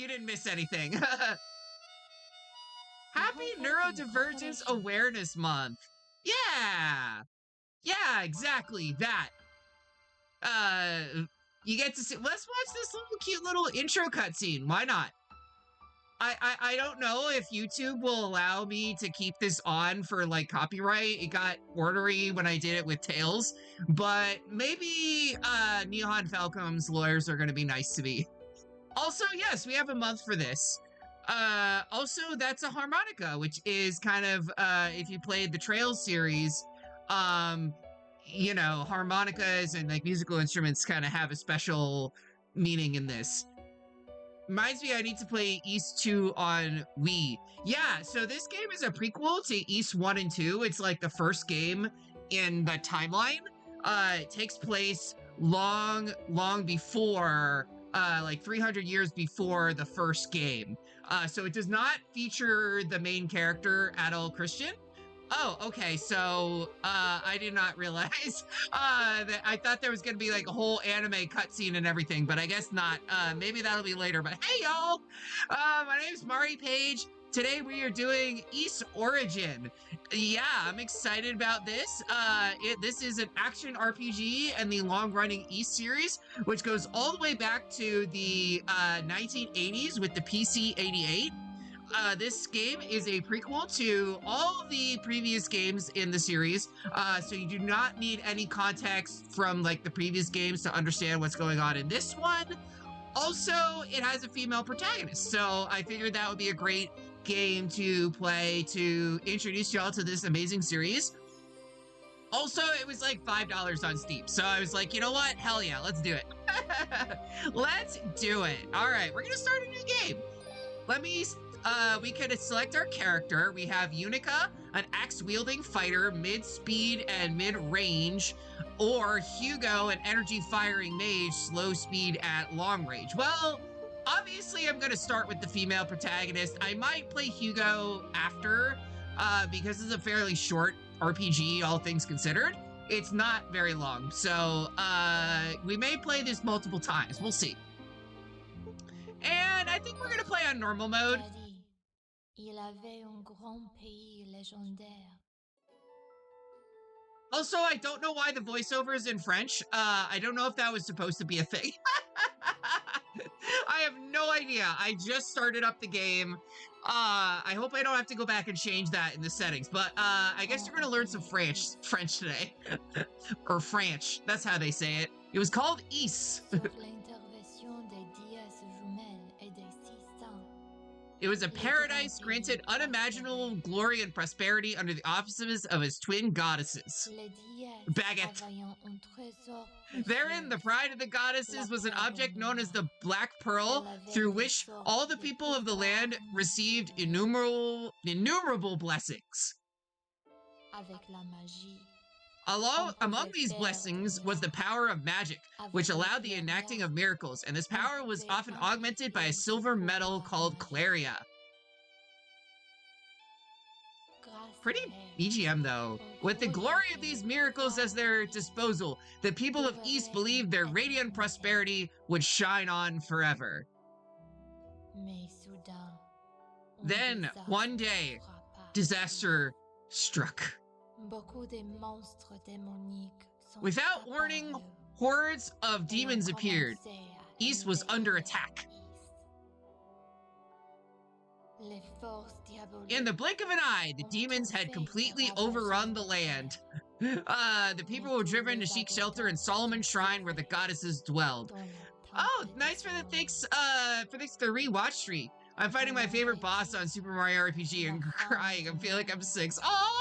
You didn't miss anything. Happy Neurodivergence Awareness Month. Yeah. Yeah, exactly that. You get to see, let's watch this little cute little intro cutscene. Why not? I don't know if YouTube will allow me to keep this on for like copyright. It got ornery when I did it with Tails, but maybe Nihon Falcom's lawyers are gonna be nice to me. Also, yes, we have a month for this. Also, that's a harmonica, which is kind of, if you played the Trails series, you know, harmonicas and like musical instruments kind of have a special meaning in this. Reminds me, I need to play East 2 on Wii. Yeah, so this game is a prequel to East 1 and 2. It's like the first game in the timeline. It takes place long before, like 300 years before the first game. So it does not feature the main character, Adult Christian. Oh, okay, so I did not realize that I thought there was gonna be like a whole anime cutscene and everything, but I guess not. Maybe that'll be later, but hey y'all! My name's Mari Paige. Today we are doing Ys Origin. Yeah, I'm excited about this. This is an action RPG and the long-running Ys series, which goes all the way back to the 1980s with the PC-88. This game is a prequel to all the previous games in the series, so you do not need any context from like the previous games to understand what's going on in this one. Also, it has a female protagonist, so I figured that would be a great game to play to introduce y'all to this amazing series. Also, it was like $5 on Steam, so I was like, you know what? Hell yeah, let's do it. Let's do it. All right, we're gonna start a new game. We can select our character. We have Unica, an axe-wielding fighter, mid-speed and mid-range, or Hugo, an energy-firing mage, slow speed at long range. Well, obviously I'm gonna start with the female protagonist. I might play Hugo after, because it's a fairly short RPG, all things considered. It's not very long, so we may play this multiple times. We'll see. And I think we're gonna play on normal mode. Il avait un grand pays légendaire. Also, I don't know why the voiceover is in French. I don't know if that was supposed to be a thing. I have no idea. I just started up the game. I hope I don't have to go back and change that in the settings, but I guess you're gonna learn some French today. Or French, that's how they say it. It was called Ys. It was a paradise granted unimaginable glory and prosperity under the auspices of his twin goddesses. Baguette. Therein, the pride of the goddesses was an object known as the Black Pearl, through which all the people of the land received innumerable blessings. Among these blessings was the power of magic, which allowed the enacting of miracles, and this power was often augmented by a silver metal called Claria. Pretty BGM though. With the glory of these miracles as their disposal, the people of Ys believed their radiant prosperity would shine on forever. Then, one day, disaster struck. Without warning, hordes of demons appeared. Ys was under attack. In the blink of an eye, the demons had completely overrun the land. The people were driven to seek shelter in Solomon's Shrine where the goddesses dwelled. Oh, nice for the thanks for the rewatch streak. I'm fighting my favorite boss on Super Mario RPG and crying. I feel like I'm 6. Aww!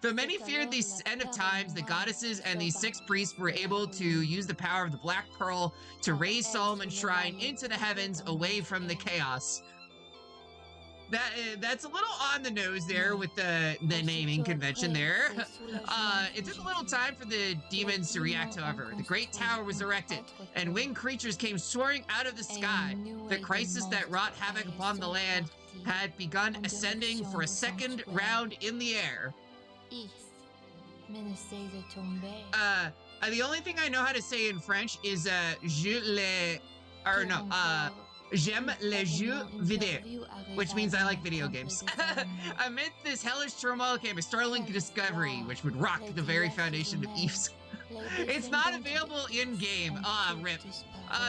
Though many feared the end of times, the goddesses and the 6 priests were able to use the power of the Black Pearl to raise Solomon's Shrine into the heavens away from the chaos. That's a little on the nose there with the naming convention there. It took a little time for the demons to react, however. The great tower was erected, and winged creatures came soaring out of the sky. The crisis that wrought havoc upon the land had begun ascending for a second round in the air. The only thing I know how to say in French is je J'aime les jeux vidéo, which means I like video games. Amid this hellish turmoil came a startling discovery, which would rock the very foundation of Eve's. It's not available in-game. Ah, rip.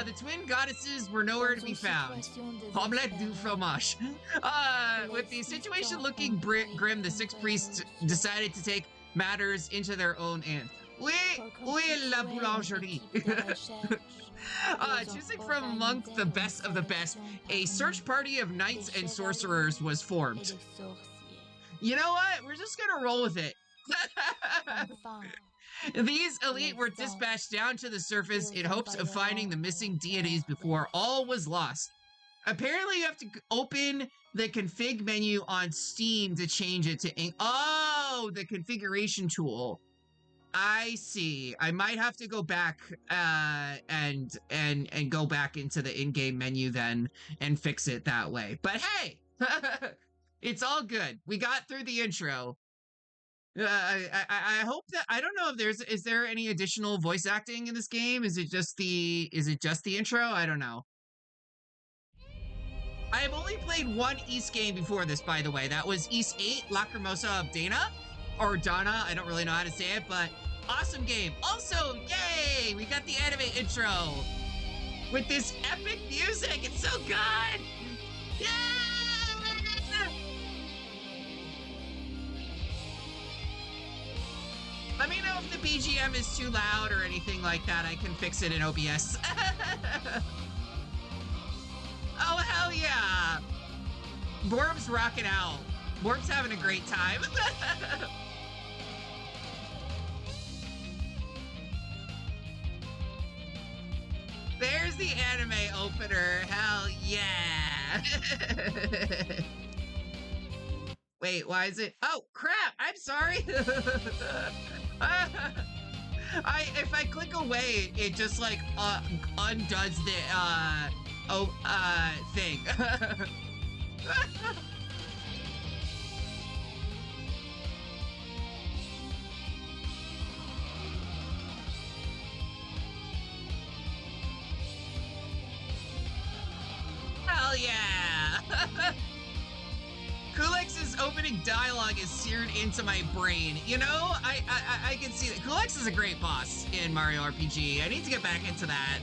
The twin goddesses were nowhere to be found. Omelette du fromage. With the situation looking grim, the six priests decided to take matters into their own hands. Oui, la boulangerie. Choosing from among the best of the best, a search party of knights and sorcerers was formed. You know what? We're just gonna roll with it. These elite were dispatched down to the surface in hopes of finding the missing deities before all was lost. Apparently, you have to open the config menu on Steam to change it to the configuration tool. I see. I might have to go back and go back into the in-game menu then and fix it that way. But hey, it's all good. We got through the intro. I hope that I don't know if is there any additional voice acting in this game? Is it just the intro? I don't know. I have only played one East game before this, by the way. That was East 8, Lacrimosa of Dana, or Donna. I don't really know how to say it, but awesome game. Also, yay! We got the anime intro with this epic music. It's so good. Yeah! Let me know if the BGM is too loud or anything like that. I can fix it in OBS. Oh, hell yeah. Borb's rocking out. Borb's having a great time. There's the anime opener. Hell yeah. Wait, why is it? Oh, crap. I'm sorry. If I click away, it just like undoes the thing. Hell yeah. Kulex's opening dialogue is seared into my brain. You know, I can see that. Kulex is a great boss in Mario RPG. I need to get back into that.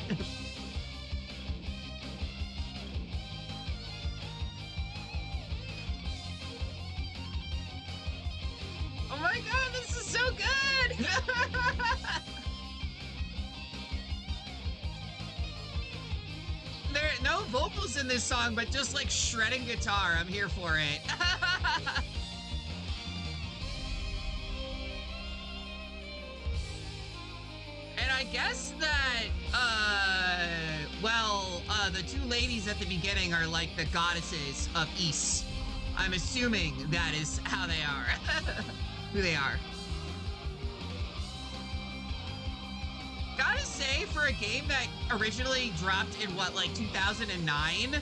Oh my god, this is so good! There are no vocals in this song, but just like shredding guitar. I'm here for it. And I guess that, the two ladies at the beginning are like the goddesses of East. I'm assuming that is how they are. Who they are. Gotta say, for a game that originally dropped in what, like 2009,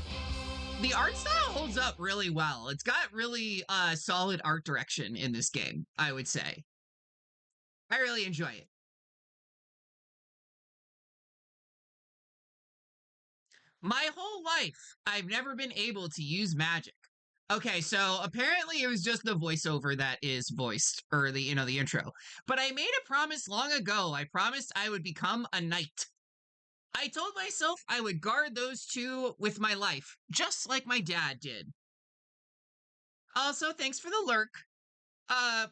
the art style holds up really well. It's got really solid art direction in this game, I would say. I really enjoy it. My whole life, I've never been able to use magic. Okay, so apparently it was just the voiceover that is voiced, or the intro. But I made a promise long ago. I promised I would become a knight. I told myself I would guard those two with my life, just like my dad did. Also, thanks for the lurk.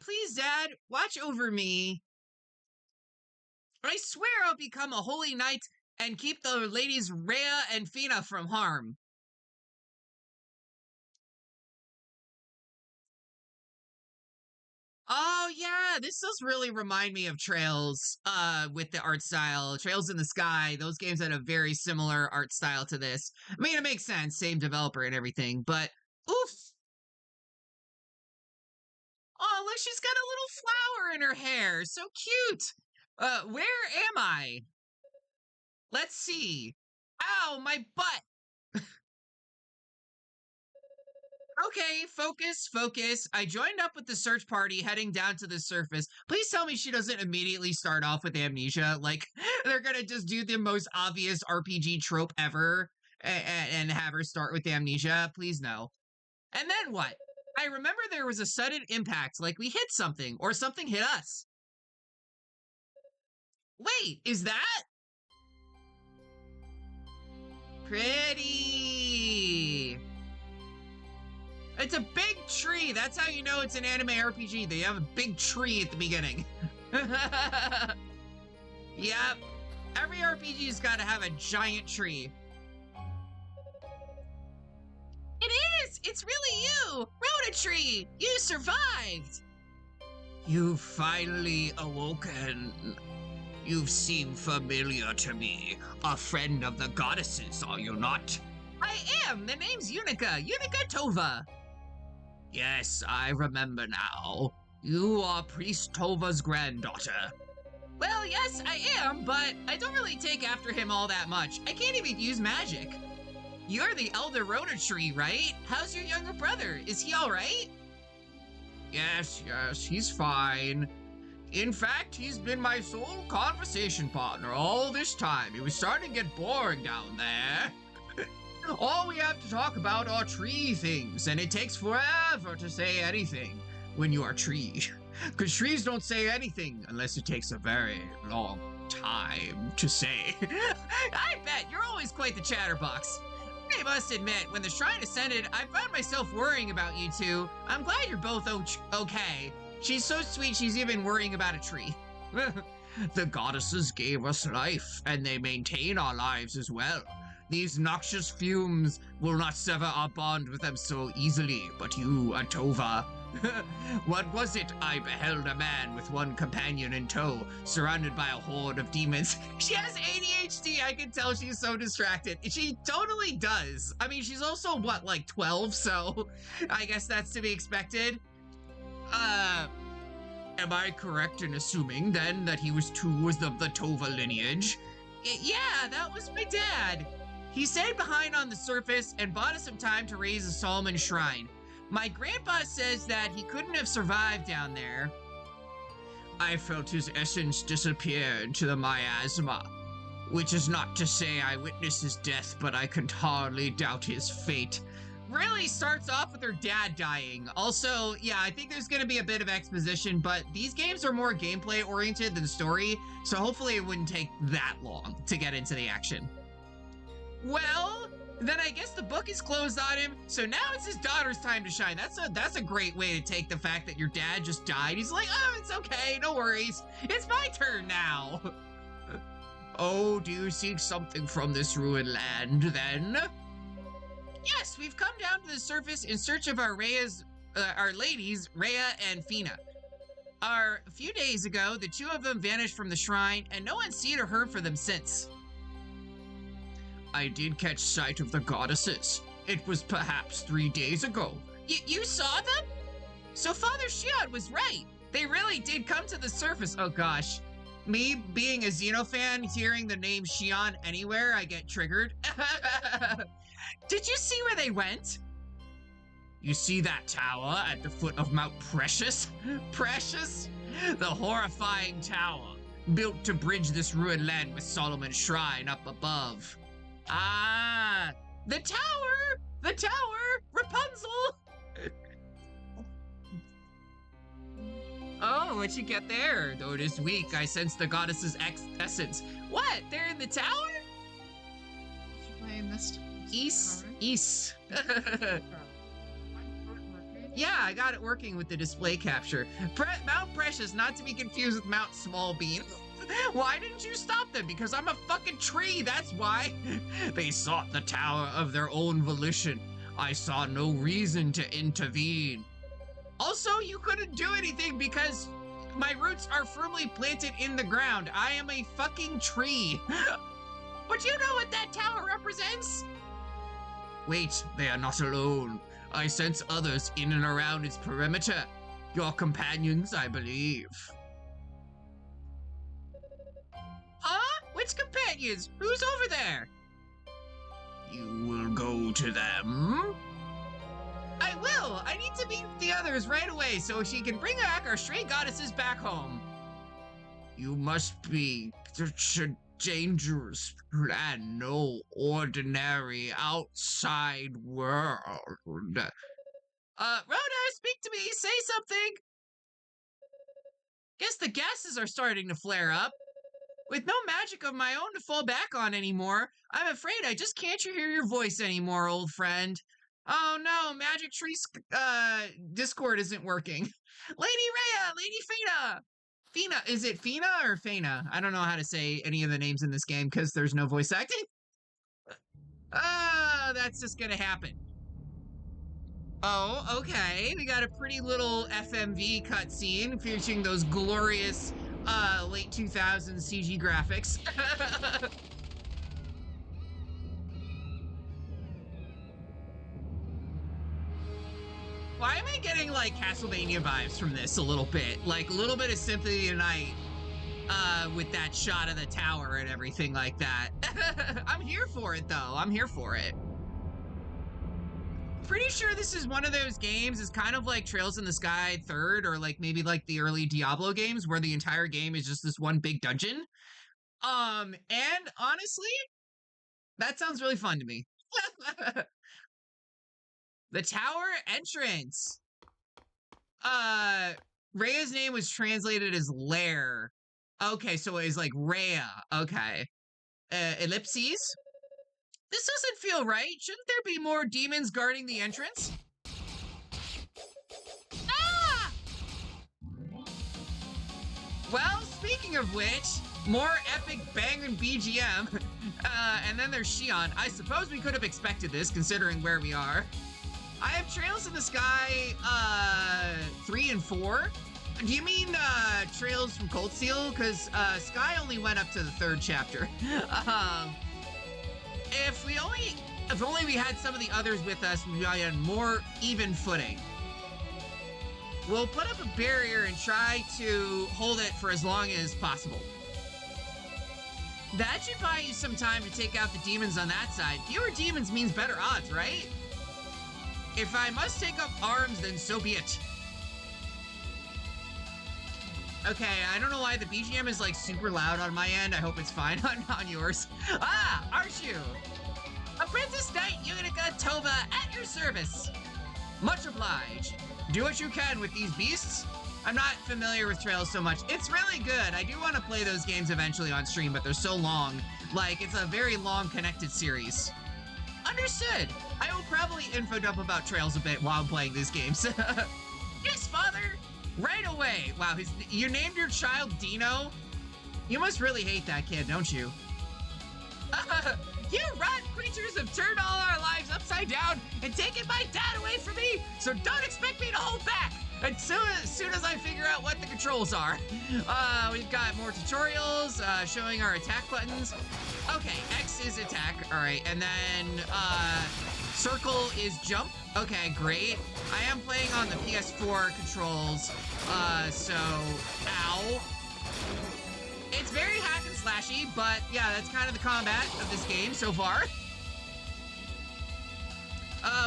Please, Dad, watch over me. I swear I'll become a holy knight and keep the ladies Rhea and Fina from harm. Oh yeah, this does really remind me of Trails with the art style. Trails in the Sky, those games had a very similar art style to this. I mean, it makes sense, same developer and everything, but oof. Oh, look, she's got a little flower in her hair. So cute. Where am I? Let's see. Ow, my butt. Okay, focus. I joined up with the search party heading down to the surface. Please tell me she doesn't immediately start off with amnesia. Like, they're gonna just do the most obvious RPG trope ever and have her start with amnesia? Please no. And then what? I remember there was a sudden impact, like we hit something, or something hit us. Wait, is that? Pretty. It's a big tree. That's how you know it's an anime RPG. They have a big tree at the beginning. Yep. Every RPG's got to have a giant tree. It is! It's really you! Rhoda Tree! You survived! You've finally awoken. You seem familiar to me. A friend of the goddesses, are you not? I am! The name's Unica Tova. Yes, I remember now. You are Priest Tova's granddaughter. Well, yes, I am, but I don't really take after him all that much. I can't even use magic. You're the elder Rhoda Tree, right? How's your younger brother? Is he all right? Yes, he's fine. In fact, he's been my sole conversation partner all this time. It was starting to get boring down there. All we have to talk about are tree things, and it takes forever to say anything when you are tree. Because trees don't say anything unless it takes a very long time to say. I bet you're always quite the chatterbox. I must admit, when the shrine ascended, I found myself worrying about you two. I'm glad you're both okay. She's so sweet, she's even worrying about a tree. The goddesses gave us life, and they maintain our lives as well. These noxious fumes will not sever our bond with them so easily, but you, Atova. What was it? I beheld a man with one companion in tow, surrounded by a horde of demons. She has ADHD, I can tell she's so distracted. She totally does. I mean, she's also, what, like 12, so I guess that's to be expected. Am I correct in assuming, then, that he was of the Tova lineage? Yeah, that was my dad. He stayed behind on the surface and bought us some time to raise a Solomon shrine. My grandpa says that he couldn't have survived down there. I felt his essence disappear into the miasma, which is not to say I witnessed his death, but I can hardly doubt his fate. Really starts off with her dad dying. Also, yeah, I think there's going to be a bit of exposition, but these games are more gameplay oriented than story, so hopefully it wouldn't take that long to get into the action. Well, then I guess the book is closed on him, so now it's his daughter's time to shine. That's a great way to take the fact that your dad just died. He's like, oh, it's okay, no worries. It's my turn now. Oh, do you seek something from this ruined land, then? Yes, we've come down to the surface in search of our ladies, Rhea and Fina. A few days ago, the two of them vanished from the shrine, and no one's seen or heard from them since. I did catch sight of the goddesses. It was perhaps 3 days ago. You saw them? So Father Shion was right. They really did come to the surface. Oh gosh. Me being a Xeno fan, hearing the name Shion anywhere, I get triggered. Did you see where they went? You see that tower at the foot of Mount Precious? Precious? The horrifying tower, built to bridge this ruined land with Solomon's shrine up above. Ah, the tower! The tower! Rapunzel! Oh, what'd you get there? Though it is weak, I sense the goddess's essence. What? They're in the tower? Did you play this? East. Yeah, I got it working with the display capture. Mount Precious, not to be confused with Mount Small Bean. Why didn't you stop them? Because I'm a fucking tree, that's why. They sought the tower of their own volition. I saw no reason to intervene. Also, you couldn't do anything because my roots are firmly planted in the ground. I am a fucking tree. But you know what that tower represents? Wait, they are not alone. I sense others in and around its perimeter. Your companions, I believe. Huh? Which companions? Who's over there? You will go to them? I will! I need to meet the others right away so she can bring back our stray goddesses back home. You must be... dangerous and no ordinary outside world. Rhoda, speak to me, say something. Guess the gases are starting to flare up. With no magic of my own to fall back on anymore, I'm afraid I just can't hear your voice anymore, old friend. Oh no, Magic Tree Discord isn't working. Lady Rhea, Lady Fina! Fina, is it Fina or Fana? I don't know how to say any of the names in this game because there's no voice acting. That's just gonna happen. Oh, okay. We got a pretty little FMV cutscene featuring those glorious late 2000s CG graphics. Why am I getting like Castlevania vibes from this a little bit? Like a little bit of Symphony of the Night with that shot of the tower and everything like that. I'm here for it though. I'm here for it. Pretty sure this is one of those games. It's kind of like Trails in the Sky 3rd, or like maybe like the early Diablo games where the entire game is just this one big dungeon. And honestly, that sounds really fun to me. The tower entrance. Rhea's name was translated as Lair. Okay, so it was like Rhea. Okay. Ellipses. This doesn't feel right. Shouldn't there be more demons guarding the entrance? Ah! Well, speaking of which, more epic banging BGM. And then there's Shion. I suppose we could have expected this, considering where we are. I have Trails in the Sky 3 and 4. Do you mean Trails from Cold Steel? Because Sky only went up to the 3rd chapter. If only we had some of the others with us, we'd be on more even footing. We'll put up a barrier and try to hold it for as long as possible. That should buy you some time to take out the demons on that side. Fewer demons means better odds, right? If I must take up arms, then so be it. Okay, I don't know why the BGM is like super loud on my end. I hope it's fine on yours. Ah, Arshu! Apprentice Knight Unica Tova at your service. Much obliged. Do what you can with these beasts. I'm not familiar with Trails so much. It's really good. I do want to play those games eventually on stream, but they're so long. Like, it's a very long connected series. Understood. I will probably info dump about Trails a bit while playing these games. Yes, father! Right away. Wow, you named your child Dino? You must really hate that kid, don't you? You rotten creatures have turned all our lives upside down and taken my dad away from me, so don't expect me to hold back as soon as I figure out what the controls are. We've got more tutorials showing our attack buttons. Okay, X is attack, all right, and then circle is jump. Okay, great. I am playing on the PS4 controls, so, ow. It's very hack and slashy, but yeah, that's kind of the combat of this game so far.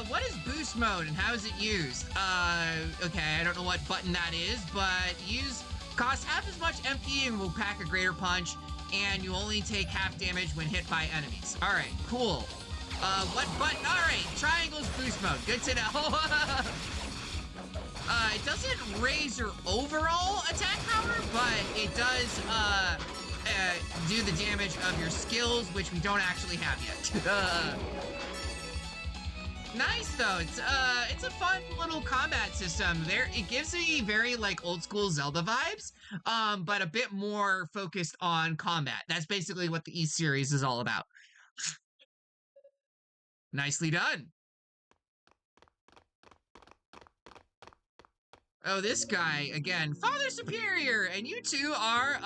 What is boost mode and how is it used? Okay, I don't know what button that is, but costs half as much MP and will pack a greater punch, and you only take half damage when hit by enemies. All right, cool. What button? All right, triangle's boost mode. Good to know. It doesn't raise your overall attack power, but it does, do the damage of your skills, which we don't actually have yet. Nice though. It's a fun little combat system. It gives me very like old school Zelda vibes, but a bit more focused on combat. That's basically what the East series is all about. Nicely done. Oh, this guy again. Father Superior, and you two are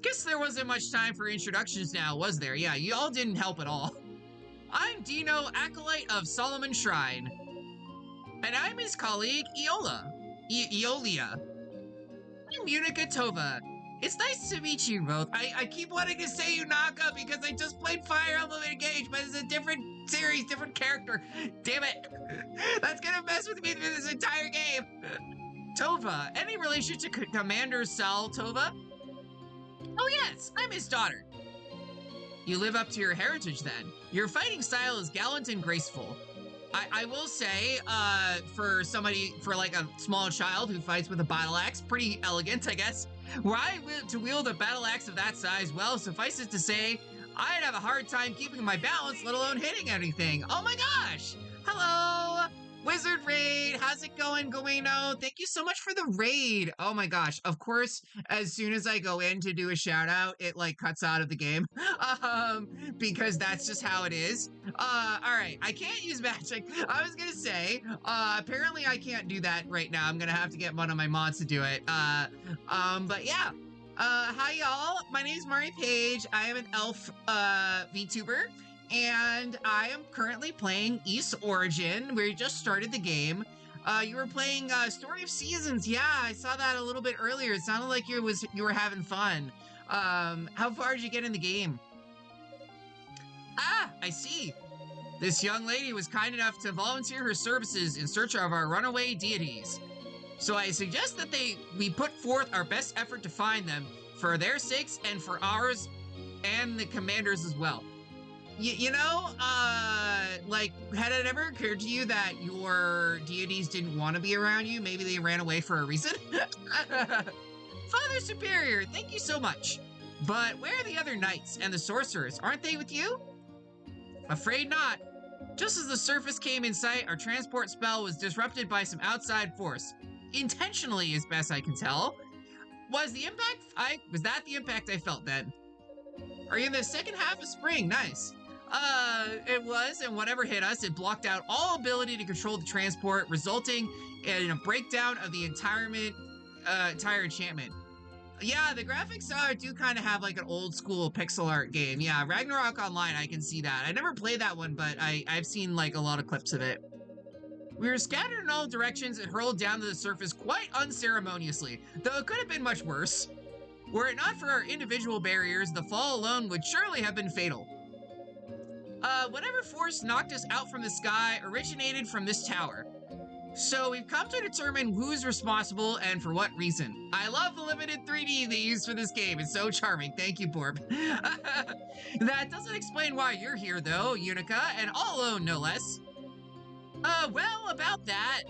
guess there wasn't much time for introductions now, was there? Yeah, you all didn't help at all. I'm Dino, Acolyte of Solomon Shrine. And I'm his colleague, Eolia. I'm Unica Tova. It's nice to meet you both. I keep wanting to say Unaka because I just played Fire Emblem Engage, but it's a different series, different character. Damn it. That's gonna mess with me through this entire game. Tova, any relation to Commander Sal Tova? Oh yes, I'm his daughter. You live up to your heritage then. Your fighting style is gallant and graceful. I will say, for like a small child who fights with a battle axe, pretty elegant, I guess. Were I to wield a battle axe of that size, well, suffice it to say, I'd have a hard time keeping my balance, let alone hitting anything. Oh my gosh! Hello! Wizard Raid, how's it going, Goino? Thank you so much for the raid. Oh my gosh. Of course, as soon as I go in to do a shout out, it like cuts out of the game. Because that's just how it is. All right. I can't use magic. I was gonna say, apparently I can't do that right now. I'm gonna have to get one of my mods to do it. But yeah. Hi y'all. My name is Mari Paige. I am an elf VTuber. And I am currently playing East Origin. We just started the game. You were playing Story of Seasons. Yeah, I saw that a little bit earlier. It sounded like you were having fun. How far did you get in the game? Ah, I see. This young lady was kind enough to volunteer her services in search of our runaway deities. So I suggest that we put forth our best effort to find them, for their sakes and for ours and the commander's as well. You know, like, had it ever occurred to you that your deities didn't want to be around you? Maybe they ran away for a reason? Father Superior, thank you so much. But where are the other knights and the sorcerers? Aren't they with you? Afraid not. Just as the surface came in sight, our transport spell was disrupted by some outside force. Intentionally, as best I can tell. Was that the impact I felt then? Are you in the second half of spring? Nice. It was, and whatever hit us, it blocked out all ability to control the transport, resulting in a breakdown of the entire enchantment. Yeah, the graphics do kind of have like an old school pixel art game. Yeah, Ragnarok Online, I can see that. I never played that one, but I've seen like a lot of clips of it. We were scattered in all directions and hurled down to the surface quite unceremoniously, though it could have been much worse. Were it not for our individual barriers, the fall alone would surely have been fatal. Whatever force knocked us out from the sky originated from this tower. So we've come to determine who's responsible and for what reason. I love the limited 3D they use for this game. It's so charming. Thank you, Borb. That doesn't explain why you're here, though, Unica, and all alone, no less. Well, about that.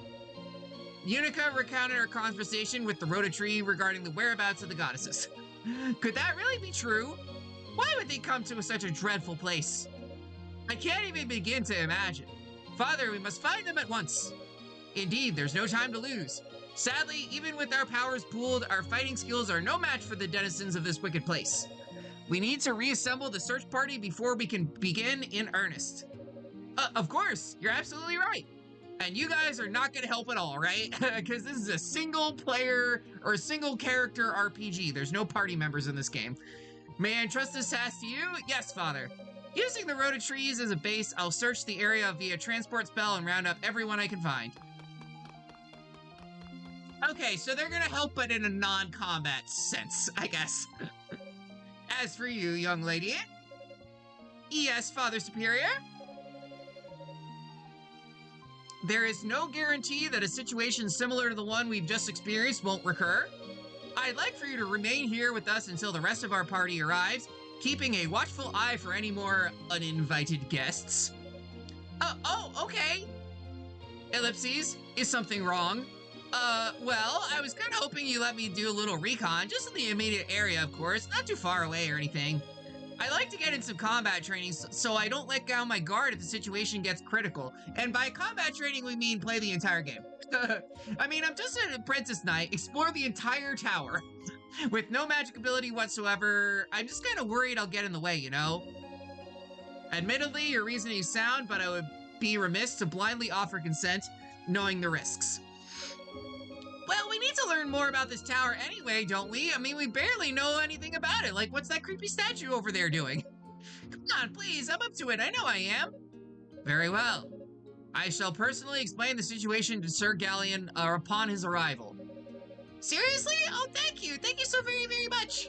Unica recounted her conversation with the Rototree regarding the whereabouts of the goddesses. Could that really be true? Why would they come to such a dreadful place? I can't even begin to imagine. Father, we must find them at once. Indeed, there's no time to lose. Sadly, even with our powers pooled, our fighting skills are no match for the denizens of this wicked place. We need to reassemble the search party before we can begin in earnest. Of course, you're absolutely right. And you guys are not going to help at all, right? Because this is a single player or single character RPG. There's no party members in this game. May I entrust this task to you? Yes, Father. Using the Rototrees as a base, I'll search the area via transport spell and round up everyone I can find. Okay, so they're gonna help, but in a non-combat sense, I guess. As for you, young lady. Yes, Father Superior? There is no guarantee that a situation similar to the one we've just experienced won't recur. I'd like for you to remain here with us until the rest of our party arrives, keeping a watchful eye for any more uninvited guests. Oh, okay. Ellipses, is something wrong? Well, I was kind of hoping you let me do a little recon, just in the immediate area, of course, not too far away or anything. I like to get in some combat training so I don't let down my guard if the situation gets critical. And by combat training, we mean play the entire game. I mean, I'm just an apprentice knight, explore the entire tower. With no magic ability whatsoever, I'm just kind of worried I'll get in the way, you know? Admittedly, your reasoning is sound, but I would be remiss to blindly offer consent, knowing the risks. Well, we need to learn more about this tower anyway, don't we? I mean, we barely know anything about it. Like, what's that creepy statue over there doing? Come on, please, I'm up to it. I know I am. Very well. I shall personally explain the situation to Sir Galleon upon his arrival. Seriously? Oh, thank you. Thank you so very, very much.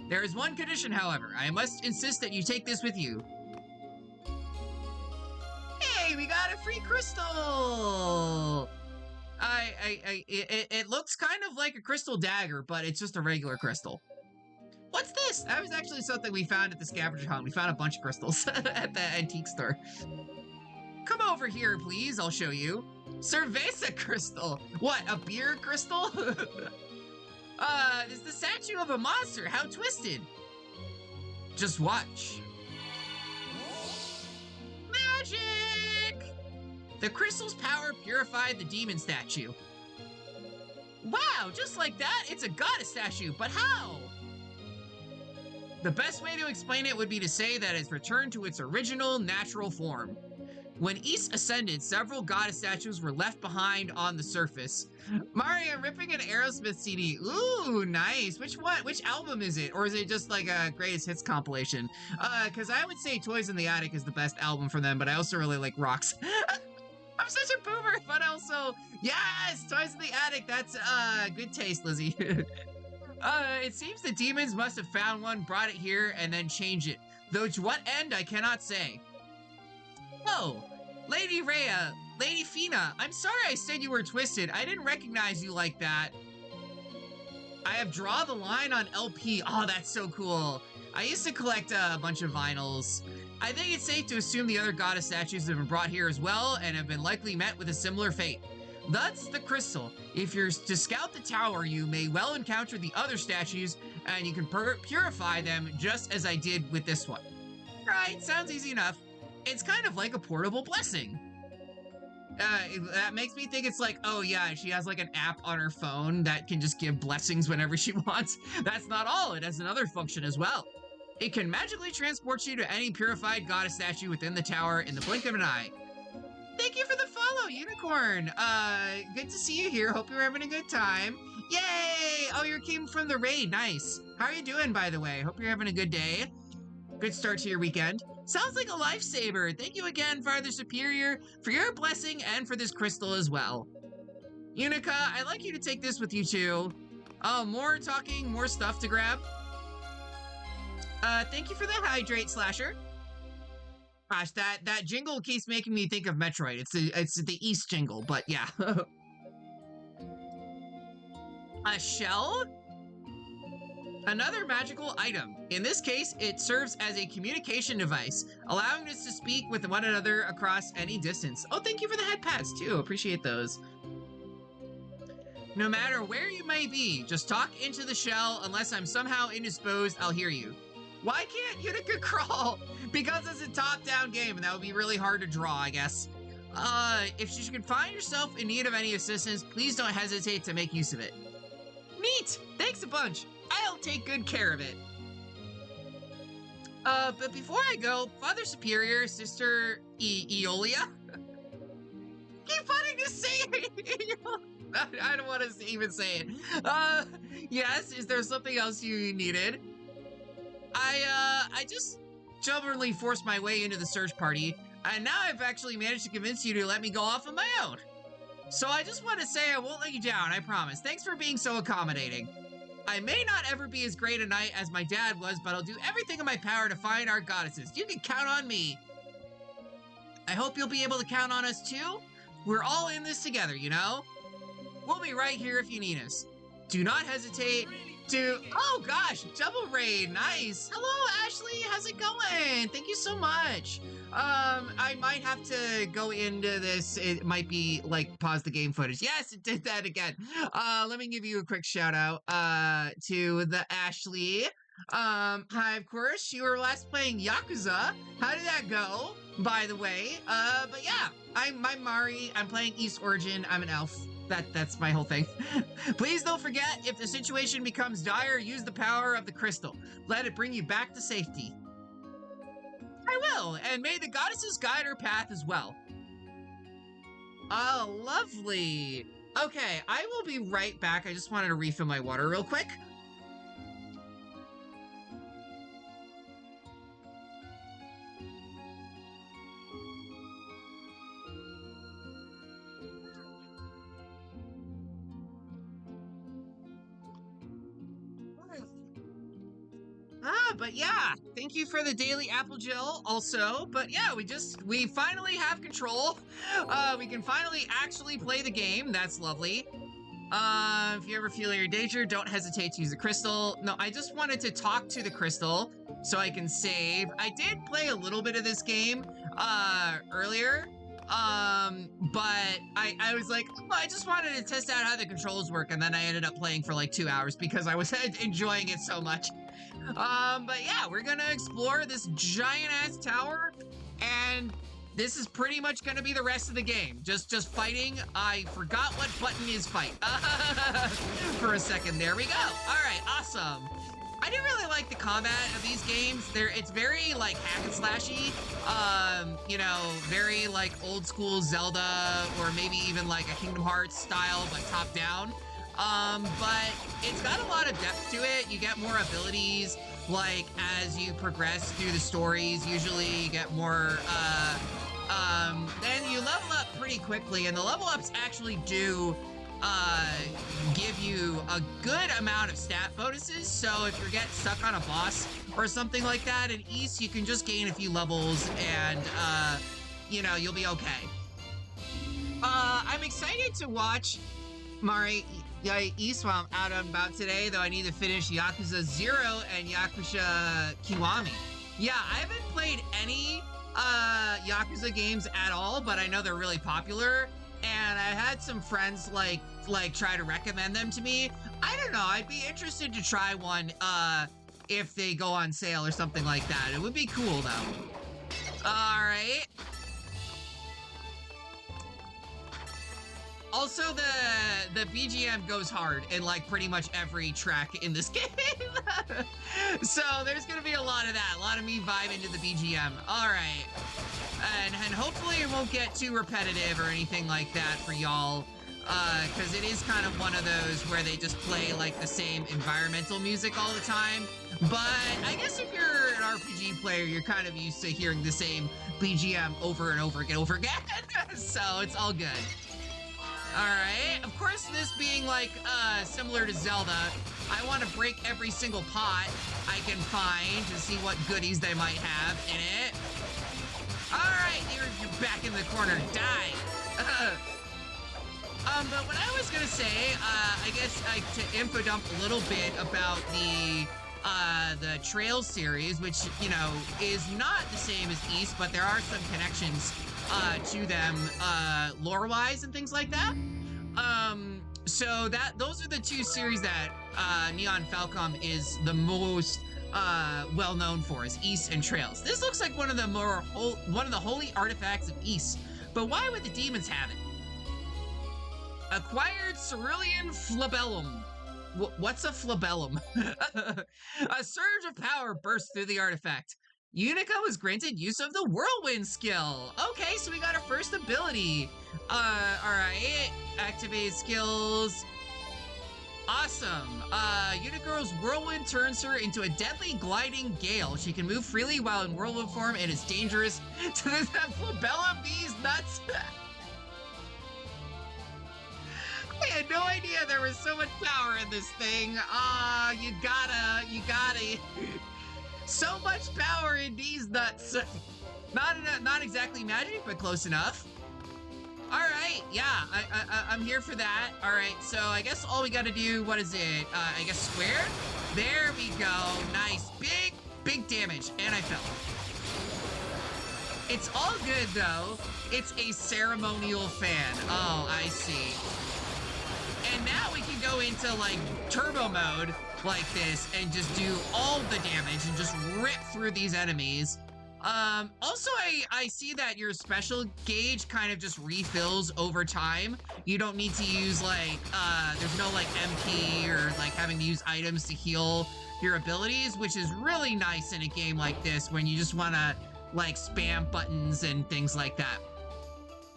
There is one condition, however. I must insist that you take this with you. Hey, we got a free crystal! It looks kind of like a crystal dagger, but it's just a regular crystal. What's this? That was actually something we found at the scavenger hunt. We found a bunch of crystals at the antique store. Come over here, please. I'll show you. Cerveza crystal. What, a beer crystal? It's the statue of a monster. How twisted. Just watch. Magic! The crystal's power purified the demon statue. Wow, just like that, it's a goddess statue, but how? The best way to explain it would be to say that it's returned to its original natural form. When Ys ascended, several goddess statues were left behind on the surface. Mari, I'm ripping an Aerosmith CD. Ooh, nice. Which one? Which album is it? Or is it just like a greatest hits compilation? Because I would say Toys in the Attic is the best album from them, but I also really like Rocks. I'm such a boomer, but also, yes, Toys in the Attic. That's good taste, Lizzie. It seems the demons must have found one, brought it here, and then changed it. Though to what end, I cannot say. Oh, Lady Rhea, Lady Fina, I'm sorry I said you were twisted. I didn't recognize you like that. I have Draw the Line on LP. Oh, that's so cool. I used to collect a bunch of vinyls. I think it's safe to assume the other goddess statues have been brought here as well and have been likely met with a similar fate. That's the crystal. If you're to scout the tower, you may well encounter the other statues, and you can purify them just as I did with this one. Right, sounds easy enough. It's kind of like a portable blessing. That makes me think it's like, oh yeah, she has like an app on her phone that can just give blessings whenever she wants. That's not all, it has another function as well. It can magically transport you to any purified goddess statue within the tower in the blink of an eye. Thank you for the follow, Unicorn. Good to see you here. Hope you're having a good time. Yay! Oh, you came from the raid. Nice. How are you doing, by the way? Hope you're having a good day. Good start to your weekend. Sounds like a lifesaver. Thank you again, Father Superior, for your blessing and for this crystal as well. Unica, I'd like you to take this with you too. Oh, more talking, more stuff to grab. Thank you for the hydrate, Slasher. Gosh, that jingle keeps making me think of Metroid. It's the East jingle, but yeah. A shell? Another magical item. In this case, it serves as a communication device, allowing us to speak with one another across any distance. Oh, thank you for the head pads too. Appreciate those. No matter where you may be, just talk into the shell. Unless I'm somehow indisposed, I'll hear you. Why can't Unica crawl? Because it's a top-down game, and that would be really hard to draw, I guess. If you can find yourself in need of any assistance, please don't hesitate to make use of it. Neat! Thanks a bunch. I'll take good care of it. But before I go, Father Superior, Sister Eolia? Keep wanting to say it! I don't want to even say it. Yes, is there something else you needed? I just stubbornly forced my way into the search party, and now I've actually managed to convince you to let me go off on my own. So I just want to say I won't let you down, I promise. Thanks for being so accommodating. I may not ever be as great a knight as my dad was, but I'll do everything in my power to find our goddesses. You can count on me. I hope you'll be able to count on us too. We're all in this together, you know? We'll be right here if you need us. Do not hesitate to... Oh gosh, double raid, nice. Hello, Ashley, how's it going? Thank you so much. I might have to go into this. It might be like pause the game footage. Yes, it did that again. Let me give you a quick shout out to the Ashley. Hi, of course, you were last playing Yakuza. How did that go, by the way? But yeah, I'm Mari. I'm playing East Origin. I'm an elf. That's my whole thing. Please don't forget, if the situation becomes dire, use the power of the crystal. Let it bring you back to safety. I will, and may the goddesses guide our path as well. Oh, lovely. Okay, I will be right back. I just wanted to refill my water real quick. But yeah, thank you for the daily apple gel also. But yeah, we finally have control. We can finally actually play the game. That's lovely. If you ever feel you're in danger, don't hesitate to use the crystal. No, I just wanted to talk to the crystal so I can save. I did play a little bit of this game earlier, but I was like, oh, I just wanted to test out how the controls work, and then I ended up playing for like 2 hours because I was enjoying it so much. But yeah, we're gonna explore this giant-ass tower, and this is pretty much gonna be the rest of the game. Just fighting. I forgot what button is fight. For a second, there we go. All right, awesome. I didn't really like the combat of these games. It's very like hack and slashy. You know, very like old school Zelda, or maybe even like a Kingdom Hearts style, but top down. But it's got a lot of depth to it. You get more abilities, like as you progress through the stories. Usually you get more, then you level up pretty quickly, and the level ups actually do give you a good amount of stat bonuses. So if you get stuck on a boss or something like that in East, you can just gain a few levels and you know, you'll be okay. I'm excited to watch Mari East while I'm out and about today, though I need to finish Yakuza 0 and Yakuza Kiwami. Yeah, I haven't played any Yakuza games at all, but I know they're really popular, and I had some friends like try to recommend them to me. I don't know, I'd be interested to try one if they go on sale or something like that. It would be cool though. All right. Also, the BGM goes hard in like pretty much every track in this game. So there's gonna be a lot of that, a lot of me vibing to the BGM. All right, and hopefully it won't get too repetitive or anything like that for y'all, because it is kind of one of those where they just play like the same environmental music all the time. But I guess if you're an RPG player, you're kind of used to hearing the same BGM over and over again, so it's all good. Alright, of course, this being like similar to Zelda, I want to break every single pot I can find to see what goodies they might have in it. Alright, you're back in the corner, die! But what I was gonna say, I guess to info dump a little bit about the Trails series, which, you know, is not the same as East, but there are some connections to them lore-wise and things like that. So those are the two series that Neon Falcom is the most well-known for, is East and Trails. This looks like one of the holy artifacts of East, but why would the demons have it? Acquired Cerulean Flabellum. What's a flabellum? A surge of power burst through the artifact. Unica was granted use of the whirlwind skill. Okay, so we got our first ability. Alright. Activate skills. Awesome. Unica's whirlwind turns her into a deadly gliding gale. She can move freely while in whirlwind form and is dangerous to the flabellum bee's nuts. I had no idea there was so much power in this thing. You gotta. So much power in these nuts. Not exactly magic, but close enough. All right, yeah, I'm here for that. All right, so I guess all we gotta do, what is it? I guess square? There we go, nice, big damage, and I fell. It's all good though. It's a ceremonial fan. Oh, I see. And now we can go into like turbo mode like this and just do all the damage and just rip through these enemies. Also, I see that your special gauge kind of just refills over time. You don't need to use like, there's no like MP or like having to use items to heal your abilities, which is really nice in a game like this when you just want to like spam buttons and things like that.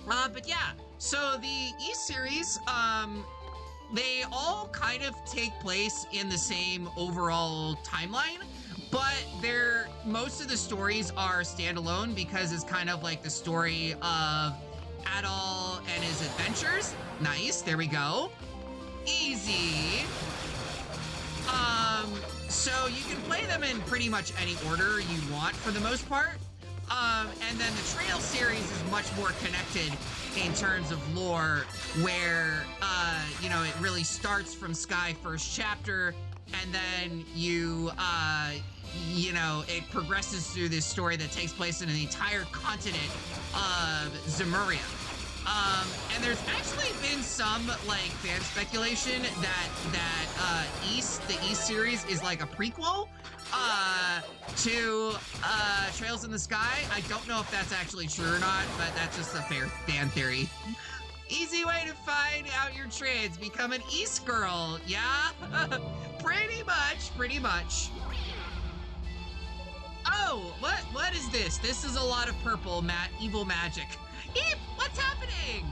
But yeah, so the E-Series, they all kind of take place in the same overall timeline, but most of the stories are standalone because it's kind of like the story of Adol and his adventures. Nice, there we go. Easy. So you can play them in pretty much any order you want for the most part. And then the Trail series is much more connected in terms of lore, where, you know, it really starts from Sky first chapter, and then you know, it progresses through this story that takes place in the entire continent of Zemuria. And there's actually been some, like, fan speculation that the East series is like a prequel to Trails in the Sky. I don't know if that's actually true or not, but that's just a fair fan theory. Easy way to find out you're trans, become an East girl, yeah? Pretty much. Oh, what is this? This is a lot of purple, evil magic. Eep, what's happening?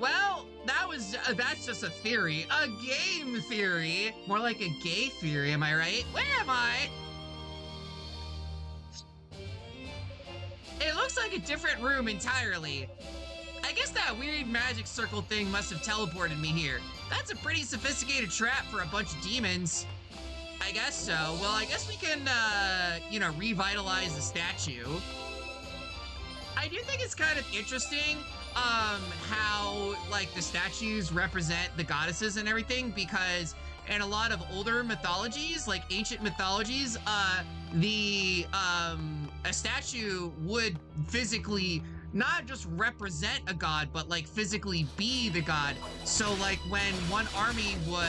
Well, that's just a theory. A game theory. More like a gay theory, am I right? Where am I? It looks like a different room entirely. I guess that weird magic circle thing must have teleported me here. That's a pretty sophisticated trap for a bunch of demons. I guess so. Well, I guess we can, you know, revitalize the statue. I do think it's kind of interesting, how, like, the statues represent the goddesses and everything, because in a lot of older mythologies, like ancient mythologies, a statue would physically not just represent a god, but like physically be the god. So like when one army would,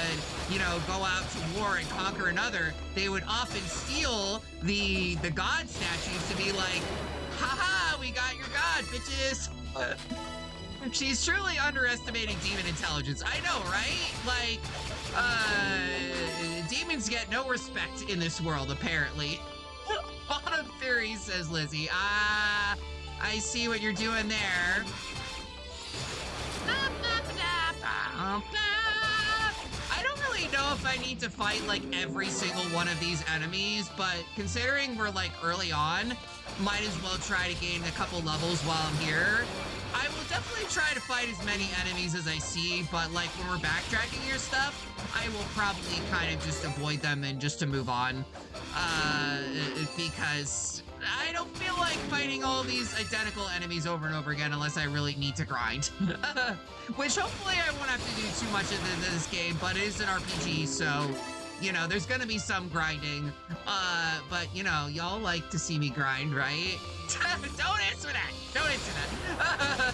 you know, go out to war and conquer another, they would often steal the god statues to be like, haha, we got your god, bitches. She's truly underestimating demon intelligence. I know, right? Like, demons get no respect in this world, apparently. Bottom theory, says Lizzie. I see what you're doing there. I don't really know if I need to fight like every single one of these enemies, but considering we're like early on, might as well try to gain a couple levels while I'm here. I will definitely try to fight as many enemies as I see, but like when we're backtracking your stuff, I will probably kind of just avoid them and just to move on, because I don't feel like fighting all these identical enemies over and over again unless I really need to grind. Which hopefully I won't have to do too much in this game, but it is an RPG, so, you know, there's gonna be some grinding. But, you know, y'all like to see me grind, right? Don't answer that! Don't answer that!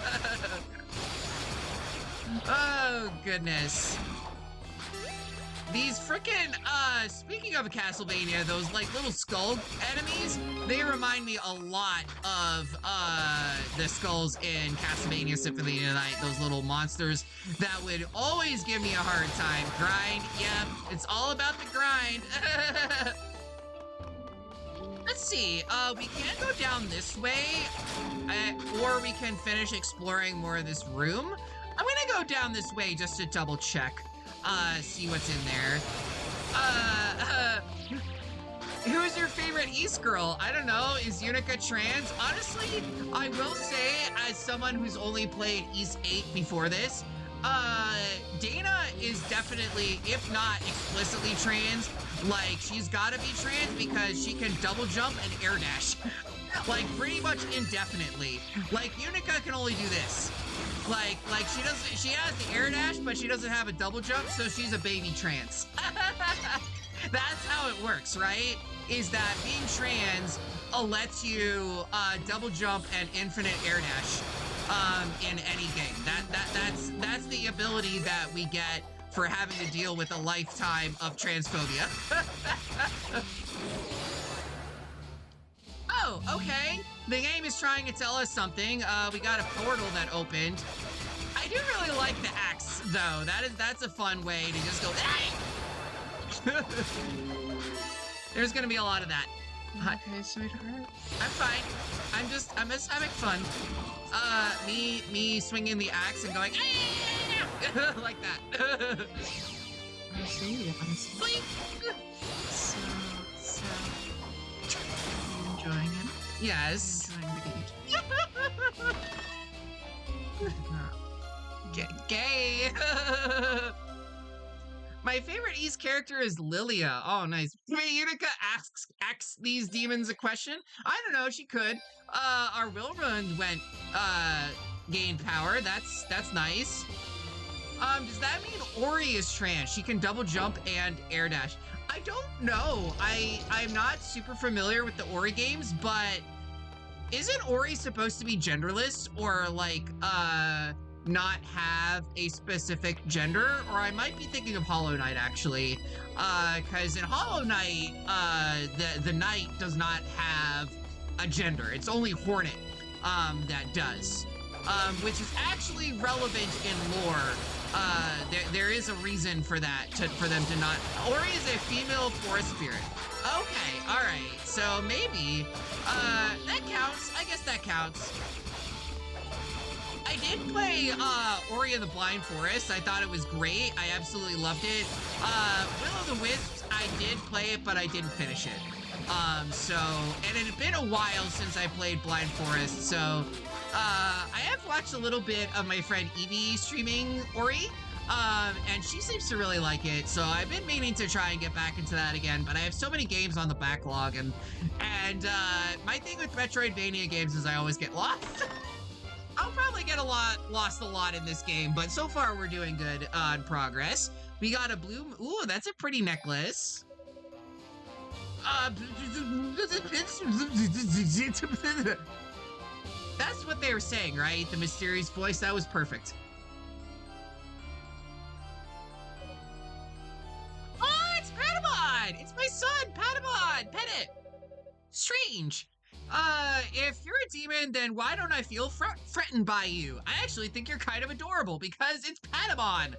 Oh, goodness. These frickin', speaking of Castlevania, those, like, little skull enemies, they remind me a lot of, the skulls in Castlevania Symphony of the Night, those little monsters that would always give me a hard time. Grind, yep, it's all about the grind. Let's see, we can go down this way, or we can finish exploring more of this room. I'm gonna go down this way just to double check. See what's in there. Who's your favorite East girl? I don't know, is Unica trans? Honestly, I will say, as someone who's only played East 8 before this, Dana is definitely, if not explicitly trans, like, she's gotta be trans because she can double jump and air dash. Like, pretty much indefinitely. Like, Unica can only do this. Like she has the air dash, but she doesn't have a double jump, so she's a baby trans. That's how it works, right? Is that being trans lets you double jump and infinite air dash in any game. That's the ability that we get for having to deal with a lifetime of transphobia. Oh, okay. The game is trying to tell us something. We got a portal that opened. I do really like the axe, though. That's a fun way to just go, hey! There's gonna be a lot of that. Okay, sweetheart. I'm fine. I'm just having fun. Me swinging the axe and going, hey! Like that. I see. Boink! So, you enjoying it? Yes. Enjoying the game? Gay. My favorite East character is Lilia. Oh, nice. Unica asks these demons a question. I don't know. She could. Our Wilrund went gained power. That's nice. Does that mean Ori is trans? She can double jump and air dash. I don't know. I'm not super familiar with the Ori games, but isn't Ori supposed to be genderless or like not have a specific gender? Or I might be thinking of Hollow Knight actually, because in Hollow Knight, the knight does not have a gender. It's only Hornet that does, which is actually relevant in lore. There is a reason for that, for them to not. Ori is a female forest spirit. Okay, all right. So maybe that counts. I guess that counts. I did play Ori and the Blind Forest. I thought it was great. I absolutely loved it. Will of the Wisps, I did play it, but I didn't finish it. And it had been a while since I played Blind Forest, so I have watched a little bit of my friend Evie streaming Ori, and she seems to really like it, so I've been meaning to try and get back into that again, but I have so many games on the backlog, and my thing with Metroidvania games is I always get lost. I'll probably get lost a lot in this game, but so far we're doing good on progress. We got a blue, ooh, that's a pretty necklace. That's what they were saying, right? The mysterious voice, that was perfect. Oh, it's Patamon! It's my son, Patamon! Pet it! Strange. If you're a demon, then why don't I feel threatened by you? I actually think you're kind of adorable because it's Patamon.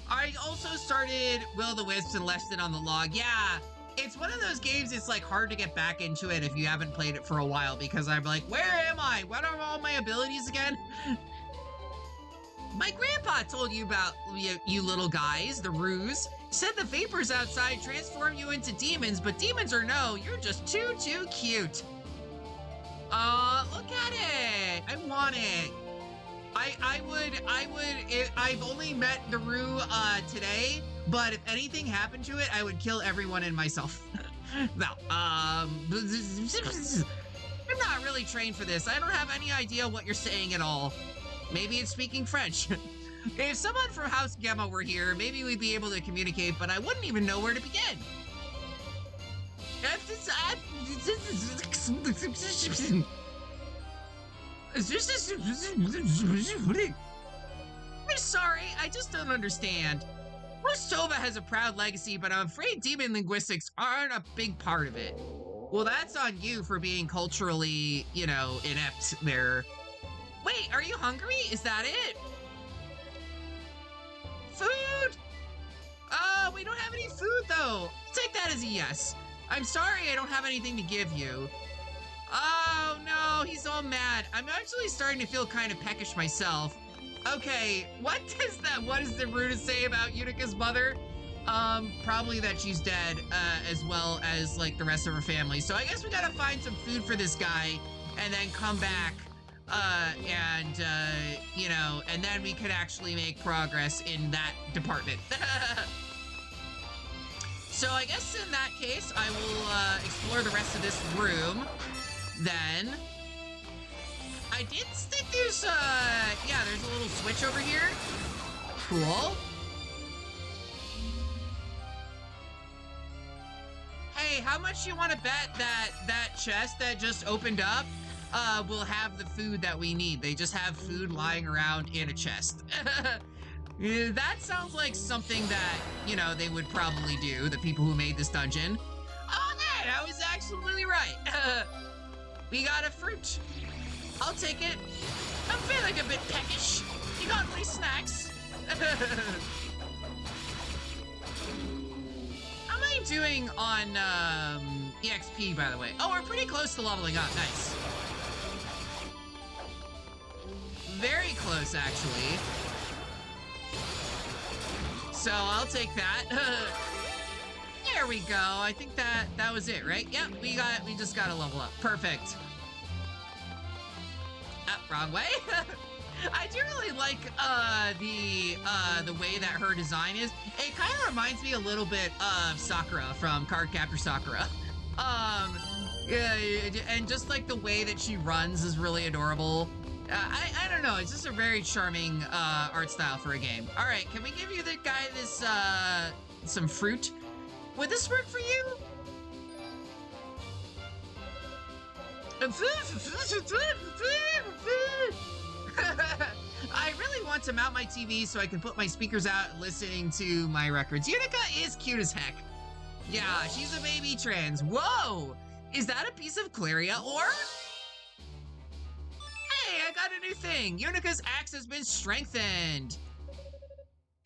I also started Will of the Wisps and left it on the log. Yeah, it's one of those games, it's like hard to get back into it if you haven't played it for a while because I'm like, where am I? What are all my abilities again? My grandpa told you about you little guys, the ruse. Said the vapors outside transform you into demons, but demons or no, you're just too cute. Look at it. I want it. I've only met the Rue today, but if anything happened to it, I would kill everyone and myself. No, I'm not really trained for this. I don't have any idea what you're saying at all. Maybe it's speaking French. If someone from House Gemma were here, maybe we'd be able to communicate, but I wouldn't even know where to begin. I'm sorry, I just don't understand. Rostova has a proud legacy, but I'm afraid demon linguistics aren't a big part of it. Well, that's on you for being culturally, you know, inept there. Wait, are you hungry? Is that it? Food? We don't have any food, though. Take that as a yes. I'm sorry I don't have anything to give you. Oh, no, he's all mad. I'm actually starting to feel kind of peckish myself. Okay, what does the Ruda say about Unica's mother? Probably that she's dead, as well as, like, the rest of her family. So I guess we gotta find some food for this guy, and then come back, you know, and then we could actually make progress in that department. So I guess in that case, I will, explore the rest of this room, then. I did think there's, yeah, there's a little switch over here. Cool. Hey, how much you want to bet that chest that just opened up will have the food that we need? They just have food lying around in a chest. That sounds like something that, you know, they would probably do, the people who made this dungeon. Oh, man, I was absolutely right. We got a fruit. I'll take it. I'm feeling a bit peckish. You got any snacks? How am I doing on EXP, by the way? Oh, we're pretty close to leveling up. Nice. Very close, actually. So I'll take that. There we go. I think that was it, right? Yep, we just gotta level up. Perfect. Wrong way. I do really like the way that her design is. It kind of reminds me a little bit of Sakura from Cardcaptor Sakura. Yeah, and just like the way that she runs is really adorable. I don't know. It's just a very charming art style for a game. All right, can we give you the guy this some fruit? Would this work for you? I really want to mount my TV so I can put my speakers out listening to my records. Unica is cute as heck. Yeah, she's a baby trans. Whoa! Is that a piece of Claria ore? Hey, I got a new thing. Unica's axe has been strengthened.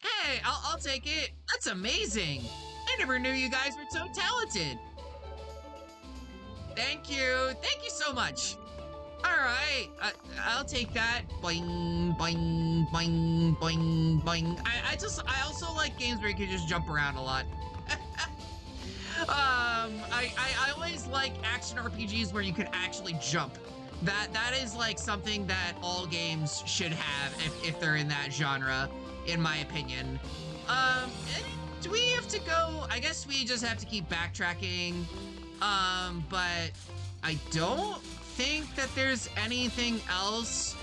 Hey, I'll take it. That's amazing. I never knew you guys were so talented. Thank you. Thank you so much. All right, I'll take that. Boing, boing, boing, boing, boing. I also like games where you can just jump around a lot. I always like action RPGs where you can actually jump. That is like something that all games should have if they're in that genre, in my opinion. Do we have to go? I guess we just have to keep backtracking. But I don't think that there's anything else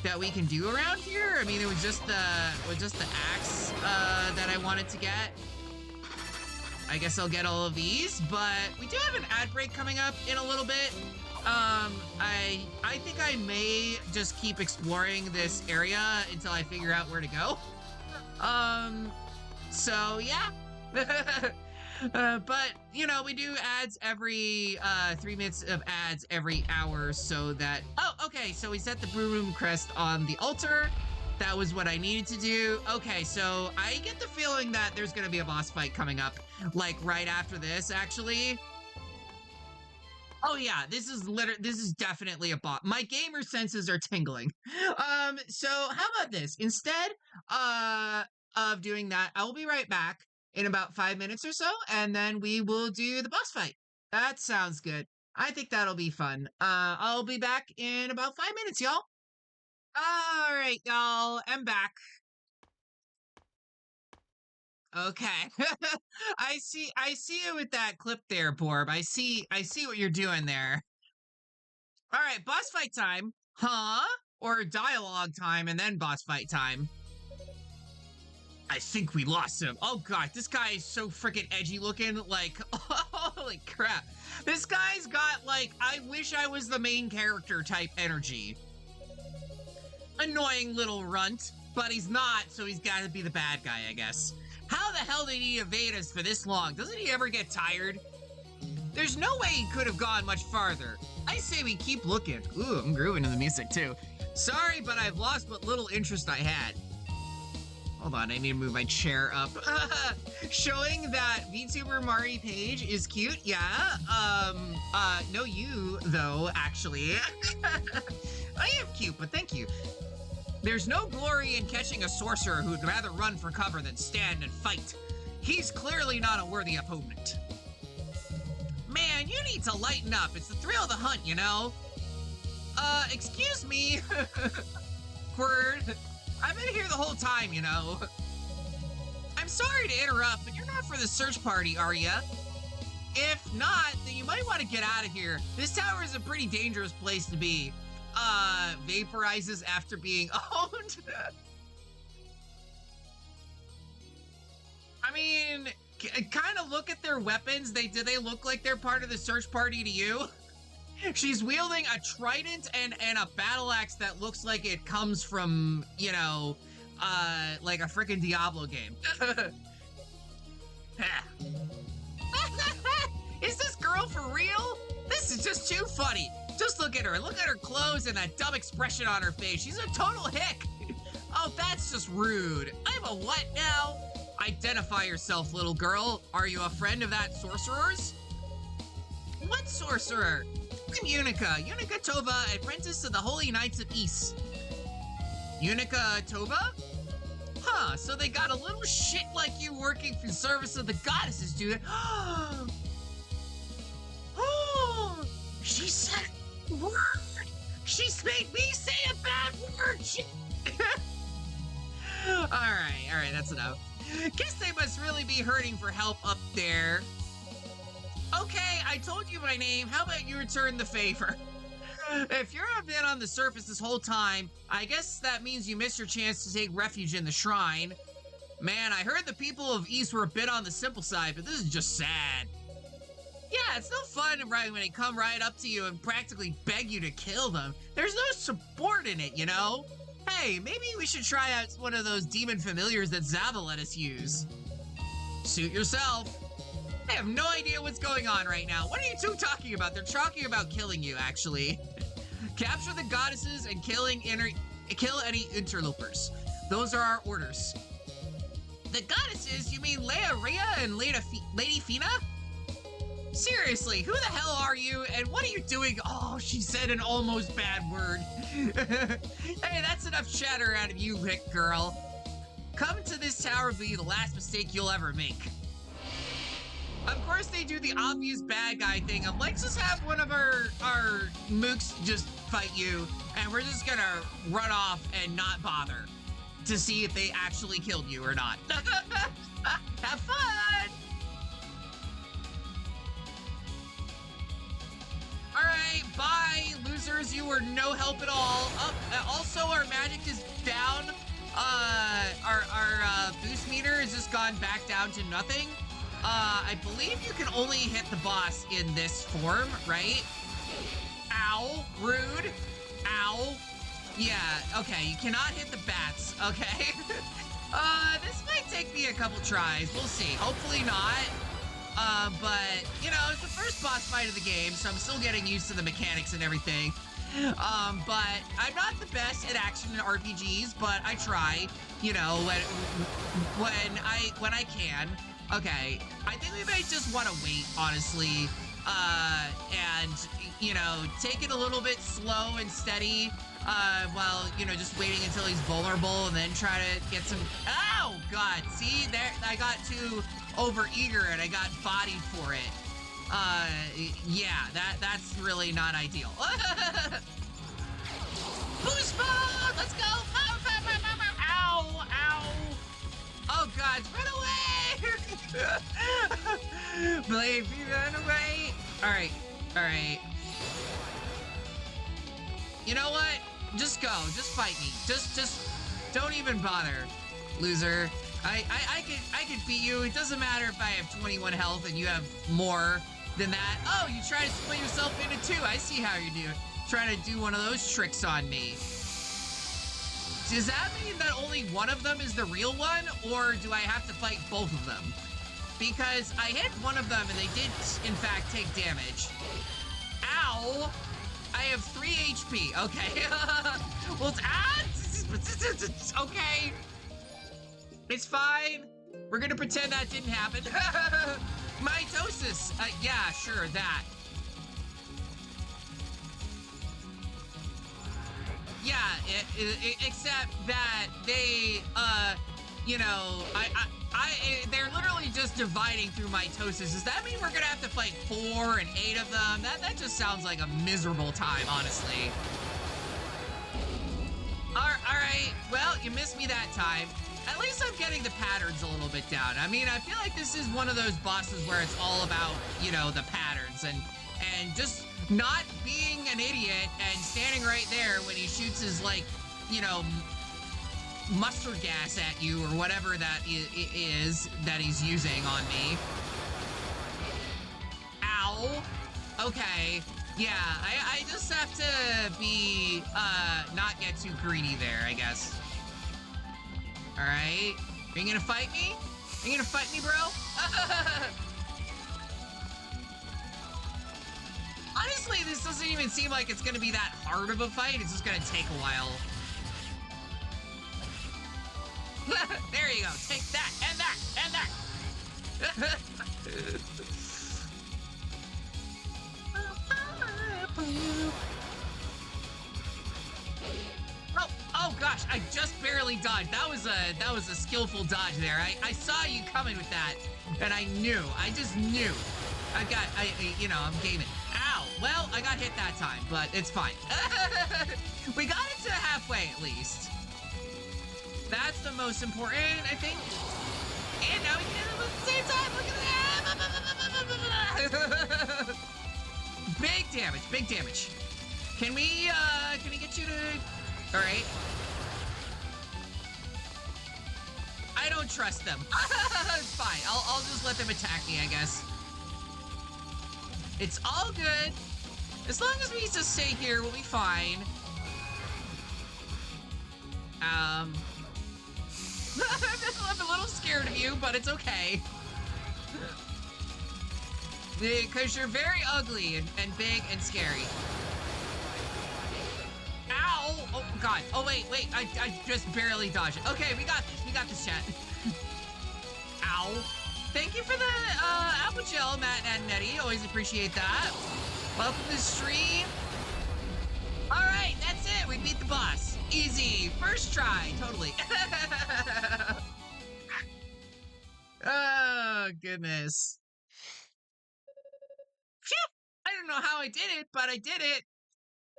that we can do around here. I mean, it was just the axe that I wanted to get. I guess I'll get all of these, but we do have an ad break coming up in a little bit. I think I may just keep exploring this area until I figure out where to go. So yeah. But, you know, we do ads every 3 minutes of ads every hour so that... Oh, okay, so we set the brew room crest on the altar. That was what I needed to do. Okay, so I get the feeling that there's going to be a boss fight coming up, like, right after this, actually. Oh, yeah, this is definitely a boss. My gamer senses are tingling. So how about this? Instead of doing that, I will be right back in about 5 minutes or so, and then we will do the boss fight. That sounds good. I think that'll be fun. I'll be back in about 5 minutes, y'all. All right, y'all, I'm back. Okay. I see you with that clip there, Borb. I see what you're doing there. All right, boss fight time. Huh? Or dialogue time and then boss fight time. I think we lost him. Oh god, this guy is so freaking edgy looking. Like, holy crap. This guy's got, like, I wish I was the main character type energy. Annoying little runt, but he's not, so he's got to be the bad guy, I guess. How the hell did he evade us for this long? Doesn't he ever get tired? There's no way he could have gone much farther. I say we keep looking. Ooh, I'm grooving to the music too. Sorry, but I've lost what little interest I had. Hold on, I need to move my chair up. Showing that VTuber Mari Paige is cute, yeah. No you, though, actually. I am cute, but thank you. There's no glory in catching a sorcerer who'd rather run for cover than stand and fight. He's clearly not a worthy opponent. Man, you need to lighten up. It's the thrill of the hunt, you know? Excuse me. Word. I've been here the whole time, you know. I'm sorry to interrupt, but you're not for the search party, are ya? If not, then you might want to get out of here. This tower is a pretty dangerous place to be. Vaporizes after being owned. I mean, kind of look at their weapons. Do they look like they're part of the search party to you? She's wielding a trident and a battle axe that looks like it comes from, you know, like a freaking Diablo game. Is this girl for real? This is just too funny. Just look at her. Look at her clothes and that dumb expression on her face. She's a total hick. Oh, that's just rude. I'm a what now? Identify yourself, little girl. Are you a friend of that sorcerer's? What sorcerer? I'm Unica Tova, apprentice to the Holy Knights of East. Unica Tova? Huh, so they got a little shit like you working for the service of the goddesses, dude. Oh, she said a word. She's made me say a bad word. Alright, that's enough. Guess they must really be hurting for help up there. Okay, I told you my name. How about you return the favor? If you've been on the surface this whole time, I guess that means you missed your chance to take refuge in the shrine. Man, I heard the people of East were a bit on the simple side, but this is just sad. Yeah, it's no fun when they come right up to you and practically beg you to kill them. There's no support in it, you know? Hey, maybe we should try out one of those demon familiars that Zava let us use. Suit yourself. I have no idea what's going on right now. What are you two talking about? They're talking about killing you, actually. Capture the goddesses and kill any interlopers. Those are our orders. The goddesses? You mean Leia Rhea and Lady Fina? Seriously, who the hell are you and what are you doing? Oh, she said an almost bad word. Hey, that's enough chatter out of you, Rick girl. Coming to this tower will be the last mistake you'll ever make. Of course they do the obvious bad guy thing of let's just have one of our mooks just fight you and we're just gonna run off and not bother to see if they actually killed you or not. Have fun! Alright, bye, losers. You were no help at all. Also, our magic is down. Our boost meter has just gone back down to nothing. I believe you can only hit the boss in this form, right? Ow, rude. Ow. Yeah, okay, you cannot hit the bats, okay? This might take me a couple tries. We'll see. Hopefully not. But, you know, it's the first boss fight of the game, so I'm still getting used to the mechanics and everything. But I'm not the best at action in RPGs, but I try, you know, when I can. Okay, I think we might just want to wait, honestly, and, you know, take it a little bit slow and steady, while, you know, just waiting until he's vulnerable and then try to get some... Oh, God, see, there, I got too over-eager and I got bodied for it. Yeah, that's really not ideal. Boost mode! Let's go! Ow! Ow! Oh, God, run away! Baby, run away! Alright. You know what? Just go. Just fight me. Just don't even bother, loser. I could beat you. It doesn't matter if I have 21 health and you have more than that. Oh, you try to split yourself into two. I see how you do. Trying to do one of those tricks on me. Does that mean that only one of them is the real one, or do I have to fight both of them? Because I hit one of them and they did, in fact, take damage. Ow! I have 3 HP. Okay. Well, okay. It's fine. We're gonna pretend that didn't happen. Mitosis. Yeah, sure, that. Yeah, except that they, you know, they're literally just dividing through mitosis. Does that mean we're gonna have to fight 4 and 8 of them? That just sounds like a miserable time, honestly. Alright, well, you missed me that time. At least I'm getting the patterns a little bit down. I mean, I feel like this is one of those bosses where it's all about, you know, the patterns and just not being an idiot and standing right there when he shoots his, like, you know, mustard gas at you or whatever that is that he's using on me. Ow. Okay. Yeah, I just have to be, not get too greedy there, I guess. Alright. Are you gonna fight me? Are you gonna fight me, bro? Honestly, this doesn't even seem like it's gonna be that hard of a fight. It's just gonna take a while. There you go. Take that, and that, and that. Oh gosh, I just barely dodged. That was a skillful dodge there. I saw you coming with that, and I knew. I just knew. You know, I'm gaming. Ow. Well, I got hit that time, but it's fine. We got it to halfway at least. That's the most important, I think. And now we can hit them at the same time. Look at that. Big damage, big damage. Can we get you to... All right. I don't trust them. It's fine. I'll just let them attack me, I guess. It's all good. As long as we just stay here, we'll be fine. I'm a little scared of you, but it's okay. Because you're very ugly and big and scary. Ow! Oh, God. Oh, wait. I just barely dodged it. Okay, we got this. We got this, chat. Ow. Thank you for the apple gel, Matt and Nettie. Always appreciate that. Welcome to the stream. All right, that's it. We beat the boss. Easy. First try. Totally. Oh, goodness. Phew! I don't know how I did it, but I did it.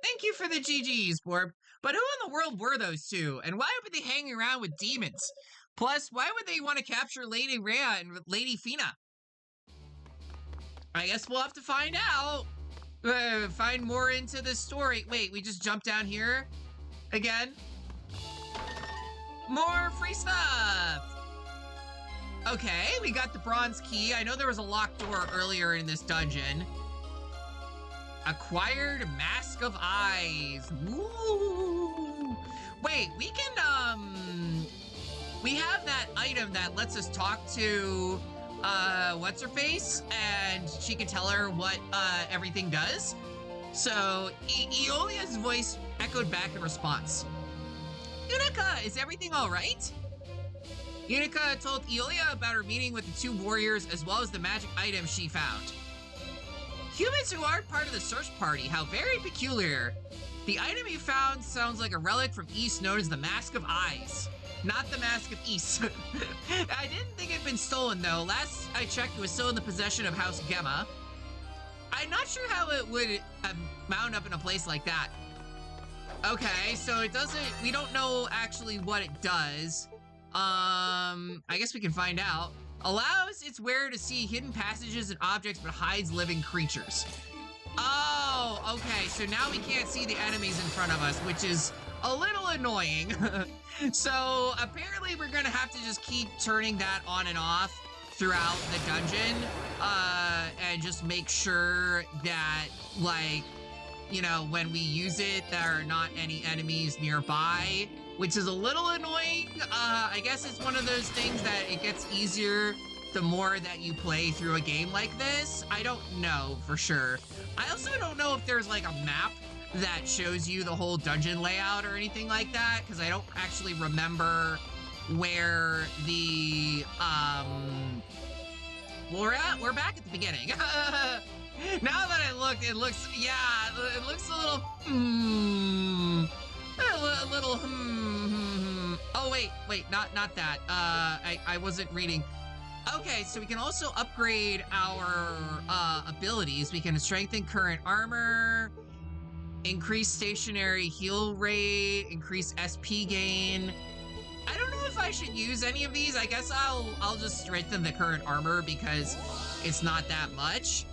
Thank you for the GGs, Borb. But who in the world were those two? And why would they hang around with demons? Plus, why would they want to capture Lady Rhea and Lady Fina? I guess we'll have to find out. Find more into this story. Wait, we just jumped down here again? More free stuff. Okay, we got the bronze key. I know there was a locked door earlier in this dungeon. Acquired Mask of Eyes. Woo! Wait, we can, we have that item that lets us talk to, what's-her-face, and she can tell her what, everything does. So, Aeolia's voice echoed back in response. Unica, is everything all right? Unica told Aeolia about her meeting with the two warriors as well as the magic items she found. Humans who aren't part of the search party, how very peculiar. The item you found sounds like a relic from East known as the Mask of Eyes. Not the Mask of East. I didn't think it'd been stolen though. Last I checked, it was still in the possession of House Gemma. I'm not sure how it would have mounted up in a place like that. Okay, so it doesn't, we don't know actually what it does. I guess we can find out. Allows its wearer to see hidden passages and objects but hides living creatures. Oh, okay, so now we can't see the enemies in front of us, which is a little annoying. So apparently we're gonna have to just keep turning that on and off throughout the dungeon, and just make sure that, like, you know, when we use it, there are not any enemies nearby, which is a little annoying. I guess it's one of those things that it gets easier the more that you play through a game like this. I don't know for sure. I also don't know if there's like a map that shows you the whole dungeon layout or anything like that, because I don't actually remember where the, well, we're back at the beginning. Now that I look, it looks, yeah, it looks a little, Oh, wait, not that. I wasn't reading. Okay, so we can also upgrade our, abilities. We can strengthen current armor, increase stationary heal rate, increase SP gain. I don't know if I should use any of these. I guess I'll just strengthen the current armor because it's not that much.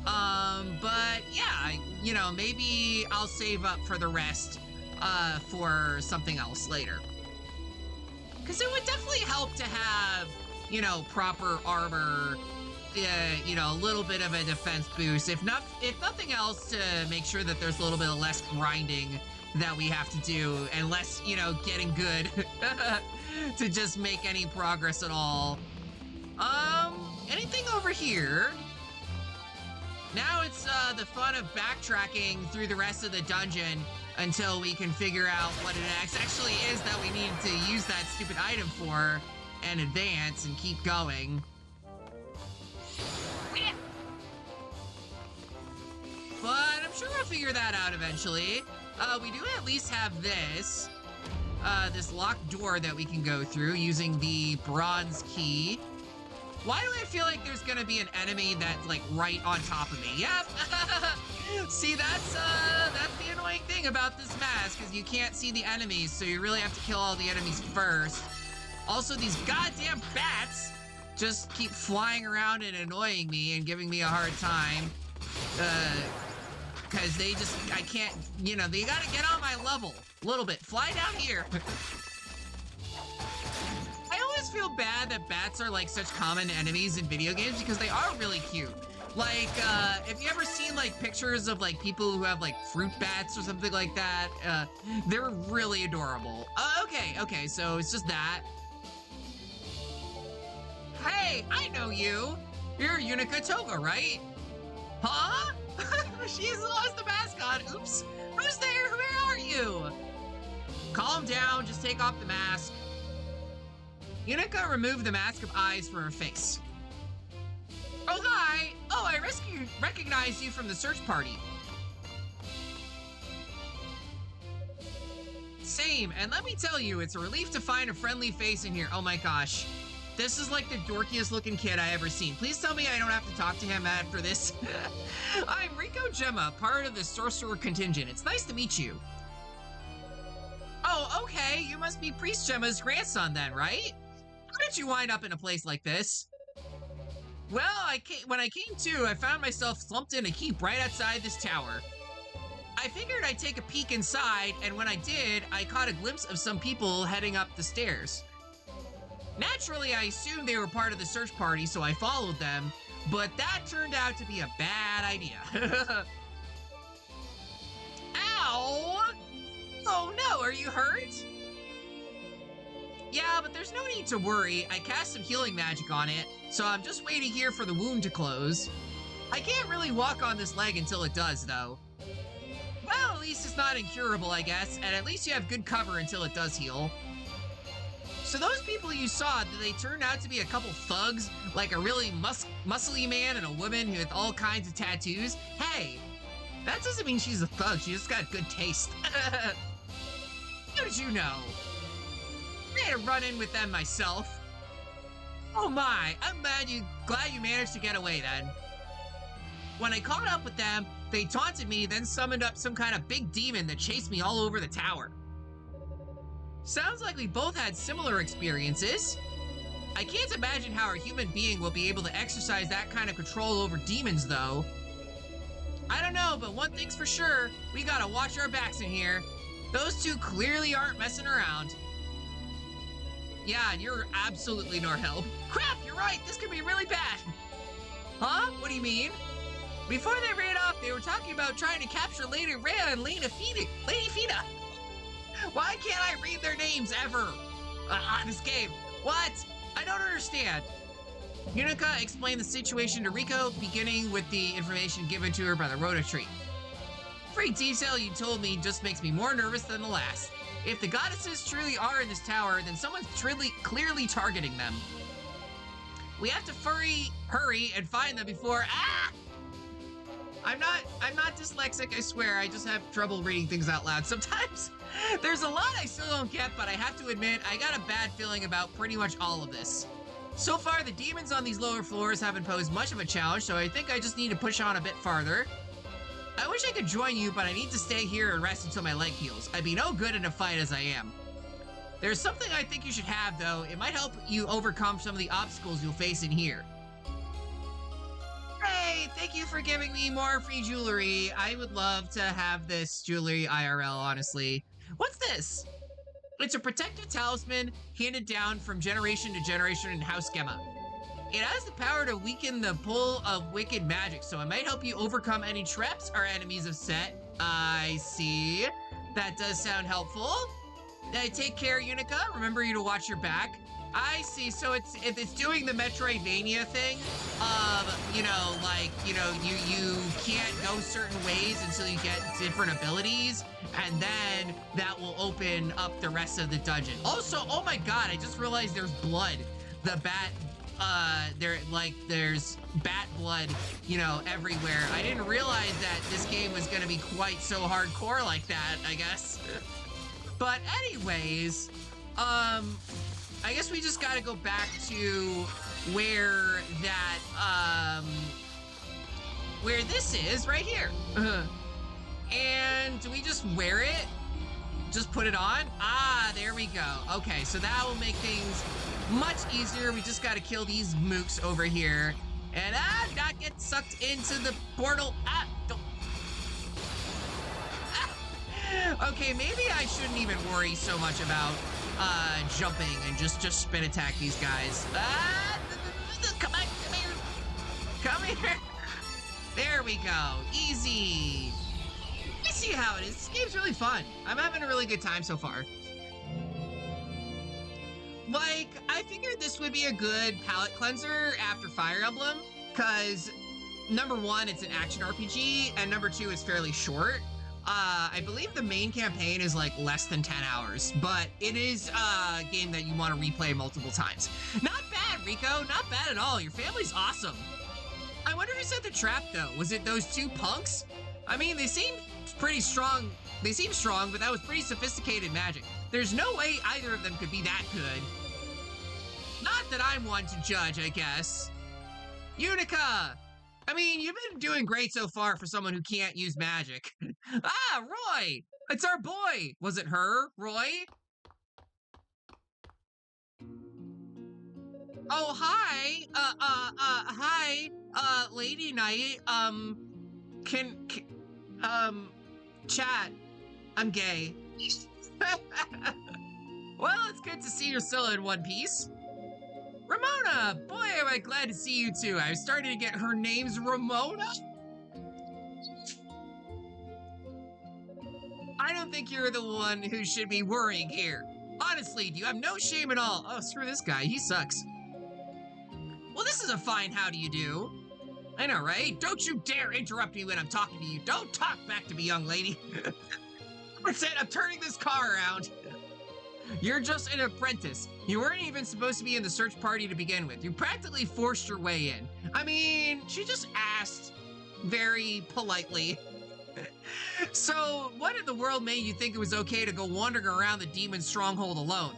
But yeah, you know, maybe I'll save up for the rest, for something else later. Because it would definitely help to have, you know, proper armor, you know, a little bit of a defense boost. If nothing else, to make sure that there's a little bit of less grinding that we have to do, and less, you know, getting good to just make any progress at all. Anything over here? Now it's the fun of backtracking through the rest of the dungeon until we can figure out what it actually is that we need to use that stupid item for and advance and keep going. But I'm sure we'll figure that out eventually. We do at least have this locked door that we can go through using the bronze key. Why do I feel like there's gonna be an enemy that's like right on top of me? Yep. See, that's the annoying thing. thing about this mask is you can't see the enemies, so you really have to kill all the enemies first. Also, these goddamn bats just keep flying around and annoying me and giving me a hard time. Because I can't, you know, they gotta get on my level a little bit. Fly down here. I always feel bad that bats are like such common enemies in video games because they are really cute. Like, have you ever seen like pictures of like people who have like fruit bats or something like that? They're really adorable. Okay, so it's just that. Hey, I know you. You're Unica Toga, right? Huh? She's lost the mascot. Oops. Who's there? Where are you? Calm down. Just take off the mask. Unica removed the mask of eyes from her face. Oh, hi. Oh, I recognize you from the search party. Same, and let me tell you, it's a relief to find a friendly face in here. Oh my gosh. This is like the dorkiest looking kid I ever seen. Please tell me I don't have to talk to him after this. I'm Rico Gemma, part of the sorcerer contingent. It's nice to meet you. Oh, okay. You must be Priest Gemma's grandson then, right? How did you wind up in a place like this? Well, when I came to, I found myself slumped in a heap right outside this tower. I figured I'd take a peek inside, and when I did, I caught a glimpse of some people heading up the stairs. Naturally, I assumed they were part of the search party, so I followed them, but that turned out to be a bad idea. Ow! Oh no, are you hurt? Yeah, but there's no need to worry. I cast some healing magic on it, so I'm just waiting here for the wound to close. I can't really walk on this leg until it does, though. Well, at least it's not incurable, I guess, and at least you have good cover until it does heal. So those people you saw, did they turn out to be a couple thugs? Like a really muscly man and a woman with all kinds of tattoos? Hey, that doesn't mean she's a thug, she just got good taste. How did you know? I had to run in with them myself. Oh my, I'm glad you managed to get away then. When I caught up with them, they taunted me, then summoned up some kind of big demon that chased me all over the tower. Sounds like we both had similar experiences. I can't imagine how a human being will be able to exercise that kind of control over demons, though. I don't know, but one thing's for sure, we gotta watch our backs in here. Those two clearly aren't messing around. Yeah, and you're absolutely no help. Crap, you're right, this could be really bad. Huh? What do you mean? Before they ran off, they were talking about trying to capture Lady Rhea and Lady Fina. Why can't I read their names ever? This game. What? I don't understand. Unica explained the situation to Rico, beginning with the information given to her by the Rhoda tree. Every detail you told me just makes me more nervous than the last. If the goddesses truly are in this tower, then someone's clearly targeting them. We have to hurry and find them before— I'm not dyslexic, I swear. I just have trouble reading things out loud sometimes. There's a lot I still don't get, but I have to admit, I got a bad feeling about pretty much all of this. So far, the demons on these lower floors haven't posed much of a challenge, so I think I just need to push on a bit farther. I wish I could join you, but I need to stay here and rest until my leg heals. I'd be no good in a fight as I am. There's something I think you should have, though. It might help you overcome some of the obstacles you'll face in here. Hey, thank you for giving me more free jewelry. I would love to have this jewelry IRL, honestly. What's this? It's a protective talisman handed down from generation to generation in House Gemma. It has the power to weaken the pull of wicked magic, so it might help you overcome any traps our enemies have set. I see. That does sound helpful. Take care, Unica. Remember you to watch your back. I see. So it's doing the Metroidvania thing of, you can't go certain ways until you get different abilities, and then that will open up the rest of the dungeon. Also, oh my god, I just realized there's blood. The bat, there's bat blood, everywhere. I didn't realize that this game was gonna be quite so hardcore like that, I guess. But anyways, I guess we just gotta go back to where that, where this is, right here. And do we just wear it? Just put it on? Ah, there we go. Okay, so that will make things much easier. We just gotta kill these mooks over here. And not get sucked into the portal. Don't. Okay, maybe I shouldn't even worry so much about jumping and just spin attack these guys. Come on, come here. Come here. There we go. Easy. I see how it is. This game's really fun. I'm having a really good time so far. Like, I figured this would be a good palate cleanser after Fire Emblem, because number one, it's an action RPG, and number two, it's fairly short. I believe the main campaign is like less than 10 hours, but it is a game that you want to replay multiple times. Not bad, Rico. Not bad at all. Your family's awesome. I wonder who set the trap, though. Was it those two punks? I mean, they seem pretty strong. They seem strong, but that was pretty sophisticated magic. There's no way either of them could be that good. Not that I'm one to judge, I guess. Unica! I mean, you've been doing great so far for someone who can't use magic. Roy! It's our boy! Was it her, Roy? Oh, hi! Hi, Lady Knight, chat. I'm gay. Well, it's good to see you're still in one piece. Ramona! Boy, am I glad to see you too. I was starting to get her name's Ramona. I don't think you're the one who should be worrying here. Honestly, you have no shame at all. Oh, screw this guy. He sucks. Well, this is a fine how do you do. I know, right? Don't you dare interrupt me when I'm talking to you. Don't talk back to me, young lady. That's it. I'm turning this car around. You're just an apprentice. You weren't even supposed to be in the search party to begin with. You practically forced your way in. I mean, she just asked very politely. So, what in the world made you think it was okay to go wandering around the demon stronghold alone?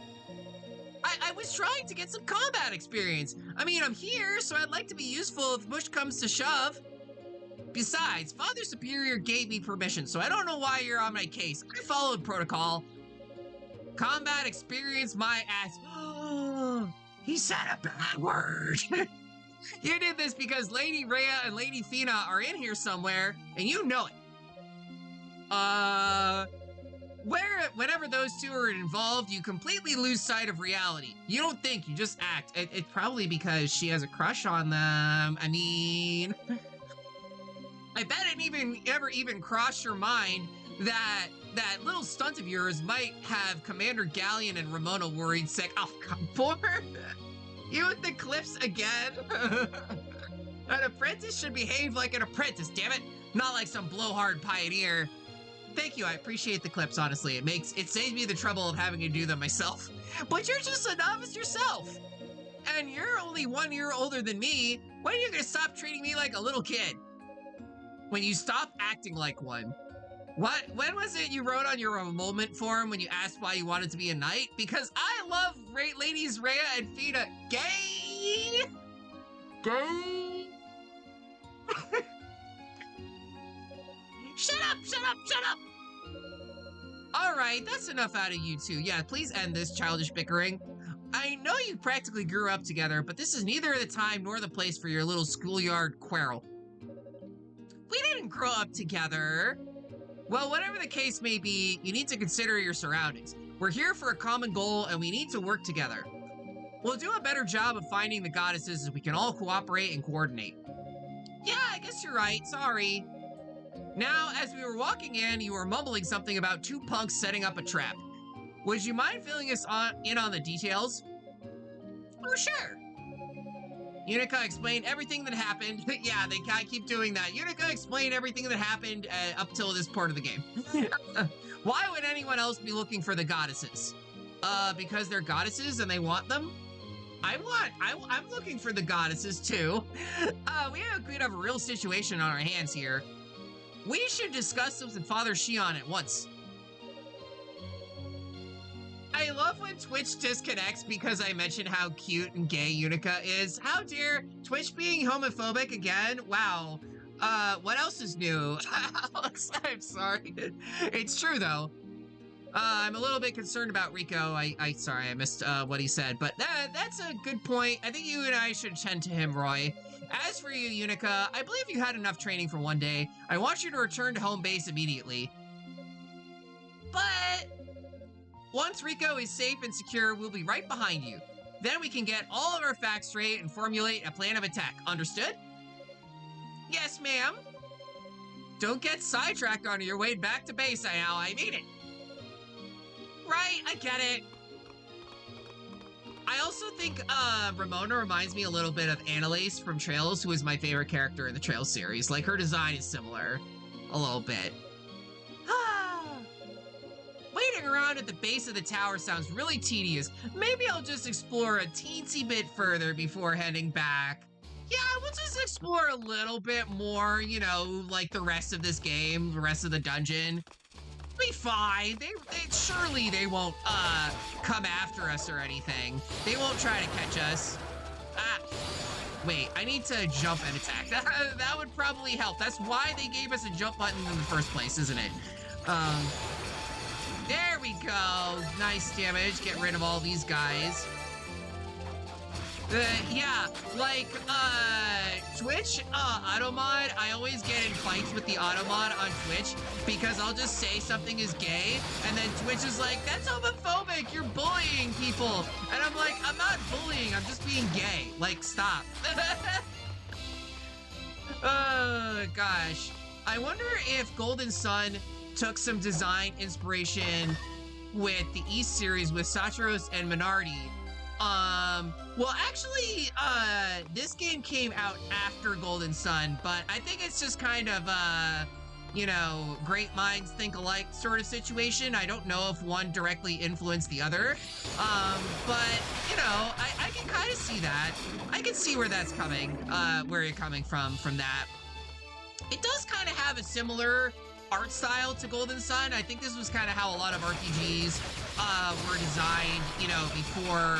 I was trying to get some combat experience. I mean, I'm here, so I'd like to be useful if push comes to shove. Besides, Father Superior gave me permission, so I don't know why you're on my case. I followed protocol. Combat experience my ass. He said a bad word. You did this because Lady Rhea and Lady Fina are in here somewhere, and you know it. Whenever those two are involved, you completely lose sight of reality. You don't think, you just act. It's probably because she has a crush on them. I mean, I bet it ever even crossed your mind that little stunt of yours might have Commander Galleon and Ramona worried sick. Oh, come for you with the clips again. An apprentice should behave like an apprentice, damn it. Not like some blowhard pioneer. Thank you, I appreciate the clips, honestly. It saves me the trouble of having to do them myself. But you're just a novice yourself. And you're only 1 year older than me. When are you gonna stop treating me like a little kid? When you stop acting like one. When was it you wrote on your enrollment form when you asked why you wanted to be a knight? Because I love ladies Rhea and Fina. Gay? Gay? Shut up, shut up, shut up! Alright, that's enough out of you two. Yeah, please end this childish bickering. I know you practically grew up together, but this is neither the time nor the place for your little schoolyard quarrel. We didn't grow up together. Well, whatever the case may be, you need to consider your surroundings. We're here for a common goal, and we need to work together. We'll do a better job of finding the goddesses if we can all cooperate and coordinate. Yeah, I guess you're right. Sorry. Now, as we were walking in, you were mumbling something about two punks setting up a trap. Would you mind filling us in on the details? Oh, sure. Unica explained everything that happened. Yeah, they kind of keep doing that. Unica explained everything that happened up till this part of the game. Why would anyone else be looking for the goddesses? Because they're goddesses and they want them? I'm looking for the goddesses too. We have a real situation on our hands here. We should discuss this with Father Shion at once. I love when Twitch disconnects because I mentioned how cute and gay Unica is. How dare Twitch being homophobic again? Wow. What else is new? Alex, I'm sorry. It's true though. I'm a little bit concerned about Rico. Sorry, I missed what he said, but that's a good point. I think you and I should tend to him, Roy. As for you, Unica, I believe you had enough training for one day. I want you to return to home base immediately. But once Rico is safe and secure, we'll be right behind you. Then we can get all of our facts straight and formulate a plan of attack. Understood? Yes, ma'am. Don't get sidetracked on your way back to base now. I mean it. Right, I get it. I also think Ramona reminds me a little bit of Annalise from Trails, who is my favorite character in the Trails series. Like, her design is similar a little bit. Waiting around at the base of the tower sounds really tedious. Maybe I'll just explore a teensy bit further before heading back. Yeah, we'll just explore a little bit more, you know, like the rest of this game, the rest of the dungeon. Be fine. Surely they won't come after us or anything. They won't try to catch us. Wait, I need to jump and attack. That would probably help. That's why they gave us a jump button in the first place, isn't it? There we go. Nice damage. Get rid of all these guys. Yeah, like, Twitch, Automod, I always get in fights with the Automod on Twitch because I'll just say something is gay, and then Twitch is like, that's homophobic, you're bullying people. And I'm like, I'm not bullying, I'm just being gay. Like, stop. Oh, gosh. I wonder if Golden Sun took some design inspiration with the East series with Saturos and Minardi. Well, actually, this game came out after Golden Sun, but I think it's just kind of, you know, great minds think alike sort of situation. I don't know if one directly influenced the other, but, you know, I can kind of see that. I can see where that's coming, where you're coming from that. It does kind of have a similar art style to Golden Sun. I think this was kind of how a lot of RPGs, were designed, you know, before,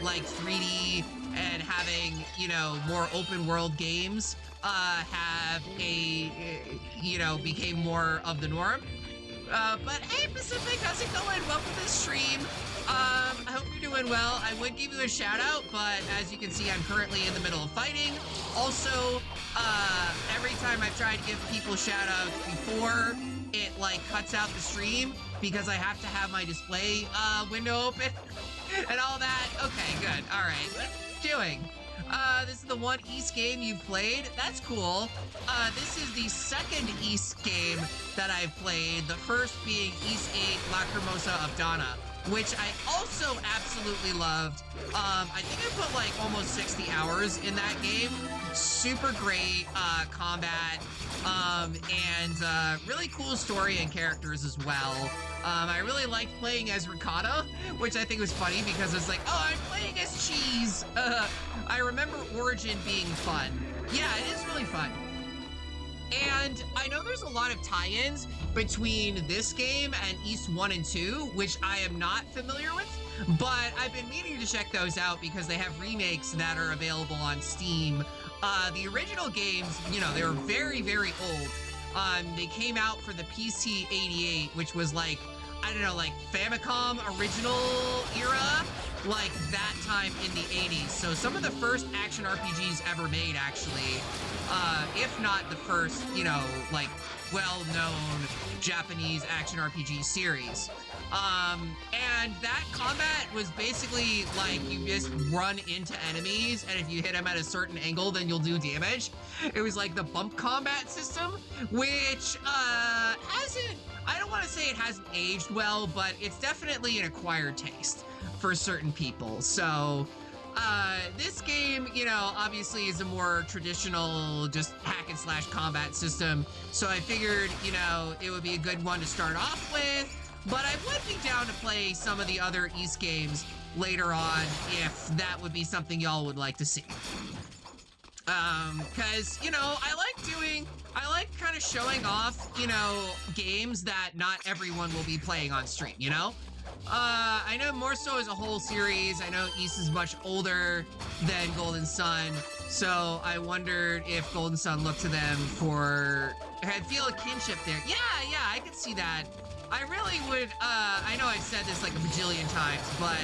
like 3D and having, you know, more open world games, have a, you know, became more of the norm. But hey, Pacific, how's it going? Welcome to the stream. I hope you're doing well. I would give you a shout out, but as you can see, I'm currently in the middle of fighting. Also, every time I've tried to give people shout outs before, it like cuts out the stream because I have to have my display window open and all that. Okay, good. All right. What are you doing? This is the one East game you've played. That's cool. This is the second East game that I've played. The first being East 8 Lacrimosa of Donna, which I also absolutely loved. I think I put like almost 60 hours in that game. Super great combat, and really cool story and characters as well. I really liked playing as Ricotta, which I think was funny because it's like, oh, I'm playing as Cheese. I remember Origin being fun. Yeah, it is really fun. And I know there's a lot of tie-ins between this game and East 1 and 2, which I am not familiar with, but I've been meaning to check those out because they have remakes that are available on Steam. The original games, you know, they were very, very old. They came out for the PC 88, which was like, I don't know, like Famicom original era, like that time in the 80s. So some of the first action RPGs ever made, actually, if not the first, you know, like well-known Japanese action RPG series. And that combat was basically like you just run into enemies, and if you hit them at a certain angle, then you'll do damage. It was like the bump combat system, which hasn't, I don't want to say it hasn't aged well, but it's definitely an acquired taste for certain people. So this game, you know, obviously is a more traditional just hack and slash combat system. So I figured, you know, it would be a good one to start off with. But I would be down to play some of the other East games later on if that would be something y'all would like to see. Cause, you know, I like kind of showing off, you know, games that not everyone will be playing on stream, you know? I know more so as a whole series. I know East is much older than Golden Sun, So I wondered if Golden Sun looked to them for, I feel a kinship there. Yeah, I could see that. I really would, I know I've said this like a bajillion times, but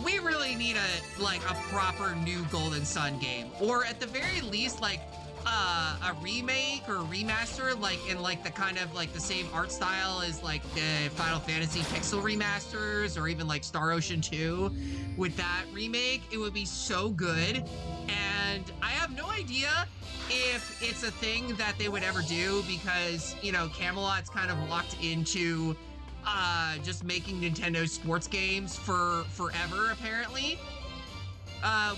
we really need a proper new Golden Sun game, or at the very least like a remake or remaster, like in like the kind of like the same art style as like the Final Fantasy pixel remasters, or even like Star Ocean 2 with that remake. It would be so good. And I have no idea if it's a thing that they would ever do, because, you know, Camelot's kind of locked into just making Nintendo sports games for forever, apparently.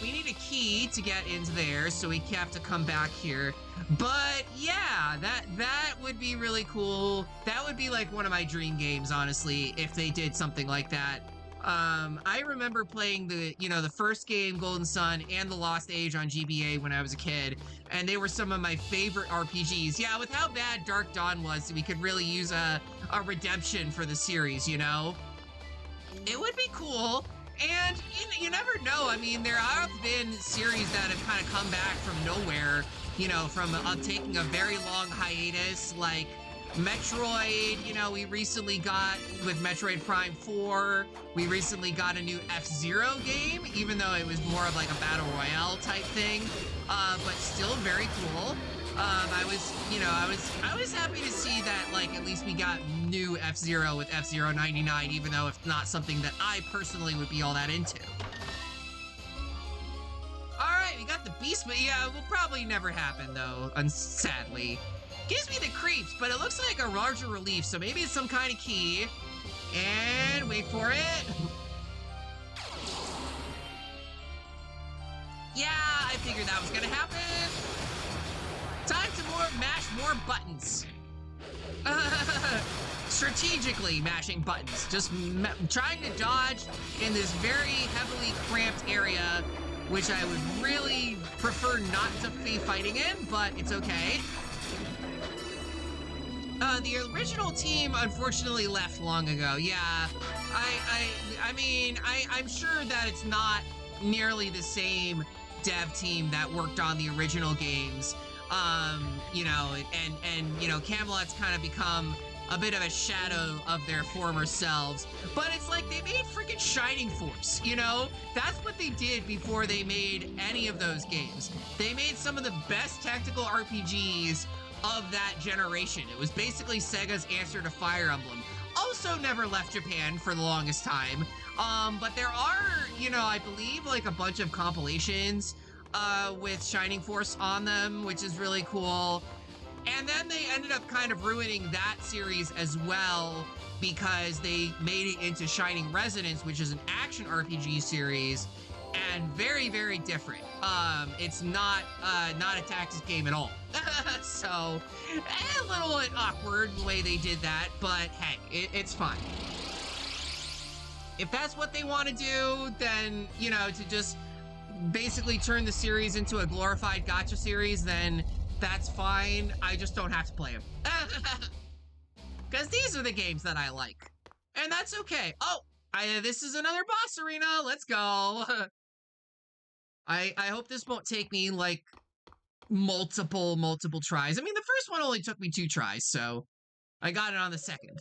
We need a key to get into there, so we have to come back here. But yeah, that would be really cool. That would be like one of my dream games, honestly, if they did something like that. I remember playing the first game, Golden Sun, and the Lost Age on GBA when I was a kid, and they were some of my favorite RPGs. Yeah, with how bad Dark Dawn was, we could really use a redemption for the series, you know? It would be cool. And you never know. I mean, there have been series that have kind of come back from nowhere, you know, from taking a very long hiatus, like Metroid. You know, we recently got with Metroid Prime 4, we recently got a new F-Zero game, even though it was more of like a battle royale type thing, but still very cool. I was happy to see that, like, at least we got new F-Zero with F-Zero 99, even though it's not something that I personally would be all that into. Alright, we got the beast, but yeah, it will probably never happen, though, sadly. Gives me the creeps, but it looks like a larger relief, so maybe it's some kind of key. And wait for it. Yeah, I figured that was gonna happen. Time to mash more buttons. Strategically mashing buttons. Just trying to dodge in this very heavily cramped area, which I would really prefer not to be fighting in, but it's okay. The original team unfortunately left long ago. Yeah, I'm sure that it's not nearly the same dev team that worked on the original games. You know, and you know, Camelot's kind of become a bit of a shadow of their former selves. But it's like they made freaking Shining Force, you know? That's what they did before they made any of those games. They made some of the best tactical RPGs of that generation. It was basically Sega's answer to Fire Emblem. Also never left Japan for the longest time. But there are, you know, I believe like a bunch of compilations with Shining Force on them, which is really cool. And then they ended up kind of ruining that series as well, because they made it into Shining Resonance, which is an action RPG series, and very, very different. It's not a tactics game at all. So, a little bit awkward the way they did that, but hey, it's fine. If that's what they want to do, then, you know, to just basically turn the series into a glorified gacha series, then that's fine. I just don't have to play them. Because these are the games that I like. And that's okay. Oh, this is another boss arena. Let's go. I hope this won't take me, like, multiple tries. I mean, the first one only took me 2 tries, so I got it on the second.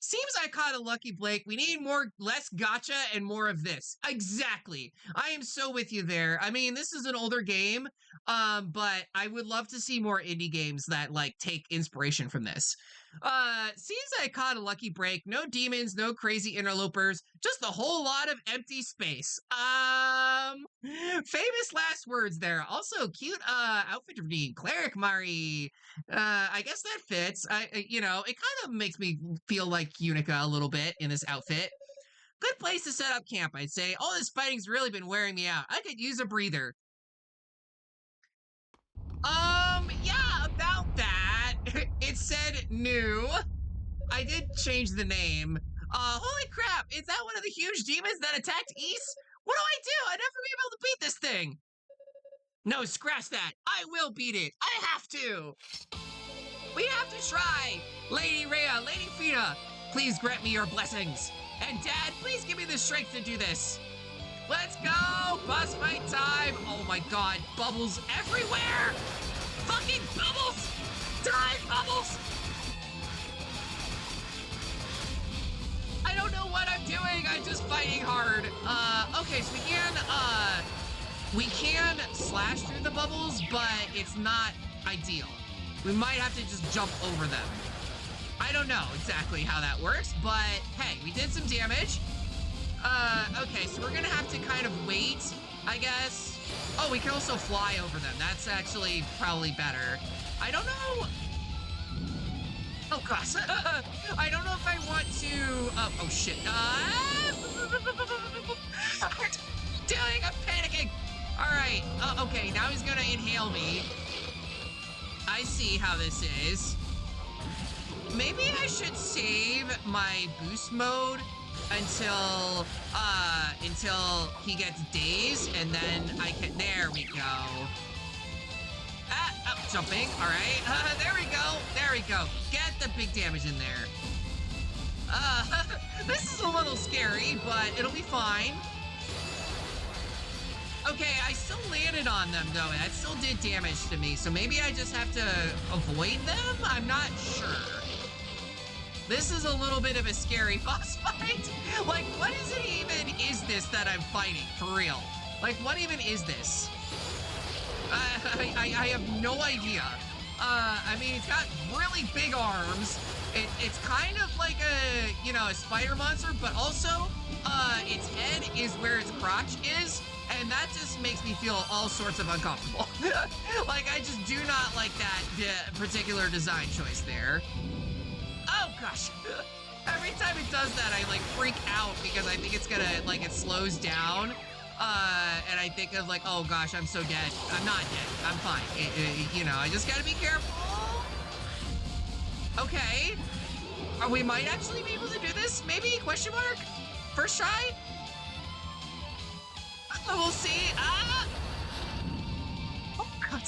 Seems I caught a lucky Blake. We need less gacha and more of this. Exactly. I am so with you there. I mean, this is an older game, but I would love to see more indie games that, like, take inspiration from this. Seems I caught a lucky break. No demons, no crazy interlopers, just a whole lot of empty space. Famous last words there. Also, cute, outfit for being cleric, Mari. I guess that fits. You know, it kind of makes me feel like Unica a little bit in this outfit. Good place to set up camp, I'd say. All this fighting's really been wearing me out. I could use a breather. Yeah, about that. It said new. I did change the name. Holy crap, is that one of the huge demons that attacked East? What do? I'd never be able to beat this thing. No, scratch that. I will beat it. I have to. We have to try. Lady Rhea, Lady Fina, please grant me your blessings. And Dad, please give me the strength to do this. Let's go! Boss fight time! Oh my god, bubbles everywhere! Fucking bubbles! Die, bubbles! I don't know what I'm doing. I'm just fighting hard. Okay, so we can slash through the bubbles, but it's not ideal. We might have to just jump over them. I don't know exactly how that works, but hey, we did some damage. Okay, so we're gonna have to kind of wait, I guess. Oh, we can also fly over them. That's actually probably better. I don't know. Oh gosh, I don't know if I want to, oh shit. I'm doing, I'm panicking. All right, okay, now he's gonna inhale me. I see how this is. Maybe I should save my boost mode until he gets dazed, and then I can, there we go. Jumping, all right. There we go. Get the big damage in there. This is a little scary, but it'll be fine. Okay, I still landed on them though. That still did damage to me, so maybe I just have to avoid them? I'm not sure. This is a little bit of a scary boss fight. Like, what is it even is this that I'm fighting, for real? Like, what even is this? I have no idea. I mean, it's got really big arms. It's kind of like a, you know, a spider monster, but also, its head is where its crotch is, and that just makes me feel all sorts of uncomfortable. Like, I just do not like that particular design choice there. Oh gosh. Every time it does that, I like freak out because I think it's gonna, like, it slows down. And I think of like, oh gosh, I'm so dead. I'm not dead. I'm fine. You know, I just gotta be careful. Okay. We might actually be able to do this. Maybe? Question mark? First try? We'll see. Ah! Oh god.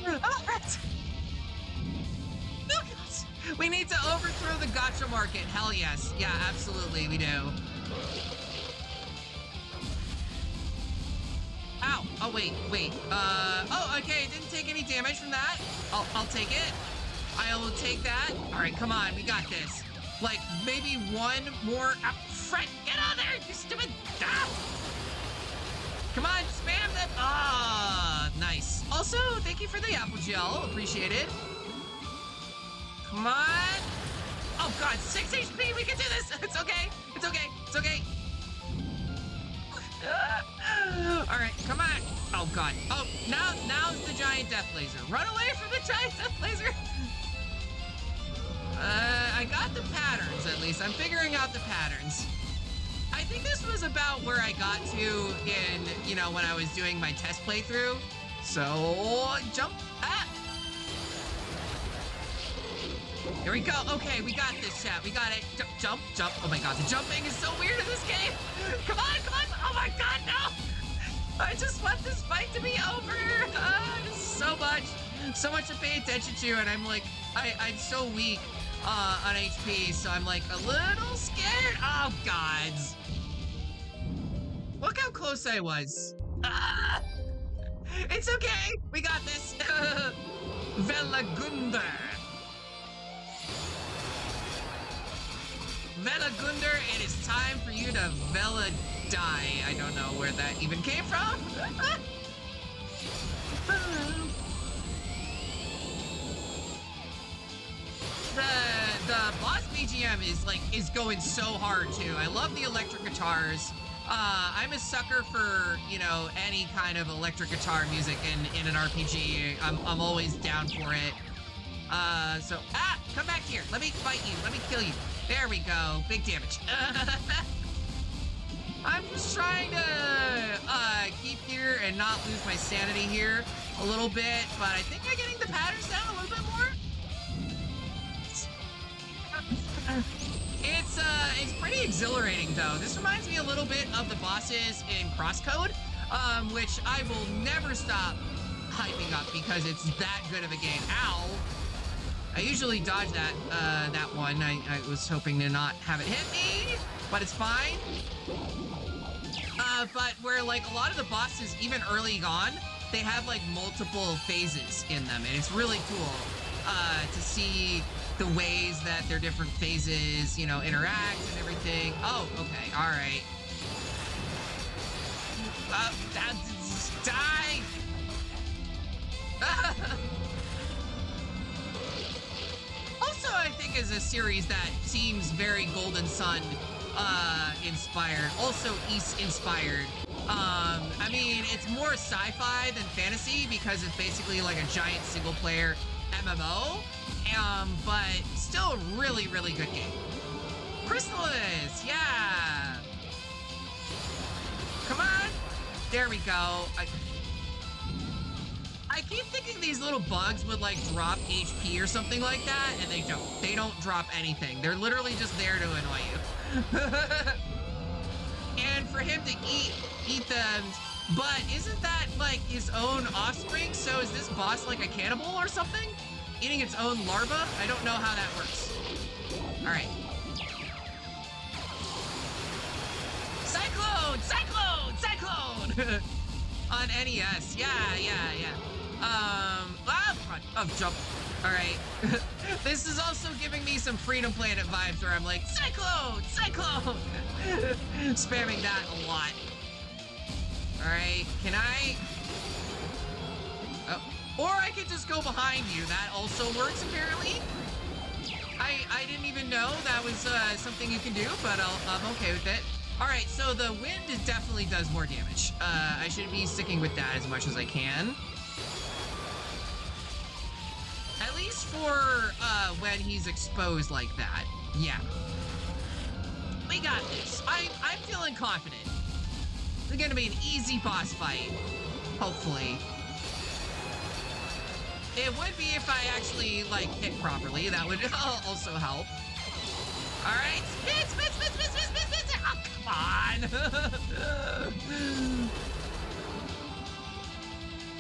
Oh god. Oh god. We need to overthrow the gacha market. Hell yes. Yeah, absolutely we do. Ow. Oh, wait. Oh, okay. It didn't take any damage from that. I'll take it. I will take that. All right, come on. We got this. Like, maybe one more. Fred, get on there, you stupid. Ah! Come on, spam that. Ah, nice. Also, thank you for the apple gel. Appreciate it. Come on. Oh, God. 6 HP. We can do this. It's okay. It's okay. It's okay. All right, come on. Oh god. Oh, now's the giant death laser. Run away from the giant death laser. I got the patterns at least. I'm figuring out the patterns. I think this was about where I got to in, you know, when I was doing my test playthrough. So, jump. Ah! Here we go. Okay, we got this, chat. We got it. Jump. Oh my god, the jumping is so weird in this game. Come on. Oh my god, no. I just want this fight to be over. So much to pay attention to, and I'm like, I'm so weak on HP, so I'm like a little scared. Oh gods. Look how close I was. It's okay. We got this. Velagunda. Velagunda, it is time for you to Vela die. I don't know where that even came from. The boss BGM is going so hard too. I love the electric guitars. I'm a sucker for, you know, any kind of electric guitar music in an RPG. I'm always down for it. So come back here. Let me fight you. Let me kill you. There we go. Big damage. I'm just trying to keep here and not lose my sanity here a little bit, but I think I'm getting the patterns down a little bit more. It's pretty exhilarating though. This reminds me a little bit of the bosses in Crosscode, which I will never stop hyping up because it's that good of a game. Ow! I usually dodge that one. I was hoping to not have it hit me, but it's fine. But where like a lot of the bosses, even early on, they have like multiple phases in them, and it's really cool to see the ways that their different phases, you know, interact and everything. Oh, okay, all right. Die! Also, I think is a series that seems very Golden Sun inspired, also East inspired. I mean, it's more sci-fi than fantasy because it's basically like a giant single player MMO, but still a really, really good game. Chrysalis, yeah. Come on. There we go. I keep thinking these little bugs would like drop HP or something like that, and they don't. They don't drop anything. They're literally just there to annoy you. And for him to eat them, but isn't that like his own offspring? So is this boss like a cannibal or something? Eating its own larva? I don't know how that works. All right. Cyclone! Cyclone! Cyclone! On NES. Yeah. Oh, jump. All right. This is also giving me some Freedom Planet vibes where I'm like, Cyclone! Cyclone! Spamming that a lot. All right, can I? Oh, or I could just go behind you. That also works, apparently. I didn't even know that was something you can do, but I'm okay with it. All right, so the wind definitely does more damage. I should be sticking with that as much as I can. At least for when he's exposed like that. Yeah. We got this. I'm feeling confident. It's gonna be an easy boss fight. Hopefully. It would be if I actually, like, hit properly. That would also help. All right. Spin. Oh, come on.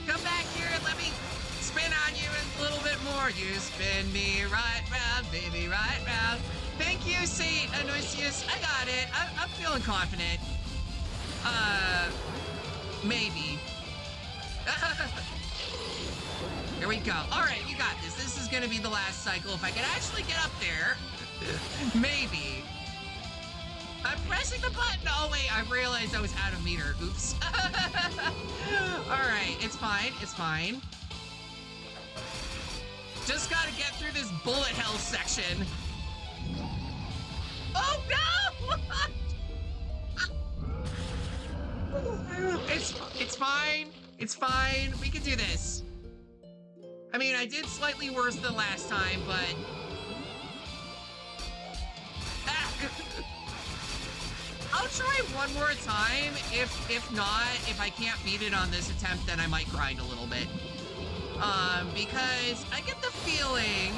Come back here and let me spin on you a little bit more. You spin me right round, baby, right round. Thank you, Saint Anoisius. I got it. I'm feeling confident. Maybe. Here we go. All right, you got this. This is gonna be the last cycle. If I can actually get up there, maybe. I'm pressing the button. Oh wait, I realized I was out of meter. Oops. All right, it's fine. It's fine. Just gotta get through this bullet hell section. Oh no! It's fine. It's fine. We can do this. I mean, I did slightly worse than last time, but... I'll try one more time. If not, if I can't beat it on this attempt, then I might grind a little bit. Because I get the feeling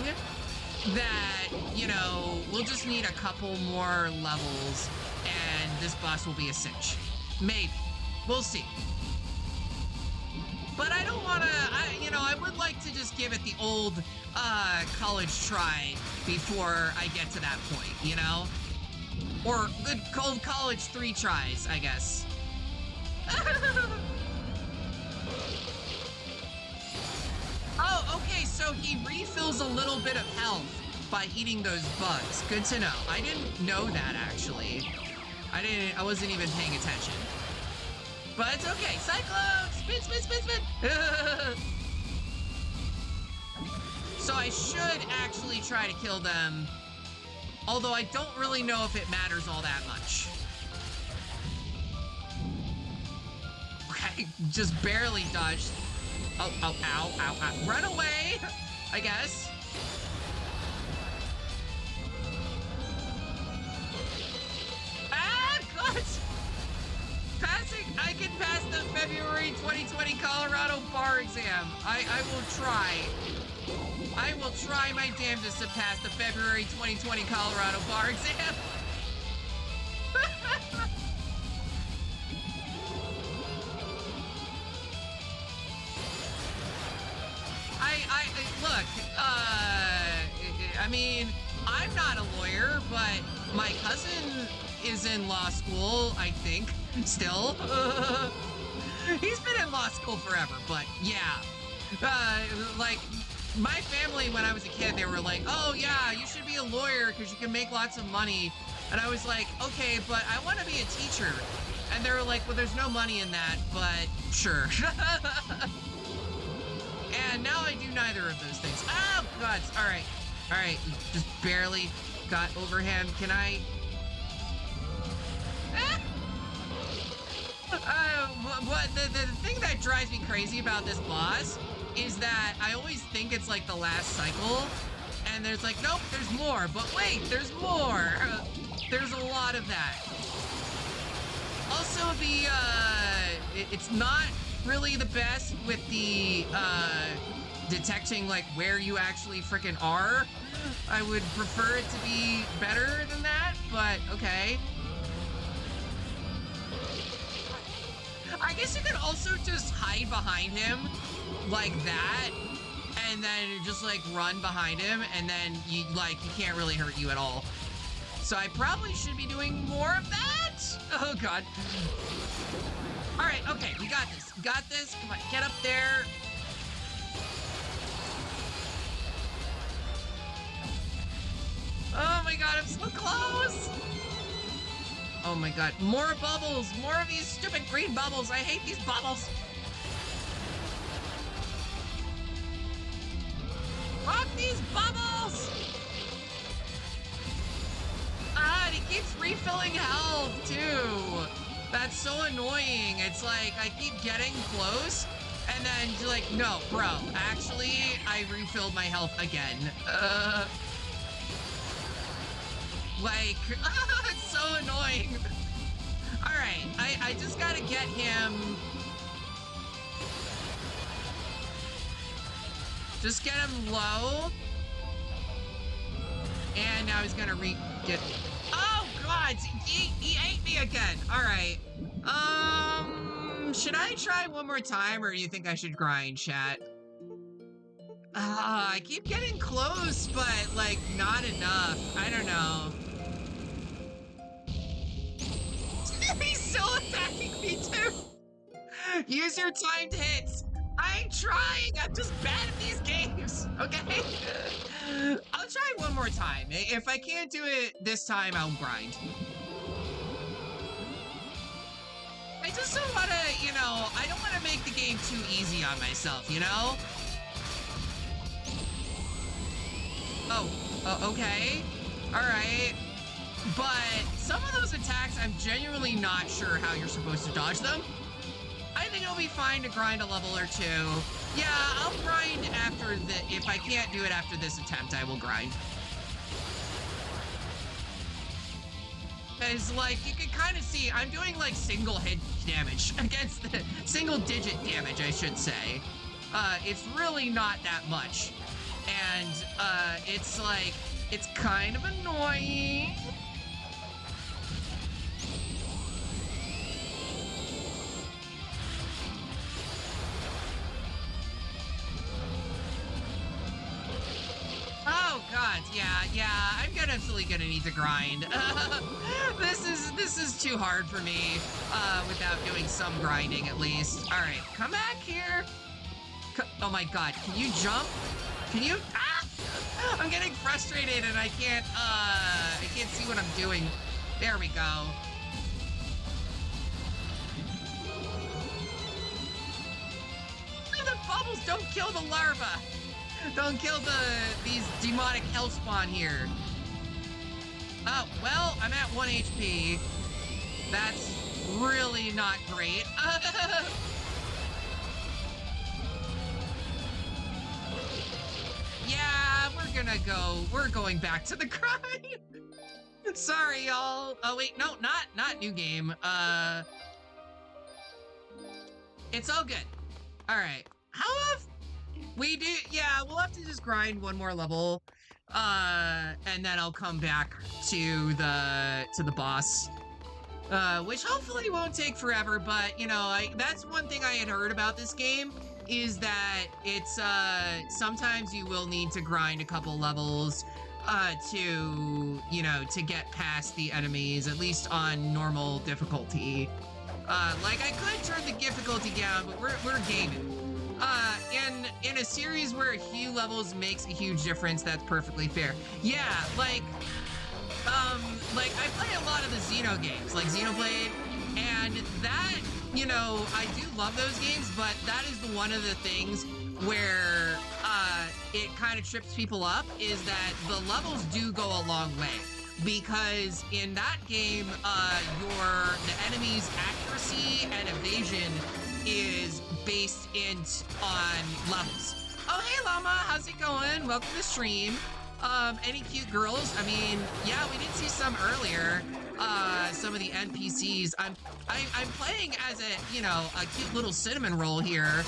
that, you know, we'll just need a couple more levels and this boss will be a cinch. Maybe. We'll see. But I don't want to, I would like to just give it the old college try before I get to that point, you know? Or good old college 3 tries, I guess. Oh, okay, so he refills a little bit of health by eating those bugs. Good to know. I didn't know that, actually. I wasn't even paying attention. But it's okay. Cyclone! Spin! So I should actually try to kill them. Although I don't really know if it matters all that much. Okay, just barely dodged. Oh, ow. Run away, I guess. Ah, God! I can pass the February 2020 Colorado bar exam. I will try. I will try my damnedest to pass the February 2020 Colorado bar exam. Look, I mean, I'm not a lawyer, but my cousin is in law school, I think, still. He's been in law school forever, but yeah. Like, my family, when I was a kid, they were like, oh yeah, you should be a lawyer because you can make lots of money. And I was like, okay, but I want to be a teacher. And they were like, well, there's no money in that, but sure. And now I do neither of those things. Oh, God. All right. All right. Just barely got over him. Can I? But the thing that drives me crazy about this boss is that I always think it's like the last cycle. And there's like, nope, there's more. But wait, there's more. There's a lot of that. Also, it's not really the best with the detecting like where you actually freaking are. I would prefer it to be better than that, but okay. I guess you could also just hide behind him like that, and then just like run behind him, and then he can't really hurt you at all. So I probably should be doing more of that. Oh God. All right, okay, we got this. We got this. Come on, get up there. Oh my God, I'm so close. Oh my God, more bubbles. More of these stupid green bubbles. I hate these bubbles. Fuck these bubbles. Ah, and he keeps refilling health too. That's so annoying. It's like I keep getting close and then you're like, no, bro, actually, I refilled my health again. It's so annoying. All right, I just gotta get him. Just get him low. And now he's gonna get. Oh God, he ate me again. All right. Should I try one more time, or do you think I should grind, chat? I keep getting close, but like not enough. I don't know. He's still attacking me too. Use your timed hits. I ain't trying. I'm just bad at these games. Okay. I'll try one more time. If I can't do it this time, I'll grind. I just don't want to, I don't want to make the game too easy on myself, you know? Oh, okay. All right. But some of those attacks, I'm genuinely not sure how you're supposed to dodge them. I think it'll be fine to grind a level or two. Yeah, I'll grind after if I can't do it after this attempt, I will grind. Because, like, you can kind of see, I'm doing, like, single hit damage against the single digit damage, I should say. It's really not that much. And, it's, like, it's kind of annoying. Oh God, yeah, I'm absolutely gonna need to grind. This is too hard for me, without doing some grinding at least. All right, come back here. Oh my God, can you jump? Can you? Ah! I'm getting frustrated and I can't see what I'm doing. There we go. The bubbles don't kill the larva. Don't kill these demonic hellspawn here. Oh, well, I'm at 1 HP. That's really not great. Yeah, we're going back to the grind. Sorry, y'all. Oh, wait, no, not new game. It's all good. All right. We do, yeah, we'll have to just grind one more level, and then I'll come back to the boss, which hopefully won't take forever, but, that's one thing I had heard about this game, is that it's, sometimes you will need to grind a couple levels, to, you know, to get past the enemies, at least on normal difficulty. Like, I could turn the difficulty down, but we're gaming. In a series where Hue levels makes a huge difference, that's perfectly fair. Yeah, like I play a lot of the Xeno games, like Xenoblade, and that, you know, I do love those games, but that is the one of the things where it kind of trips people up, is that the levels do go a long way. Because in that game, the enemy's accuracy and evasion is based on levels. Oh, hey Llama, how's it going? Welcome to the stream. Any cute girls? I mean, yeah, we did see some earlier. Some of the NPCs. I'm playing as a, you know, a cute little cinnamon roll here,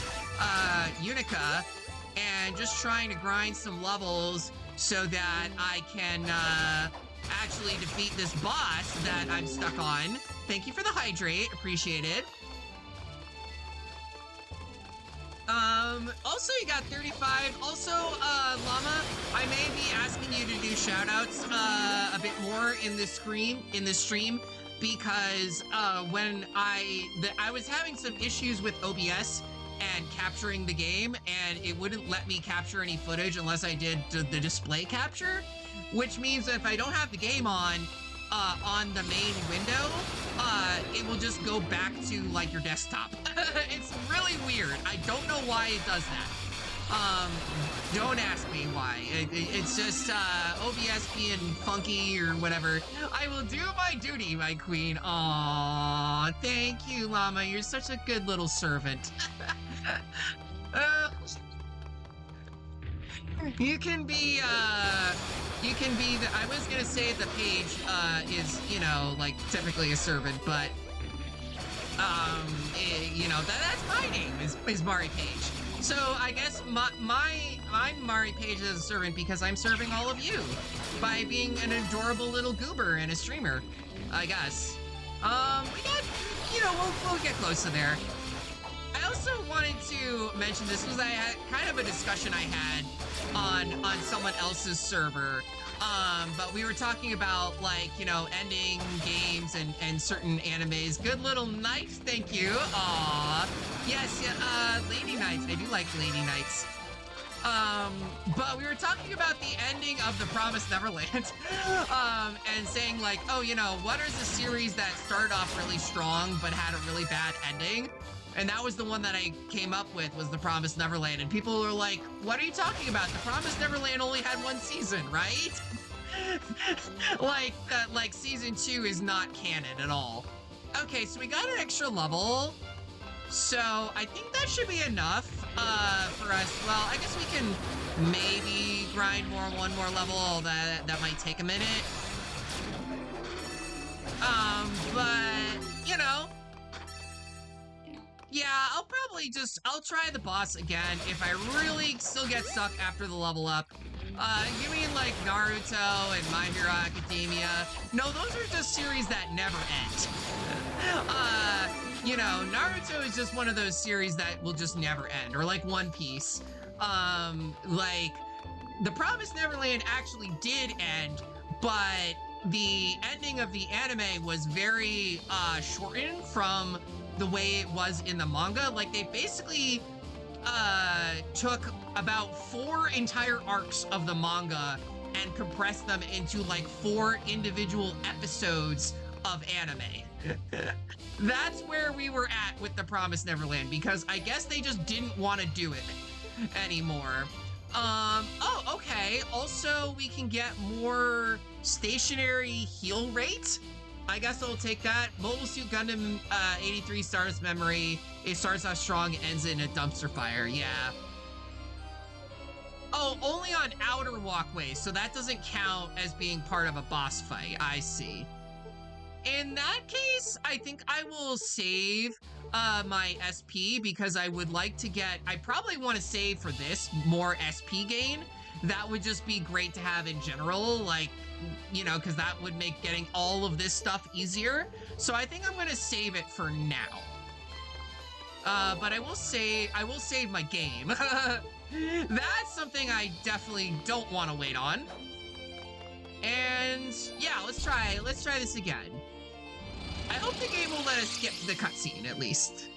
Unica, and just trying to grind some levels so that I can actually defeat this boss that I'm stuck on. Thank you for the hydrate, appreciate it. Also you got 35. Also, Llama, I may be asking you to do shout outs a bit more in this stream, because when I was having some issues with OBS and capturing the game, and it wouldn't let me capture any footage unless I did the display capture, which means that if I don't have the game on the main window, it will just go back to like your desktop. It's really weird. I don't know why it does that. Don't ask me why. It's just OBS being funky or whatever. I will do my duty, my queen. Aww, thank you, Llama. You're such a good little servant. You can be the, I was gonna say the page, is, you know, like, typically a servant, but, you know, that's my name, is Mari Paige. So, I guess I'm Mari Paige as a servant because I'm serving all of you by being an adorable little goober and a streamer, I guess. We got, you know, we'll get close to there. I also wanted to mention, this was kind of a discussion I had on someone else's server, but we were talking about, like, you know, ending games and certain animes. Good little knife, thank you. Aww. Yes, yeah, Lady Knights. I do like Lady Knights. But we were talking about the ending of The Promised Neverland, and saying, like, oh, you know, what is a series that started off really strong but had a really bad ending? And that was the one that I came up with, was The Promised Neverland. And people were like, what are you talking about? The Promised Neverland only had one season, right? like season 2 is not canon at all. Okay, so we got an extra level. So I think that should be enough for us. Well, I guess we can maybe grind one more level. That might take a minute. But, you know, yeah, I'll try the boss again if I really still get stuck after the level up. You mean like Naruto and My Hero Academia? No, those are just series that never end. You know, Naruto is just one of those series that will just never end, or like One Piece. Like, The Promised Neverland actually did end, but the ending of the anime was very shortened from the way it was in the manga. Like, they basically took about 4 entire arcs of the manga and compressed them into like 4 individual episodes of anime. That's where we were at with The Promised Neverland, because I guess they just didn't want to do it anymore. Oh, okay. Also, we can get more stationary heal rate. I guess I'll take that. Mobile Suit Gundam 83 Stars Memory. It starts off strong, ends in a dumpster fire. Yeah. Oh, only on outer walkways, so that doesn't count as being part of a boss fight. I see. In that case, I think I will save my SP, because I would like to get... I probably want to save for this more SP gain. That would just be great to have in general, like, you know, because that would make getting all of this stuff easier. So I think I'm going to save it for now. But I will save my game. That's something I definitely don't want to wait on. let's try this again. I hope the game will let us skip the cutscene at least.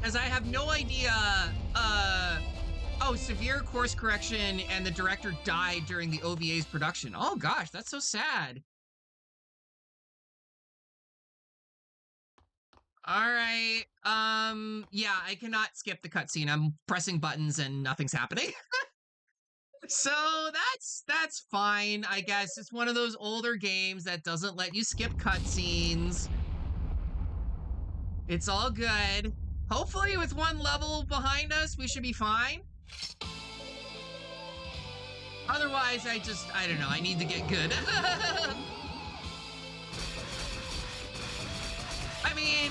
Because I have no idea, oh, severe course correction and the director died during the OVA's production. Oh gosh, that's so sad. All right, yeah, I cannot skip the cutscene. I'm pressing buttons and nothing's happening. So that's fine, I guess. It's one of those older games that doesn't let you skip cutscenes. It's all good. Hopefully with one level behind us, we should be fine. Otherwise, I don't know, I need to get good. I mean,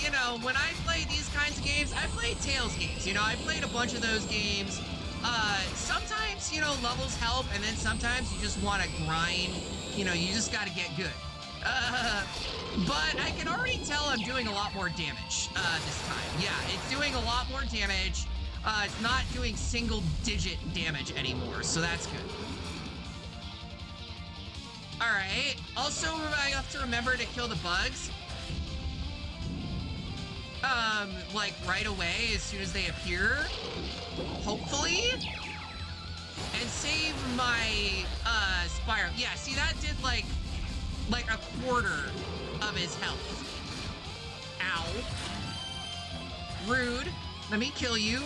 you know, when I play these kinds of games, I played Tales games. You know, I played a bunch of those games. Sometimes, you know, levels help, and then sometimes you just want to grind. You know, you just got to get good. But I can already tell I'm doing a lot more damage this time. Yeah, it's doing a lot more damage. It's not doing single-digit damage anymore, so that's good. All right. Also, I have to remember to kill the bugs. Like right away as soon as they appear, hopefully, and save my spiral. Yeah, see, that did like a quarter of his health. Ow. Rude. Let me kill you.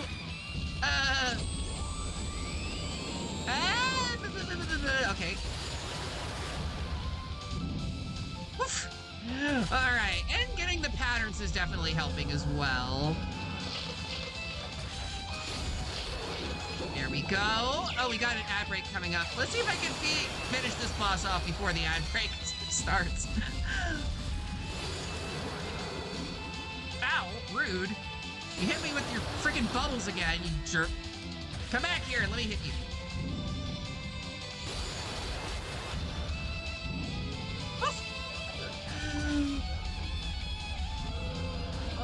Okay. Oof. All right, and getting the patterns is definitely helping as well. There we go. Oh, we got an ad break coming up. Let's see if I can finish this boss off before the ad break starts. Ow, rude. You hit me with your freaking bubbles again, you jerk. Come back here and let me hit you.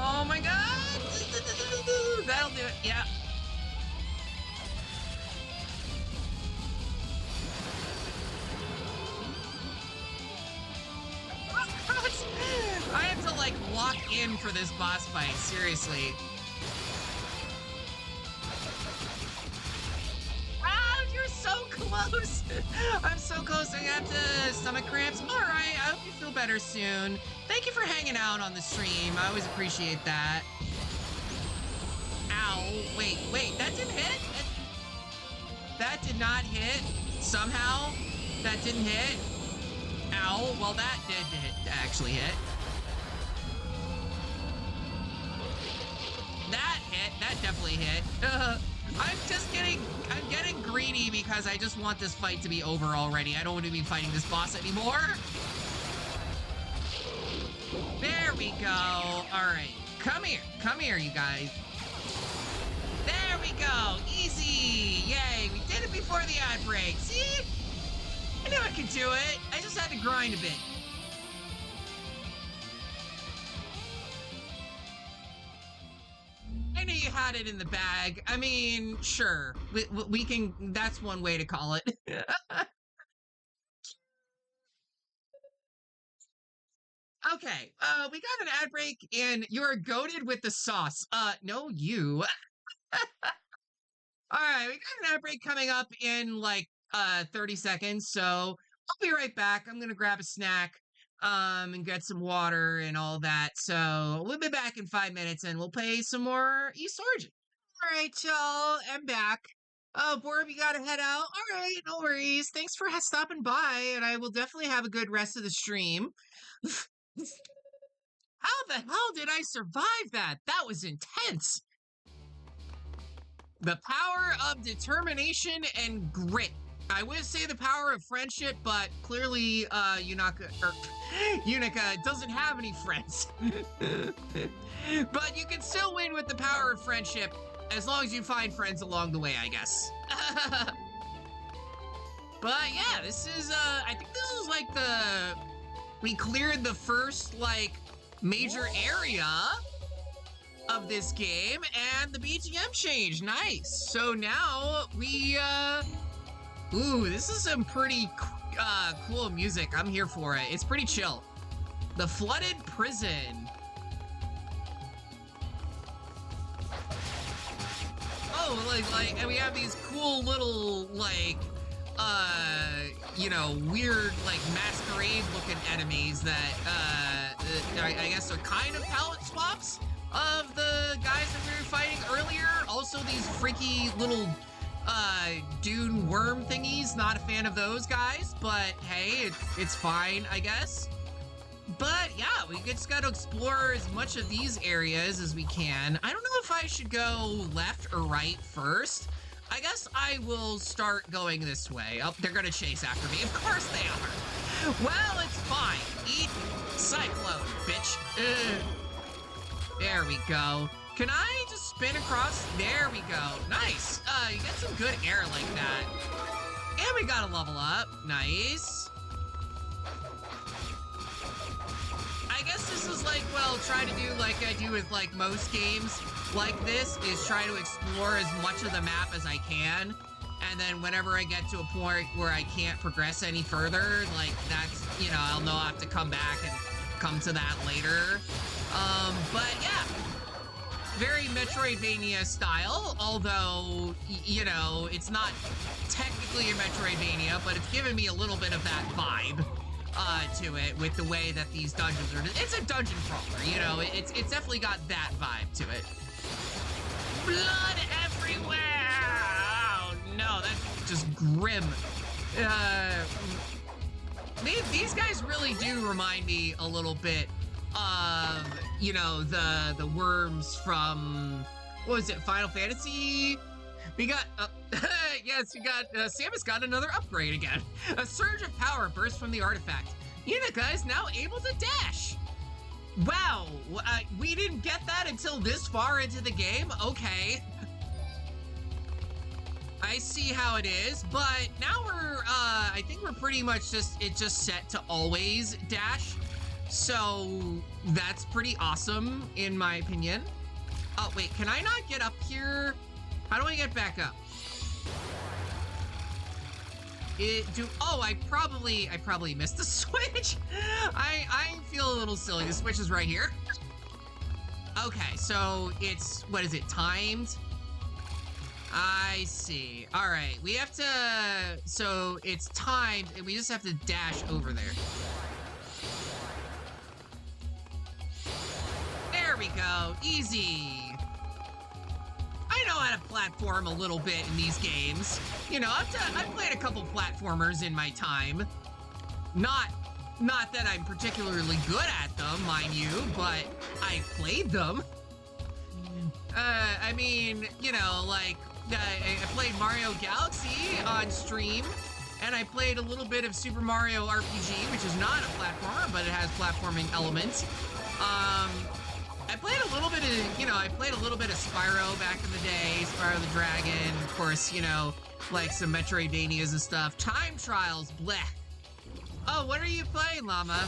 Oh my god! That'll do it, yeah. I have to like lock in for this boss fight, seriously. Ah, you're so close! I'm so close, I have to stomach cramps. Alright, I hope you feel better soon. Thank you for hanging out on the stream. I always appreciate that. Ow. Wait, that didn't hit? That did not hit. Somehow, that didn't hit. Ow. Well, that did actually hit. That hit. That definitely hit. I'm getting greedy because I just want this fight to be over already. I don't want to be fighting this boss anymore. There we go. All right. Come here, you guys. There we go. Easy. Yay. We did it before the ad break. See? I knew I could do it. I just had to grind a bit. I knew you had it in the bag. I mean, sure. We can, that's one way to call it. Okay, we got an ad break, and you're goated with the sauce. No, you. All right, we got an ad break coming up in like 30 seconds, so I'll be right back. I'm gonna grab a snack, and get some water and all that. So we'll be back in 5 minutes, and we'll play some more East Origin. All right, y'all, I'm back. Oh, Borb, you gotta head out. All right, no worries. Thanks for stopping by, and I will definitely have a good rest of the stream. How the hell did I survive that? That was intense. The power of determination and grit. I would say the power of friendship, but clearly, Unica doesn't have any friends. But you can still win with the power of friendship as long as you find friends along the way, I guess. But yeah, this is, I think this is like we cleared the first, like, major area of this game, and the BGM changed. Nice. So now we Ooh, this is some pretty cool music. I'm here for it. It's pretty chill. The Flooded Prison. Oh, like, and we have these cool little, like, you know, weird, like, masquerade-looking enemies that, I guess are kind of palette swaps of the guys that we were fighting earlier. Also, these freaky little, dune worm thingies. Not a fan of those guys, but hey, it's fine, I guess. But yeah, we just got to explore as much of these areas as we can. I don't know if I should go left or right first. I guess I will start going this way. Oh, they're gonna chase after me. Of course they are. Well, it's fine. Eat Cyclone, bitch. There we go. Can I just spin across? There we go. Nice. You get some good air like that. And we got a level up. Nice. I guess this is like, well, try to do like I do with like most games like this, is try to explore as much of the map as I can. And then whenever I get to a point where I can't progress any further, like that's, you know, I'll know I have to come back and come to that later. But yeah, very Metroidvania style, although, you know, it's not technically a Metroidvania, but it's given me a little bit of that vibe to it with the way that these dungeons are. It's a dungeon crawler, you know, it's definitely got that vibe to it. Blood everywhere! Oh no, that's just grim. These guys really do remind me a little bit of, you know, the worms from, what was it, Final Fantasy? We got, yes, we got, Samus got another upgrade again. A surge of power burst from the artifact. Unica is now able to dash. Wow, we didn't get that until this far into the game? Okay. I see how it is, but now we're, I think we're pretty much just set to always dash. So that's pretty awesome, in my opinion. Oh, wait, can I not get up here? How do I get back up? I probably missed the switch. I feel a little silly. The switch is right here. Okay, so it's, what is it, timed? I see. All right, we have to, so it's timed, and we just have to dash over there. There we go, easy. I know how to platform a little bit in these games. You know, I've played a couple platformers in my time. Not that I'm particularly good at them, mind you, but I've played them. I mean, you know, like, I played Mario Galaxy on stream, and I played a little bit of Super Mario RPG, which is not a platformer, but it has platforming elements. I played a little bit of, you know, I played a little bit of Spyro back in the day, Spyro the Dragon, of course, you know, like some Metroidvanias and stuff. Time Trials, bleh. Oh, what are you playing, Llama?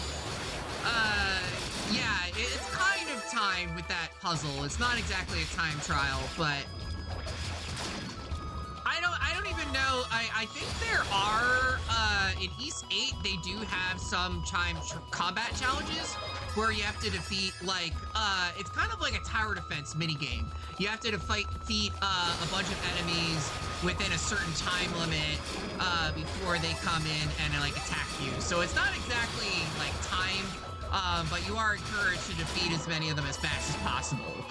Yeah, it's kind of timed with that puzzle. It's not exactly a time trial, but I don't even know. I think there are, in East 8, they do have some combat challenges where you have to defeat, like, it's kind of like a tower defense minigame. You have to defeat a bunch of enemies within a certain time limit before they come in and, like, attack you. So it's not exactly, like, timed, but you are encouraged to defeat as many of them as fast as possible.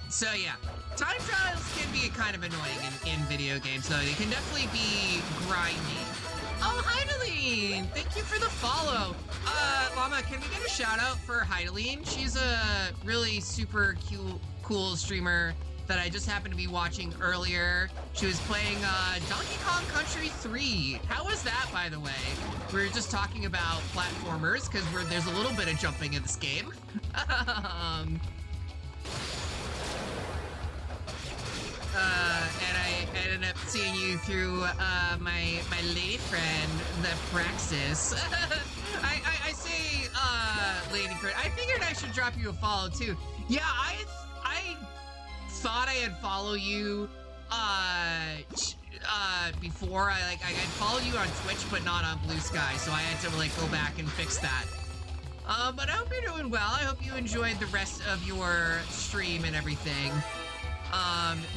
So yeah, time trials can be kind of annoying in video games, though. They can definitely be grindy. Oh, Heidelene! Thank you for the follow. Llama, can we get a shout out for Heidelene? She's a really super cool streamer that I just happened to be watching earlier. She was playing Donkey Kong Country 3. How was that, by the way? We were just talking about platformers, because there's a little bit of jumping in this game. And I ended up seeing you through my lady friend, the Praxis. I say lady friend. I figured I should drop you a follow too. Yeah, I thought I had followed you before. I followed you on Twitch, but not on Blue Sky, so I had to like go back and fix that. But I hope you're doing well. I hope you enjoyed the rest of your stream and everything.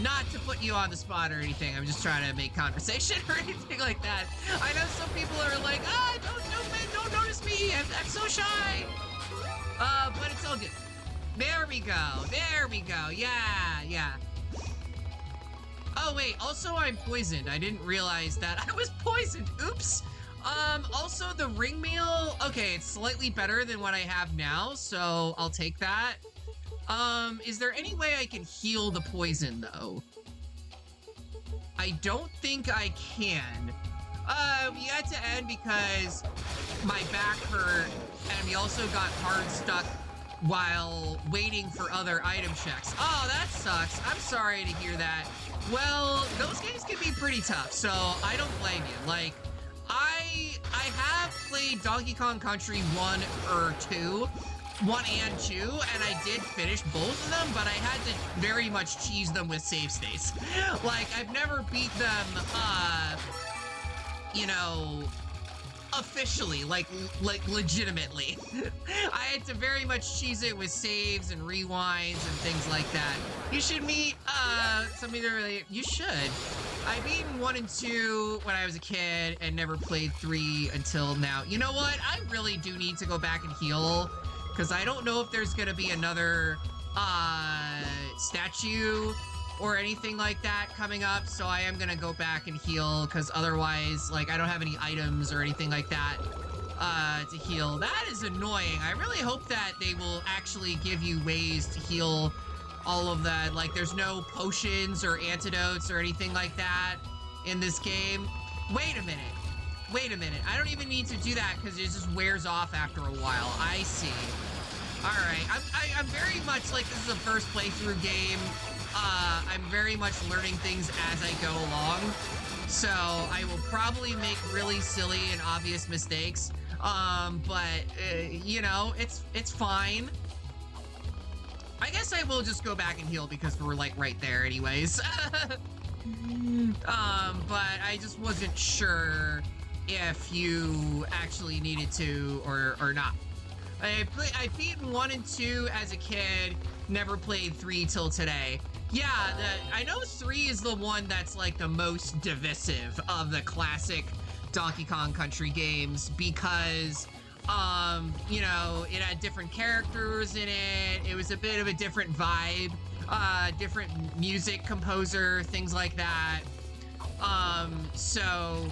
Not to put you on the spot or anything. I'm just trying to make conversation or anything like that. I know some people are like, don't notice me. I'm so shy. But it's all good. There we go. There we go. Yeah. Oh, wait. Also, I'm poisoned. I didn't realize that I was poisoned. Oops. Also, the ring meal. Okay, it's slightly better than what I have now, so I'll take that. Is there any way I can heal the poison, though? I don't think I can. We had to end because my back hurt, and we also got hard stuck while waiting for other item checks. Oh, that sucks. I'm sorry to hear that. Well, those games can be pretty tough, so I don't blame you. Like, I have played Donkey Kong Country 1 or 2, 1 and 2, and I did finish both of them, but I had to very much cheese them with save states. Like, I've never beat them, you know, officially, like legitimately. I had to very much cheese it with saves and rewinds and things like that. You should meet, you should. I've beaten 1 and 2 when I was a kid and never played 3 until now. You know what? I really do need to go back and heal, because I don't know if there's gonna be another, statue or anything like that coming up, so I am gonna go back and heal, because otherwise, like, I don't have any items or anything like that, to heal. That is annoying. I really hope that they will actually give you ways to heal all of that. Like, there's no potions or antidotes or anything like that in this game. Wait a minute. I don't even need to do that, because it just wears off after a while. I see. Alright, I'm very much like, this is a first playthrough game. I'm very much learning things as I go along, so I will probably make really silly and obvious mistakes, you know, it's fine. I guess I will just go back and heal because we're, like, right there anyways. But I just wasn't sure if you actually needed to or not. I've beaten 1 and 2 as a kid, never played 3 till today. Yeah, I know 3 is the one that's like the most divisive of the classic Donkey Kong Country games because, you know, it had different characters in it. It was a bit of a different vibe, different music composer, things like that. So,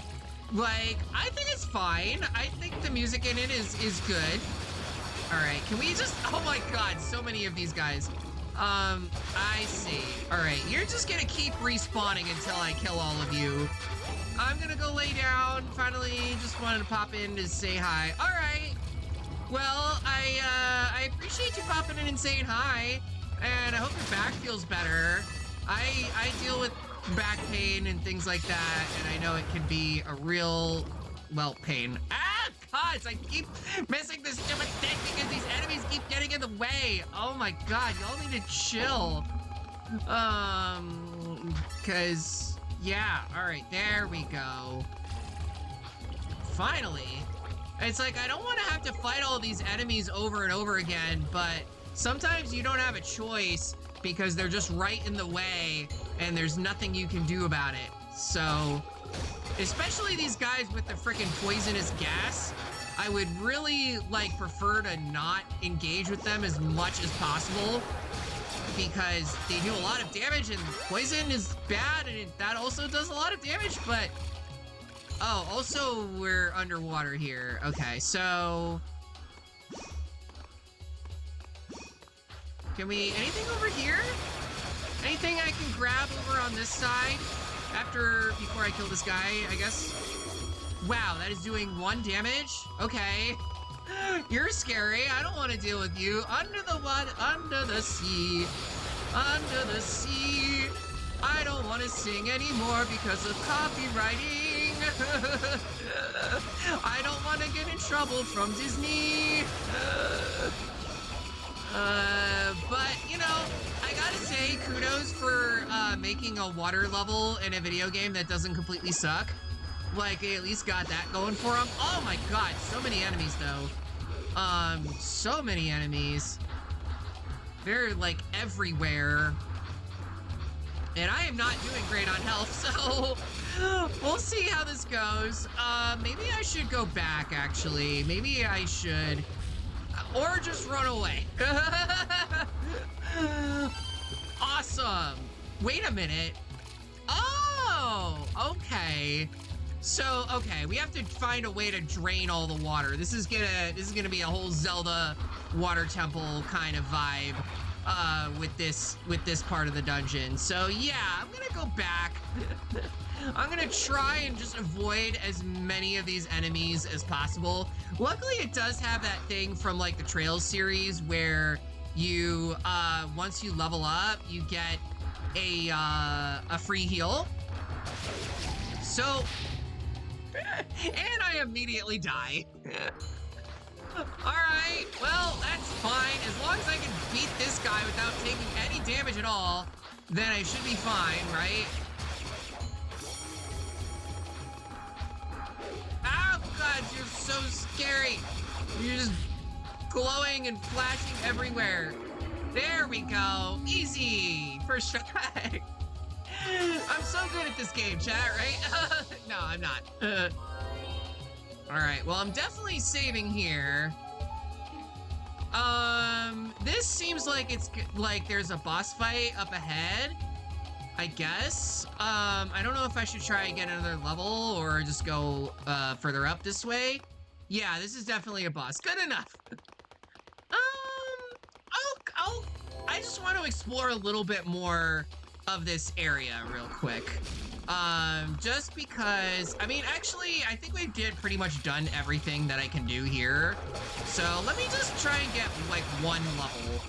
like, I think it's fine. I think the music in it is good. All right, can we just, oh my God, so many of these guys. I see. All right, you're just gonna keep respawning until I kill all of you. I'm gonna go lay down. Finally, just wanted to pop in to say hi. All right. Well, I appreciate you popping in and saying hi, and I hope your back feels better. I deal with back pain and things like that, and I know it can be a real, well, pain. Ah, God, I keep missing this stupid thing because these enemies keep getting in the way. Oh my God, y'all need to chill. Cause, yeah, all right, there we go. Finally. It's like, I don't want to have to fight all these enemies over and over again, but sometimes you don't have a choice because they're just right in the way and there's nothing you can do about it. So, especially these guys with the freaking poisonous gas, I would really, like, prefer to not engage with them as much as possible because they do a lot of damage and poison is bad and that also does a lot of damage, but... Oh, also, we're underwater here. Okay, so... Can we... Anything over here? Anything I can grab over on this side? Before I kill this guy, I guess? Wow, that is doing 1 damage? Okay. You're scary. I don't want to deal with you. Under the water, under the sea. Under the sea. I don't want to sing anymore because of copywriting. I don't want to get in trouble from Disney. But, you know, I gotta say kudos for making a water level in a video game that doesn't completely suck. Like, they at least got that going for them. Oh my god, so many enemies, though. So many enemies. They're, like, everywhere. And I am not doing great on health, so we'll see how this goes. Maybe I should go back, actually. Maybe I should. Or just run away. Awesome. Wait a minute. Oh, okay. So, okay, we have to find a way to drain all the water. This is gonna be a whole Zelda water temple kind of vibe with this part of the dungeon. So yeah, I'm gonna go back. I'm gonna try and just avoid as many of these enemies as possible. Luckily, it does have that thing from like the Trails series where you once you level up, you get a free heal. So, and I immediately die. Alright, well, that's fine. As long as I can beat this guy without taking any damage at all, then I should be fine, right? Oh, God, you're so scary. You're just glowing and flashing everywhere. There we go. Easy. First try. I'm so good at this game, chat, right? No, I'm not. All right, well, I'm definitely saving here. This seems like it's like there's a boss fight up ahead, I guess. I don't know if I should try and get another level or just go further up this way. Yeah, this is definitely a boss. Good enough. I just want to explore a little bit more of this area real quick. Just because, I mean, actually, I think we did pretty much done everything that I can do here. So let me just try and get like one level,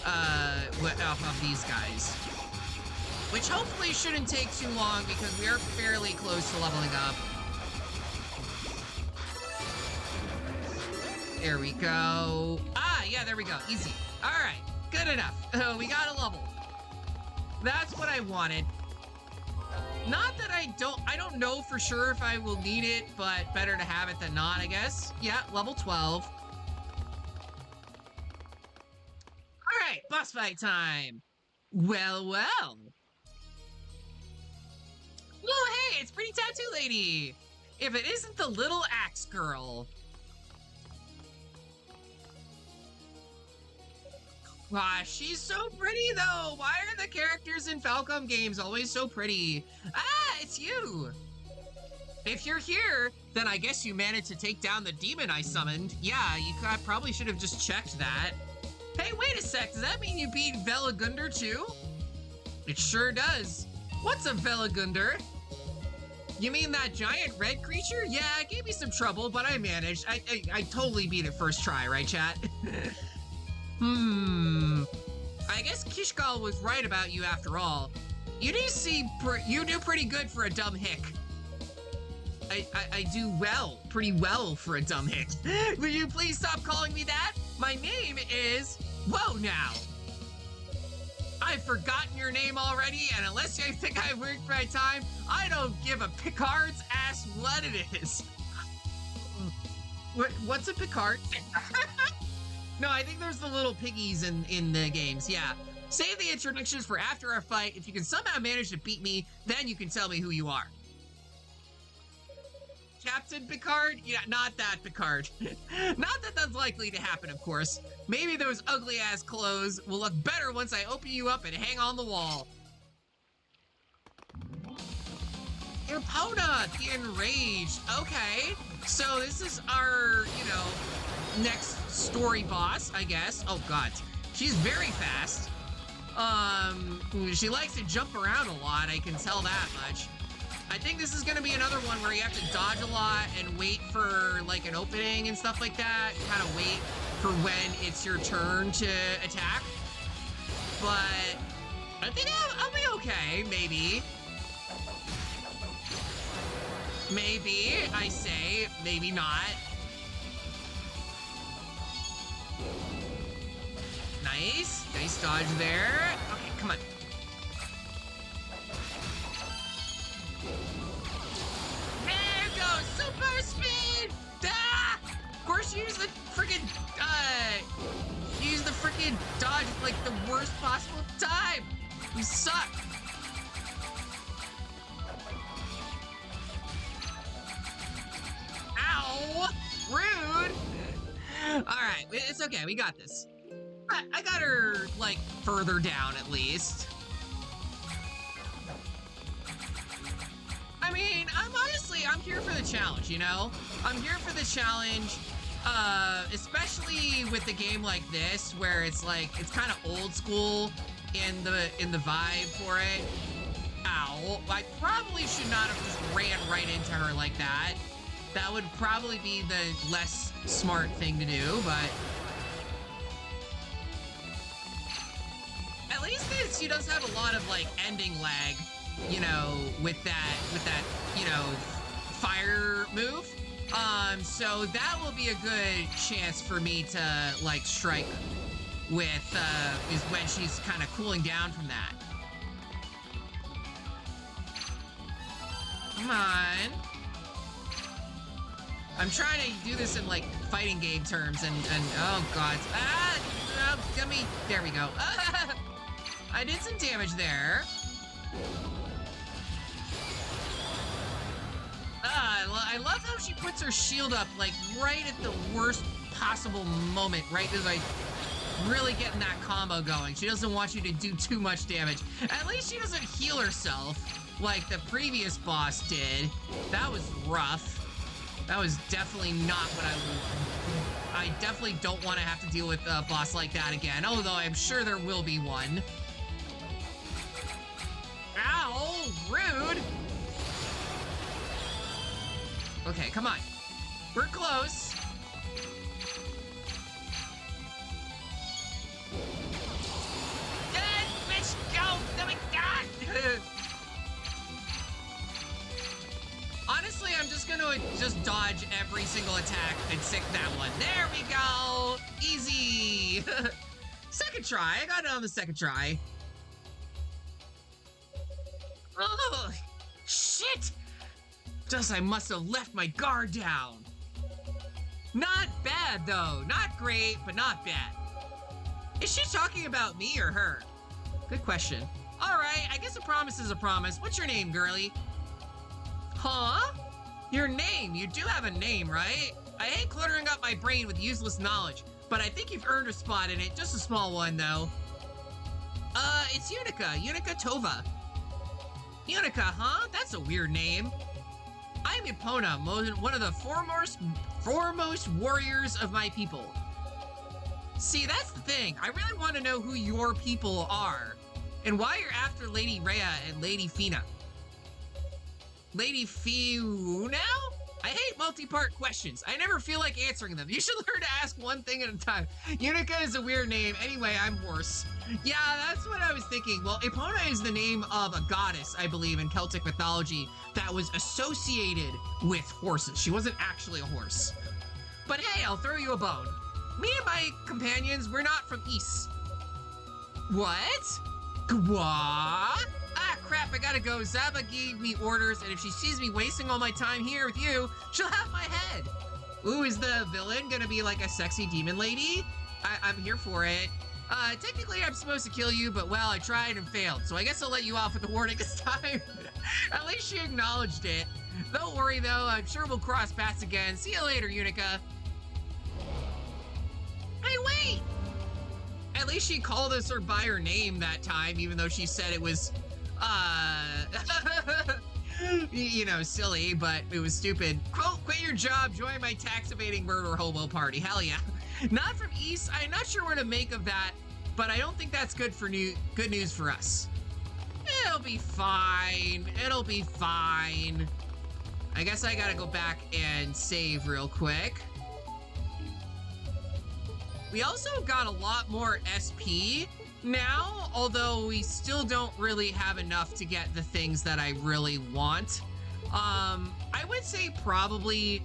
off of these guys. Which hopefully shouldn't take too long because we are fairly close to leveling up. There we go. Ah, yeah, there we go. Easy. All right, good enough. We got a level. That's what I wanted. Not that I don't know for sure if I will need it, but better to have it than not, I guess. Yeah, level 12. All right, boss fight time. Well, well. Oh, hey, it's Pretty Tattoo Lady. If it isn't the little axe girl. Wow, she's so pretty, though. Why are the characters in Falcom games always so pretty? Ah, it's you. If you're here, then I guess you managed to take down the demon I summoned. Yeah, I probably should have just checked that. Hey, wait a sec. Does that mean you beat Veligunder, too? It sure does. What's a Veligunder? You mean that giant red creature? Yeah, it gave me some trouble, but I managed. I totally beat it first try, right, chat? I guess Kishgal was right about you after all. You do pretty good for a dumb hick. I do pretty well for a dumb hick. Will you please stop calling me that? My name is... Whoa now! I've forgotten your name already, and unless you think I worked my time, I don't give a Picard's ass what it is. What's a Picard? No, I think there's the little piggies in the games, yeah. Save the introductions for after our fight. If you can somehow manage to beat me, then you can tell me who you are. Captain Picard? Yeah, not that Picard. Not that that's likely to happen, of course. Maybe those ugly-ass clothes will look better once I open you up and hang on the wall. Epona, the Enraged. Okay, so this is our, next story boss, I guess. Oh god, she's very fast. She likes to jump around a lot, I can tell that much. I think this is gonna be another one where you have to dodge a lot and wait for like an opening and stuff like that. Kind of wait for when it's your turn to attack. But I think I'll be okay, maybe. Maybe, I say, maybe not. Nice. Nice dodge there. Okay, come on. There goes super speed! Ah! Of course, use the freaking dodge at like the worst possible time. You suck. Ow! Rude. All right, it's okay. We got this. I got her like further down at least. I mean, I'm here for the challenge, you know? I'm here for the challenge, especially with a game like this, where it's like, it's kind of old school in the vibe for it. Ow, I probably should not have just ran right into her like that. That would probably be the less smart thing to do, but at least she does have a lot of like ending lag, you know, with that, you know, fire move. So that will be a good chance for me to like strike with, is when she's kind of cooling down from that. Come on. I'm trying to do this in like fighting game terms and oh god. Get me. There we go. I did some damage there. I love how she puts her shield up like right at the worst possible moment, right as I really getting that combo going. She doesn't want you to do too much damage. At least she doesn't heal herself like the previous boss did. That was rough. That was definitely not what I definitely don't want to have to deal with a boss like that again, although I'm sure there will be one. Ow, rude. Okay, come on. We're close. Dead bitch, go! Oh my god! Honestly, I'm just gonna dodge every single attack and sick that one. There we go! Easy! Second try. I got it on the second try. Oh, shit! Just I must have left my guard down. Not bad, though. Not great, but not bad. Is she talking about me or her? Good question. All right, I guess a promise is a promise. What's your name, girlie? Huh? Your name. You do have a name, right? I hate cluttering up my brain with useless knowledge, but I think you've earned a spot in it. Just a small one, though. It's Unica. Unica Tova. Unica, huh? That's a weird name. I'm Epona, one of the foremost warriors of my people. See, that's the thing. I really want to know who your people are, and why you're after Lady Rhea and Lady Fina. Lady Fiu now? I hate multi-part questions. I never feel like answering them. You should learn to ask one thing at a time. Unica is a weird name. Anyway, I'm horse. Yeah, that's what I was thinking. Well, Epona is the name of a goddess, I believe, in Celtic mythology that was associated with horses. She wasn't actually a horse. But hey, I'll throw you a bone. Me and my companions, we're not from East. What? What? Ah, crap, I gotta go. Zaba gave me orders, and if she sees me wasting all my time here with you, she'll have my head. Ooh, is the villain gonna be like a sexy demon lady? I'm here for it. Technically I'm supposed to kill you, but well, I tried and failed, so I guess I'll let you off with the warning this time. At least she acknowledged it. Don't worry though, I'm sure we'll cross paths again. See you later, Unica. Hey, wait! At least she called us or by her name that time, even though she said it was, you know, silly, but it was stupid. Quote, quit your job, join my tax evading murder hobo party. Hell yeah. Not from East. I'm not sure what to make of that, but I don't think that's good news for us. It'll be fine. It'll be fine. I guess I gotta go back and save real quick. We also got a lot more SP now, although we still don't really have enough to get the things that I really want. I would say probably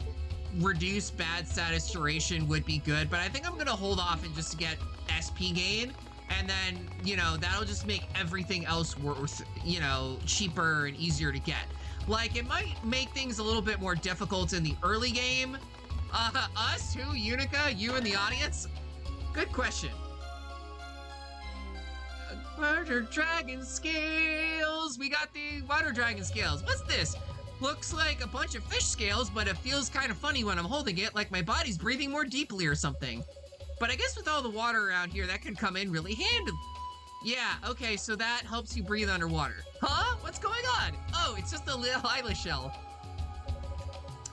reduce bad status duration would be good, but I think I'm gonna hold off and just get SP gain And then, you know, that'll just make everything else worth, you know, cheaper and easier to get. Like, it might make things a little bit more difficult in the early game. Us? Who? Unica? You in the audience? Good question. Water dragon scales! We got the water dragon scales. What's this? Looks like a bunch of fish scales, but it feels kind of funny when I'm holding it, like my body's breathing more deeply or something. But I guess with all the water around here, that can come in really handy. Yeah, okay, so that helps you breathe underwater. Huh? What's going on? Oh, it's just a little eyelash shell.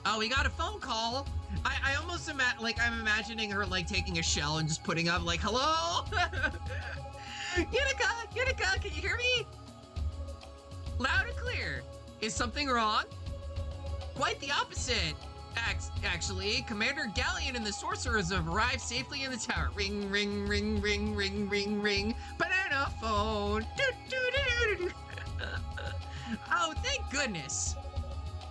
Oh, we got a phone call. I almost I'm imagining her like taking a shell and just putting up like, hello? Unica, can you hear me? Loud and clear. Is something wrong? Quite the opposite. Actually, Commander Galleon and the sorcerers have arrived safely in the tower. Ring, ring, ring, ring, ring, ring, ring. Banana phone. Do, do, do, do, do. Oh, thank goodness.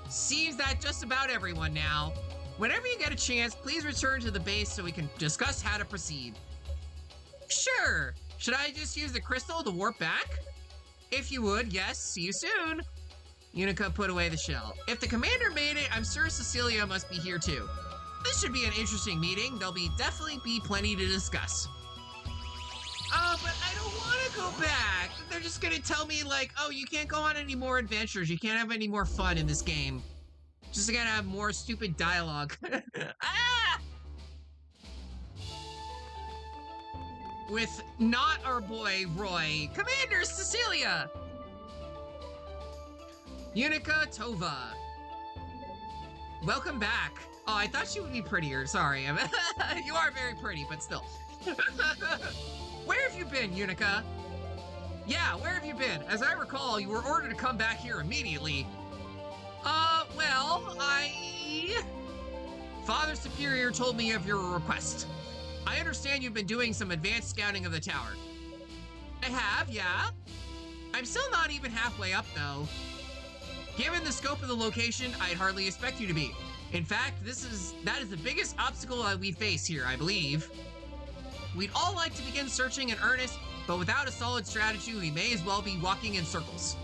Seems that just about everyone now. Whenever you get a chance, please return to the base so we can discuss how to proceed. Sure. Should I just use the crystal to warp back? If you would, yes. See you soon. Unica put away the shell. If the commander made it, I'm sure Cecilia must be here too. This should be an interesting meeting. There'll definitely be plenty to discuss. Oh, but I don't want to go back. They're just gonna tell me like, oh, you can't go on any more adventures. You can't have any more fun in this game. Just gonna have more stupid dialogue. Ah! With not our boy, Roy. Commander Cecilia! Unica Tova. Welcome back. Oh, I thought she would be prettier. Sorry. You are very pretty, but still. Where have you been, Unica? Yeah, where have you been? As I recall, you were ordered to come back here immediately. Well, Father Superior told me of your request. I understand you've been doing some advanced scouting of the tower. I have, yeah. I'm still not even halfway up, though. Given the scope of the location, I'd hardly expect you to be. In fact, that is the biggest obstacle that we face here, I believe. We'd all like to begin searching in earnest, but without a solid strategy, we may as well be walking in circles.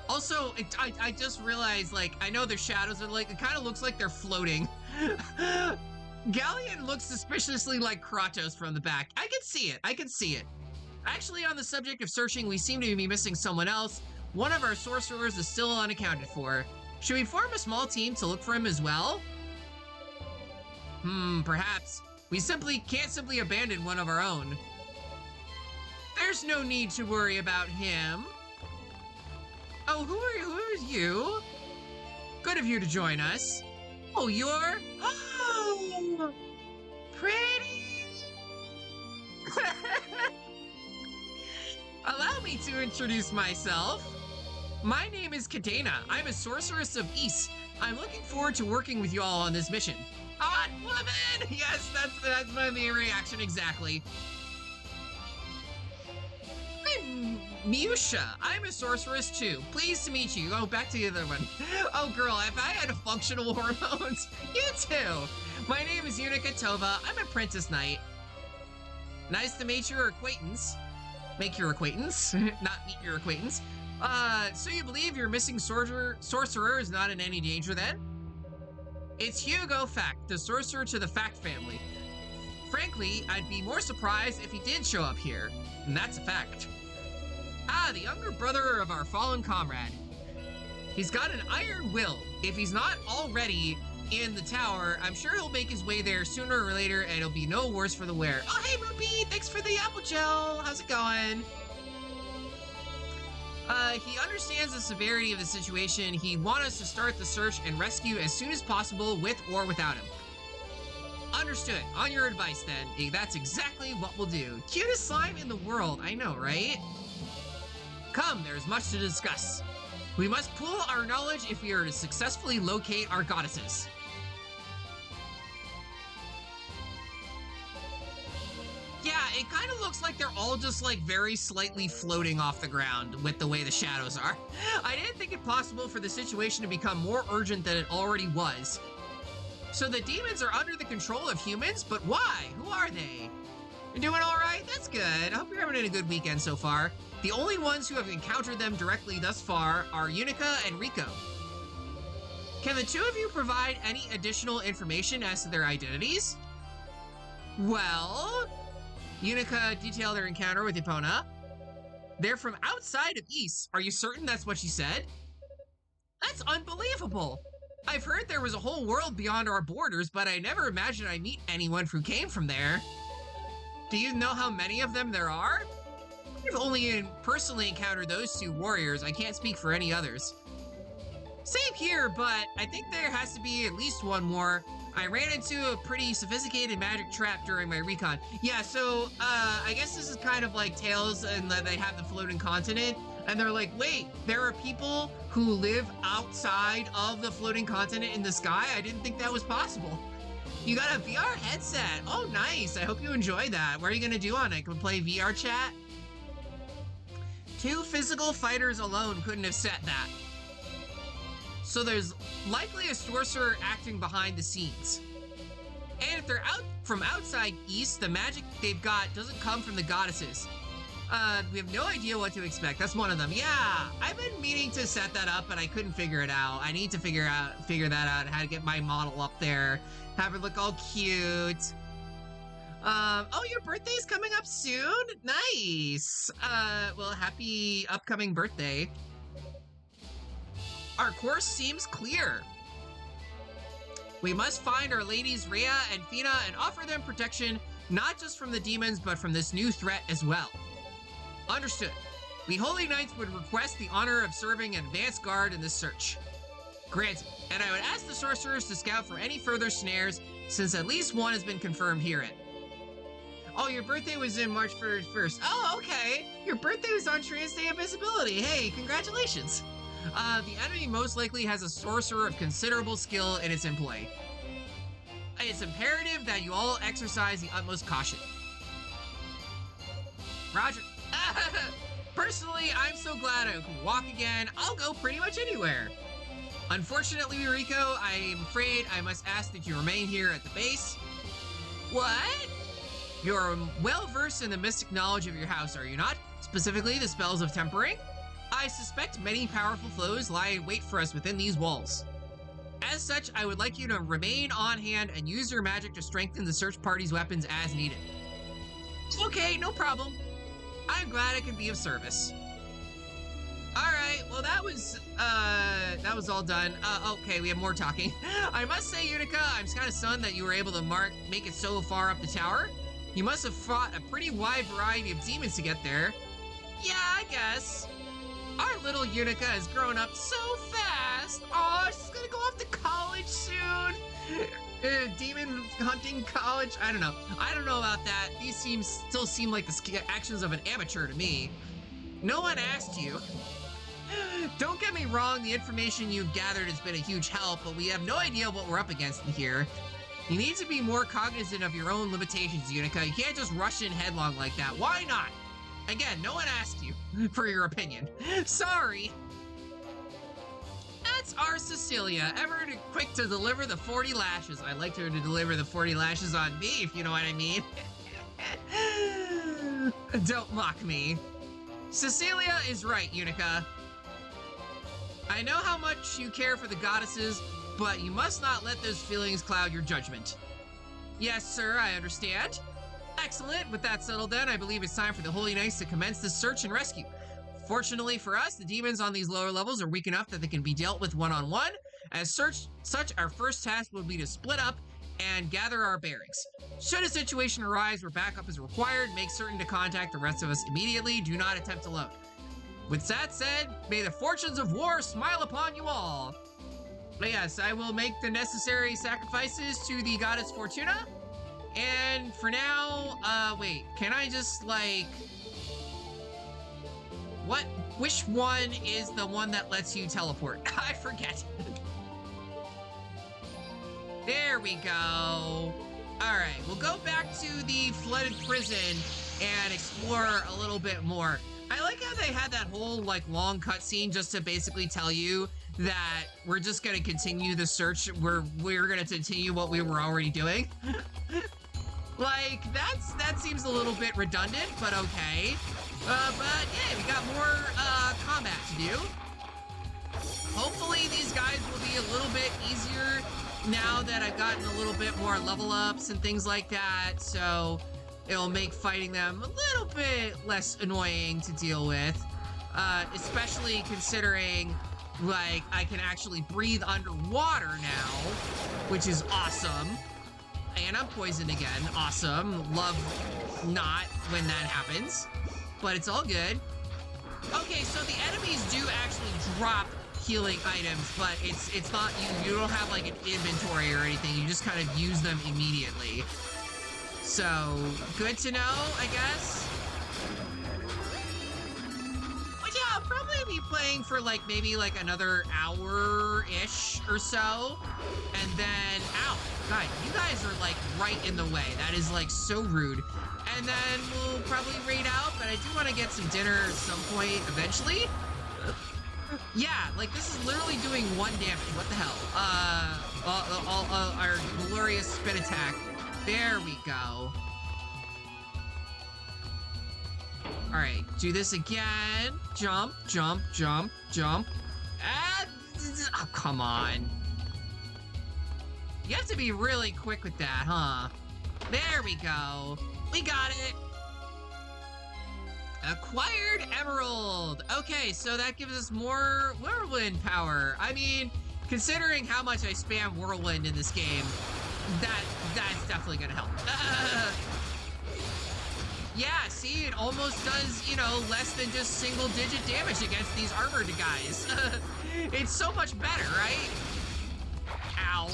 Also, I just realized, like, I know their shadows are like, it kind of looks like they're floating. Galleon looks suspiciously like Kratos from the back. I can see it. Actually, on the subject of searching, we seem to be missing someone else. One of our sorcerers is still unaccounted for. Should we form a small team to look for him as well? Perhaps. We can't simply abandon one of our own. There's no need to worry about him. Oh, who are you? Good of you to join us. Oh, you're... Oh, pretty. Allow me to introduce myself. My name is Cadena. I'm a sorceress of East. I'm looking forward to working with you all on this mission. Hot woman! Yes, that's my main reaction exactly. I'm Miusha. I'm a sorceress too. Pleased to meet you. Oh, back to the other one. Oh, girl, if I had functional hormones, you too. My name is Unica Tova. I'm a princess knight. Nice to meet your acquaintance. Make your acquaintance, not meet your acquaintance. So you believe your missing sorcerer is not in any danger then? It's Hugo Fact, the sorcerer to the Fact family. Frankly, I'd be more surprised if he did show up here, and that's a fact. Ah, the younger brother of our fallen comrade. He's got an iron will. If he's not already in the tower, I'm sure he'll make his way there sooner or later, and it'll be no worse for the wear. Oh, hey, Ruby, thanks for the apple gel. How's it going? He understands the severity of the situation. He'd want us to start the search and rescue as soon as possible, with or without him. Understood. On your advice, then. That's exactly what we'll do. Cutest slime in the world. I know, right? Come, there's much to discuss. We must pool our knowledge if we are to successfully locate our goddesses. Yeah, it kind of looks like they're all just like very slightly floating off the ground with the way the shadows are. I didn't think it possible for the situation to become more urgent than it already was. So the demons are under the control of humans, but why? Who are they? You're doing all right? That's good. I hope you're having a good weekend so far. The only ones who have encountered them directly thus far are Unica and Rico. Can the two of you provide any additional information as to their identities? Well, Unica detailed their encounter with Epona. They're from outside of East. Are you certain that's what she said? That's unbelievable. I've heard there was a whole world beyond our borders, but I never imagined I'd meet anyone who came from there. Do you know how many of them there are? I've only personally encountered those two warriors. I can't speak for any others. Same here, but I think there has to be at least one more. I ran into a pretty sophisticated magic trap during my recon. Yeah, so I guess this is kind of like Tales, and they have the floating continent, and they're like, wait, there are people who live outside of the floating continent in the sky? I didn't think that was possible. You got a VR headset. Oh, nice. I hope you enjoy that. What are you going to do on it? Can we play VR chat? 2 physical fighters alone couldn't have set that. So there's likely a sorcerer acting behind the scenes. And if they're out from outside East, the magic they've got doesn't come from the goddesses. We have no idea what to expect. That's one of them. Yeah, I've been meaning to set that up, but I couldn't figure it out. I need to figure that out, how to get my model up there, have it look all cute. Oh, your birthday's coming up soon? Nice. Well, happy upcoming birthday. Our course seems clear. We must find our ladies Rhea and Fina and offer them protection, not just from the demons, but from this new threat as well. Understood. We Holy Knights would request the honor of serving an advance guard in this search. Granted, and I would ask the sorcerers to scout for any further snares, since at least one has been confirmed herein. Oh, your birthday was in March 1st. Oh, okay. Your birthday was on Trans Day of Visibility. Hey, congratulations. The enemy most likely has a sorcerer of considerable skill in its employ. It's imperative that you all exercise the utmost caution. Roger. Personally, I'm so glad I can walk again. I'll go pretty much anywhere. Unfortunately, Rico, I'm afraid I must ask that you remain here at the base. What? You're well-versed in the mystic knowledge of your house, are you not? Specifically, the spells of tempering? I suspect many powerful foes lie in wait for us within these walls. As such, I would like you to remain on hand and use your magic to strengthen the search party's weapons as needed. Okay, no problem. I'm glad I can be of service. Alright, well that was all done. Okay, we have more talking. I must say, Unica, I'm kind of stunned that you were able to make it so far up the tower. You must have fought a pretty wide variety of demons to get there. Yeah, I guess. Our little Unica has grown up so fast. Oh, she's gonna go off to college soon. Demon hunting college. I don't know. I don't know about that. These still seem like the actions of an amateur to me. No one asked you. Don't get me wrong, the information you've gathered has been a huge help, but we have no idea what we're up against in here. You need to be more cognizant of your own limitations, Unica. You can't just rush in headlong like that. Why not? Again, no one asked you for your opinion. Sorry. That's our Cecilia, ever quick to deliver the 40 lashes. I like her to deliver the 40 lashes on me, if you know what I mean. Don't mock me. Cecilia is right, Unica. I know how much you care for the goddesses, but you must not let those feelings cloud your judgment. Yes, sir, I understand. Excellent. With that settled then, I believe it's time for the Holy Knights to commence the search and rescue. Fortunately for us, the demons on these lower levels are weak enough that they can be dealt with one-on-one. As such, our first task will be to split up and gather our bearings. Should a situation arise where backup is required, make certain to contact the rest of us immediately. Do not attempt alone. With that said, may the fortunes of war smile upon you all. But yes, I will make the necessary sacrifices to the goddess Fortuna. And for now, wait, can I just, like... Which one is the one that lets you teleport? I forget. There we go. Alright, we'll go back to the flooded prison and explore a little bit more. I like how they had that whole, like, long cutscene just to basically tell you that we're just gonna continue the search. We're gonna continue what we were already doing. Like, that seems a little bit redundant, but okay. But yeah, we got more combat to do. Hopefully these guys will be a little bit easier now that I've gotten a little bit more level ups and things like that, so it'll make fighting them a little bit less annoying to deal with, especially considering, like, I can actually breathe underwater now, which is awesome. And I'm poisoned again. Awesome. Love not when that happens, but it's all good. Okay, so the enemies do actually drop healing items, but it's not, you don't have like an inventory or anything. You just kind of use them immediately. So good to know, I guess. But yeah, I'll probably be playing for like maybe like another hour-ish or so. And then, ow, God, you guys are like right in the way. That is like so rude. And then we'll probably raid out, but I do want to get some dinner at some point eventually. Yeah, like this is literally doing 1 damage. What the hell? Our glorious spin attack. There we go. All right, do this again. Jump, jump, jump, jump. And, oh, come on. You have to be really quick with that, huh? There we go. We got it. Acquired Emerald. Okay, so that gives us more Whirlwind power. I mean, considering how much I spam Whirlwind in this game, that's definitely gonna help. Yeah, see, it almost does, you know, less than just single-digit damage against these armored guys. It's so much better, right? Ow.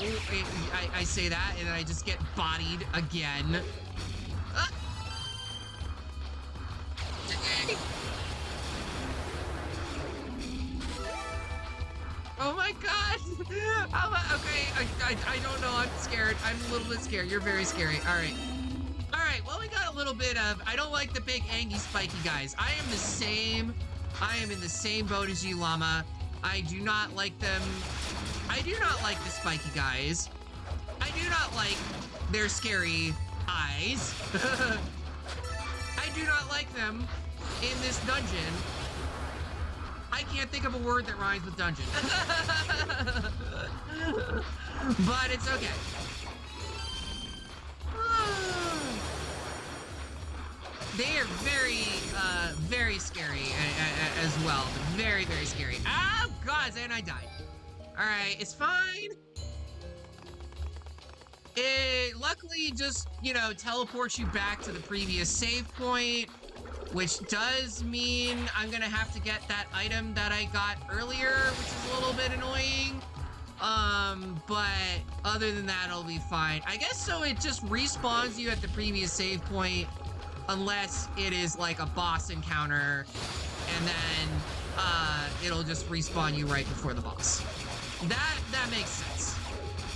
I say that, and then I just get bodied again. Oh my god! Okay, I don't know, I'm scared. I'm a little bit scared. You're very scary. Alright. Alright, well we got a little bit of, I don't like the big angy spiky guys. I am in the same boat as you, Llama. I do not like them. I do not like the spiky guys. I do not like their scary eyes. I do not like them in this dungeon. I can't think of a word that rhymes with dungeon. But it's okay. They are very scary as well. Very, very scary. Oh, God, and I died. All right, it's fine. It luckily just, you know, teleports you back to the previous save point, which does mean I'm gonna have to get that item that I got earlier, which is a little bit annoying. But other than that, it'll be fine. I guess so it just respawns you at the previous save point, unless it is like a boss encounter, and then, it'll just respawn you right before the boss. That makes sense.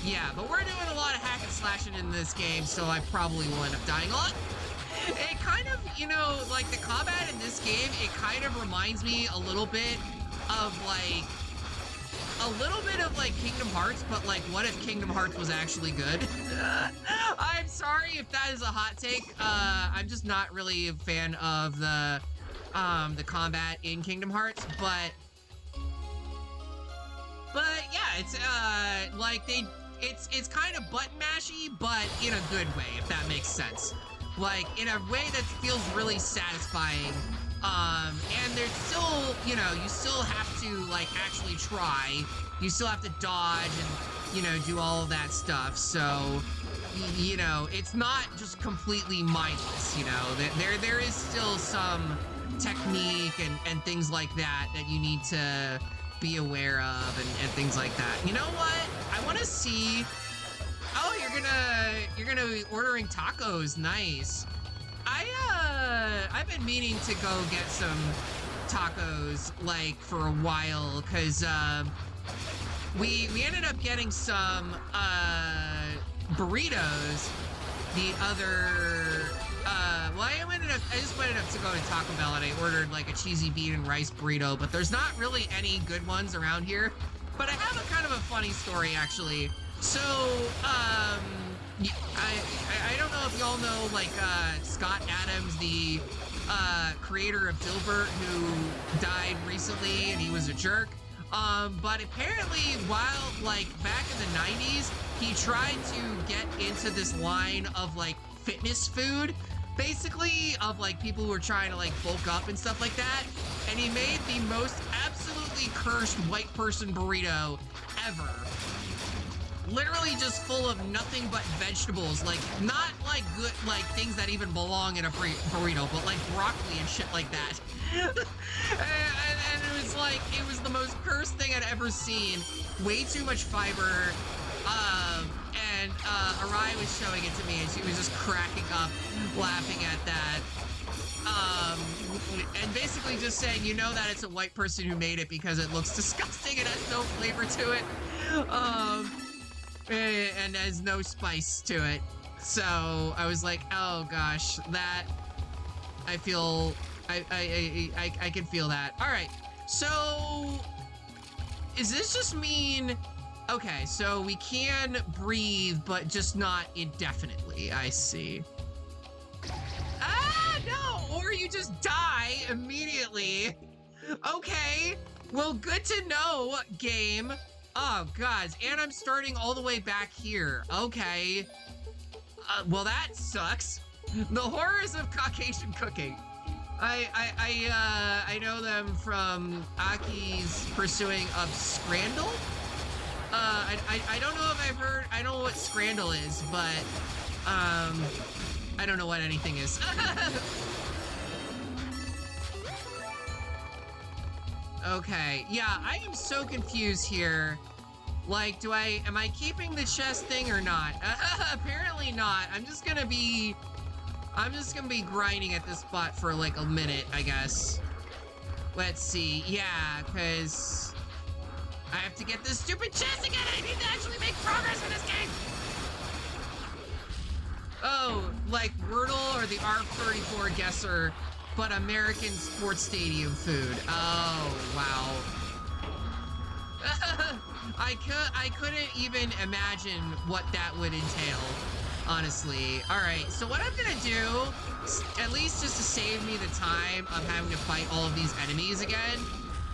Yeah, but we're doing a lot of hack and slashing in this game, so I probably will end up dying a lot. It kind of, you know, like the combat in this game, it kind of reminds me a little bit of like Kingdom Hearts, but like what if Kingdom Hearts was actually good? I'm sorry if that is a hot take. I'm just not really a fan of the combat in Kingdom Hearts, but yeah, it's like it's kind of button mashy, but in a good way, if that makes sense. Like in a way that feels really satisfying. And there's still, you know, you still have to like actually try. You still have to dodge and, you know, do all of that stuff. So, you know, it's not just completely mindless, you know. There is still some technique and things like that that you need to be aware of and things like that. You know what? I want to see. Oh, you're gonna be ordering tacos. Nice. I've been meaning to go get some tacos like for a while, cause we ended up getting some burritos the other well, I just went up to go to Taco Bell and I ordered like a cheesy bean and rice burrito, but there's not really any good ones around here. But I have a kind of a funny story actually. So I don't know if y'all know, like, Scott Adams, the creator of Dilbert, who died recently, and he was a jerk. But apparently, while, like, back in the 90s, he tried to get into this line of, like, fitness food, basically, of, like, people who were trying to, like, bulk up and stuff like that. And he made the most absolutely cursed white person burrito ever. Literally just full of nothing but vegetables, like, not, like, good, like, things that even belong in a burrito, but, like, broccoli and shit like that. and it was, like, it was the most cursed thing I'd ever seen. Way too much fiber, and Arai was showing it to me, and she was just cracking up, laughing at that. And basically just saying, you know that it's a white person who made it because it looks disgusting and has no flavor to it. And has no spice to it. So I was like, oh gosh, that I feel I can feel that. All right, so is this just mean? Okay, so we can breathe, but just not indefinitely. I see. Ah, no, or you just die immediately. Okay, well, good to know, game. Oh, God, and I'm starting all the way back here. Okay. Well, that sucks. The horrors of Caucasian cooking. I know them from Aki's pursuing of Scrandle. I don't know if I've heard, I don't know what Scrandle is, but, I don't know what anything is. Okay, yeah, I am so confused here. Like, am I keeping the chest thing or not? Apparently not. I'm just gonna be grinding at this spot for like a minute, I guess. Let's see, yeah, because I have to get this stupid chest again. I need to actually make progress in this game. Oh, like Wordle or the R34 guesser, but American sports stadium food. Oh, wow. I couldn't even imagine what that would entail, honestly. All right, so what I'm gonna do, at least just to save me the time of having to fight all of these enemies again,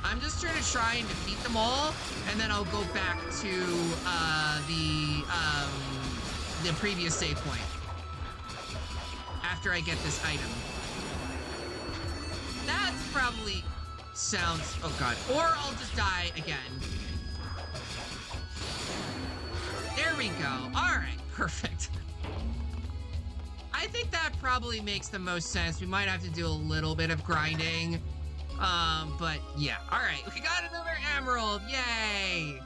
I'm just going to try and defeat them all, and then I'll go back to the previous save point after I get this item. That's probably sounds, oh god, or I'll just die again. There we go. All right, perfect. I think that probably makes the most sense. We might have to do a little bit of grinding. But yeah. All right, we got another emerald. Yay.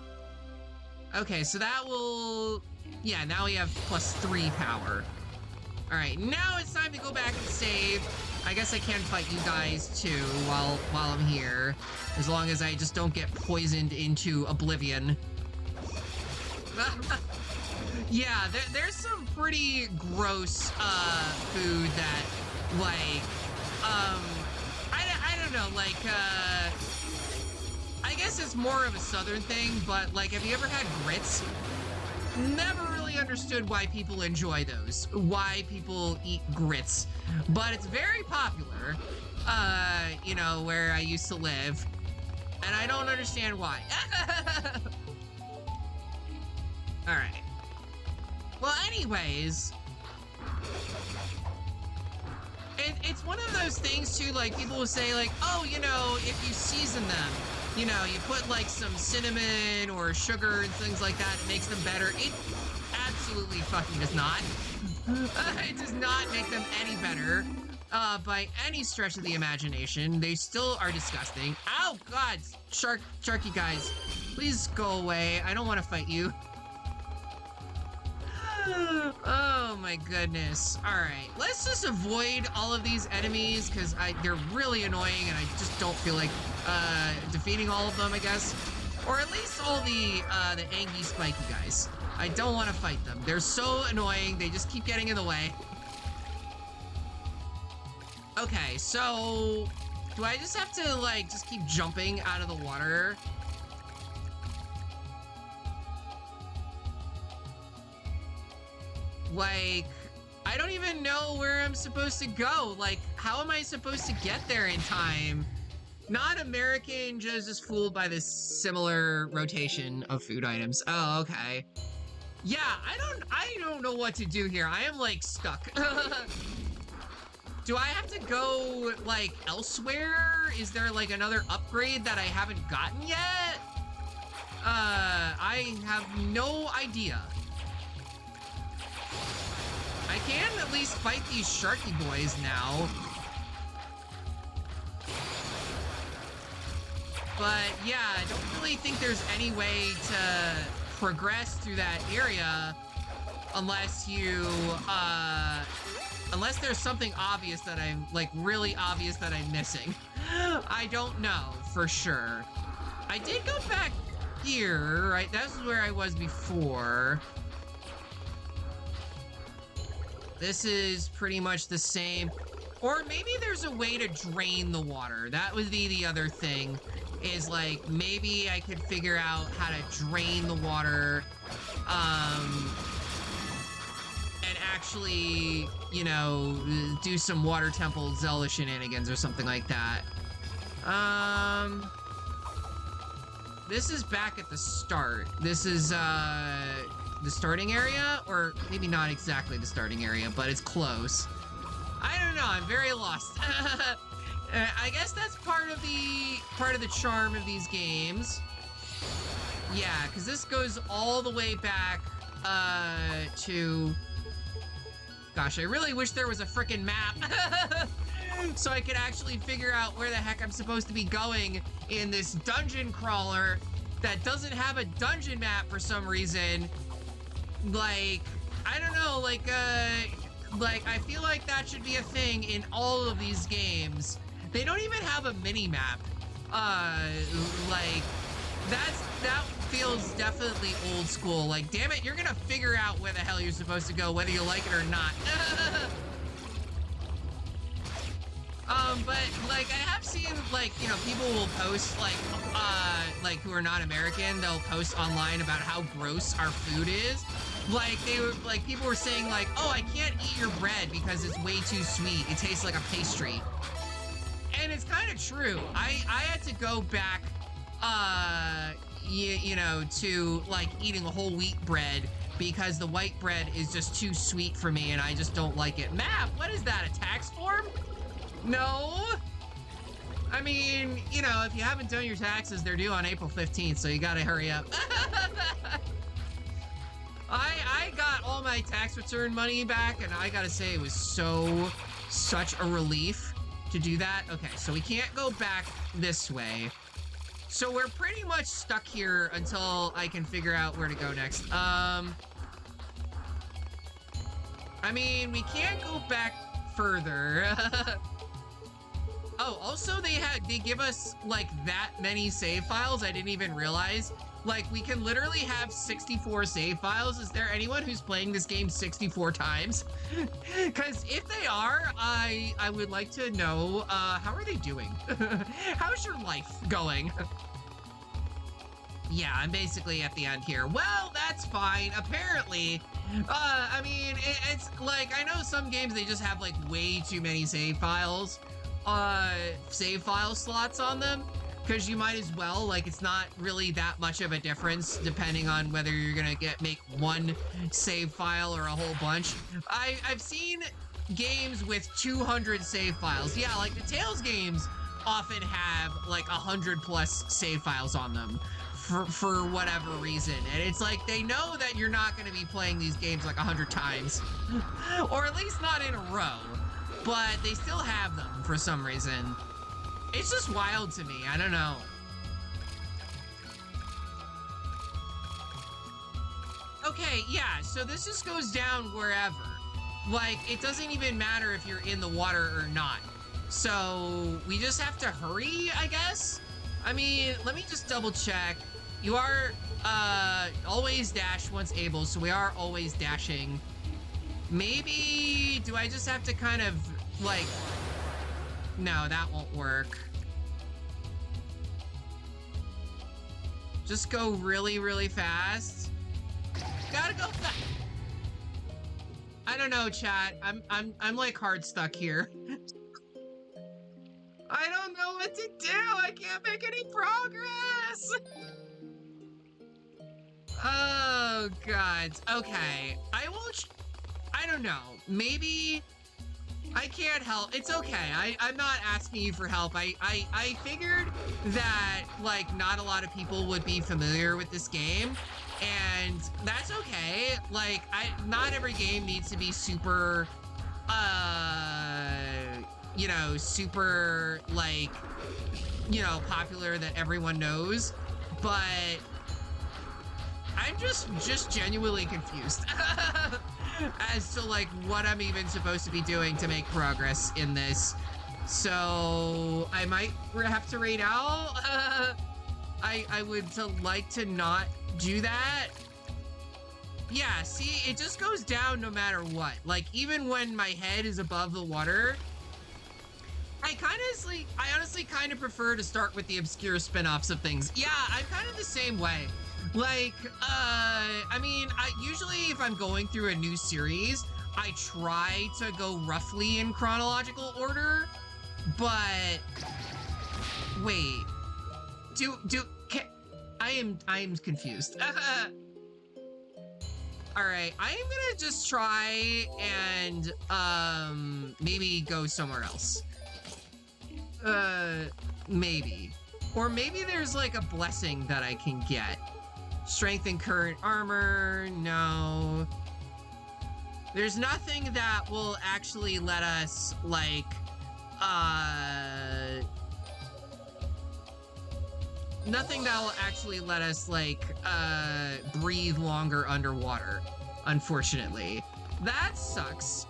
Okay, so that will, yeah, now we have +3 power. All right, now it's time to go back and save. I guess I can fight you guys too while I'm here, as long as I just don't get poisoned into oblivion. Yeah, there's some pretty gross food that, like, I don't know, like, I guess it's more of a southern thing, but, like, have you ever had grits? Never really understood why people enjoy those, why people eat grits, but it's very popular, you know, where I used to live, and I don't understand why. All right. Well, anyways, it's one of those things too, like, people will say, like, oh, you know, if you season them, you know, you put, like, some cinnamon or sugar and things like that, it makes them better. It absolutely fucking does not. It does not make them any better, by any stretch of the imagination. They still are disgusting. Oh, God, sharky guys, please go away. I don't want to fight you. Oh my goodness. All right, let's just avoid all of these enemies because they're really annoying and I just don't feel like defeating all of them, I guess. Or at least all the Angie spiky guys. I don't want to fight them. They're so annoying. They just keep getting in the way. Okay, so do I just have to, like, just keep jumping out of the water? Like, I don't even know where I'm supposed to go. Like, how am I supposed to get there in time? Not American, just fooled by this similar rotation of food items. Oh, okay. Yeah, I don't know what to do here. I am like stuck. Do I have to go like elsewhere? Is there like another upgrade that I haven't gotten yet? I have no idea. I can at least fight these sharky boys now. But yeah, I don't really think there's any way to progress through that area unless you, unless there's something obvious that I'm, like, really obvious that I'm missing. I don't know for sure. I did go back here, right? That's where I was before. This is pretty much the same. Or maybe there's a way to drain the water. That would be the other thing. Is like, maybe I could figure out how to drain the water, and actually, you know, do some water temple Zelda shenanigans or something like that. This is back at the start. This is, the starting area, or maybe not exactly the starting area, but it's close. I don't know, I'm very lost. I guess that's part of the charm of these games. Yeah, because this goes all the way back to... Gosh, I really wish there was a frickin' map so I could actually figure out where the heck I'm supposed to be going in this dungeon crawler that doesn't have a dungeon map for some reason. Like, I don't know, like, I feel like that should be a thing in all of these games. They don't even have a mini-map. Like, that feels definitely old school. Like, damn it, you're gonna figure out where the hell you're supposed to go, whether you like it or not. But, like, I have seen, like, you know, people will post, like, who are not American, they'll post online about how gross our food is. Like, people were saying, like, oh, I can't eat your bread because it's way too sweet. It tastes like a pastry. And it's kind of true. I had to go back, you know, to, like, eating a whole wheat bread because the white bread is just too sweet for me and I just don't like it. Map, what is that, a tax form? No. I mean, you know, if you haven't done your taxes, they're due on April 15th, so you gotta hurry up. I got all my tax return money back, and I gotta say it was such a relief to do that. Okay, so we can't go back this way. So we're pretty much stuck here until I can figure out where to go next. I mean, we can't go back further. Oh, also they give us like that many save files. I didn't even realize. Like, we can literally have 64 save files. Is there anyone who's playing this game 64 times? Because if they are, I would like to know, how are they doing? How's your life going? Yeah, I'm basically at the end here. Well, that's fine. Apparently, I mean, it's like, I know some games, they just have like way too many save file slots on them. Because you might as well, like, it's not really that much of a difference depending on whether you're gonna make one save file or a whole bunch. I've seen games with 200 save files. Yeah, like the Tales games often have like 100+ save files on them for whatever reason. And it's like, they know that you're not gonna be playing these games like 100 times. Or at least not in a row. But they still have them for some reason. It's just wild to me. I don't know. Okay, yeah, so this just goes down wherever. Like, it doesn't even matter if you're in the water or not. So, we just have to hurry, I guess? I mean, let me just double check. You are, always dash once able, so we are always dashing. Maybe, do I just have to kind of, like... No, that won't work. Just go really, really fast. Gotta go fast. I don't know, chat. I'm like hard stuck here. I don't know what to do. I can't make any progress. Oh god. Okay. I don't know. Maybe I can't help. It's okay. I'm not asking you for help. I figured that like not a lot of people would be familiar with this game, and that's okay. Like not every game needs to be super you know, super like, you know, popular that everyone knows, but I'm just genuinely confused as to like what I'm even supposed to be doing to make progress in this. So I might have to raid out. I would like to not do that. Yeah, see, it just goes down no matter what. Like even when my head is above the water, I honestly kind of prefer to start with the obscure spin-offs of things. Yeah, I'm kind of the same way. Like, I mean, usually if I'm going through a new series, I try to go roughly in chronological order, but wait, I am confused. All right, I am gonna just try and, maybe go somewhere else. Maybe. Or maybe there's like a blessing that I can get. Strengthen current armor, no. There's nothing that will actually let us, like, nothing that will actually let us, like, breathe longer underwater, unfortunately. That sucks.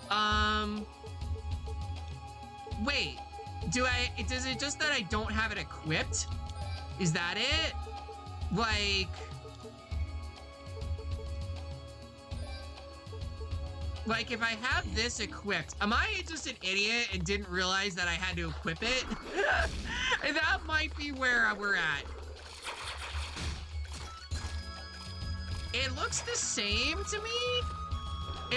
Wait. Is it just that I don't have it equipped? Is that it? Like if I have this equipped, am I just an idiot and didn't realize that I had to equip it? That might be where we're at. It looks the same to me.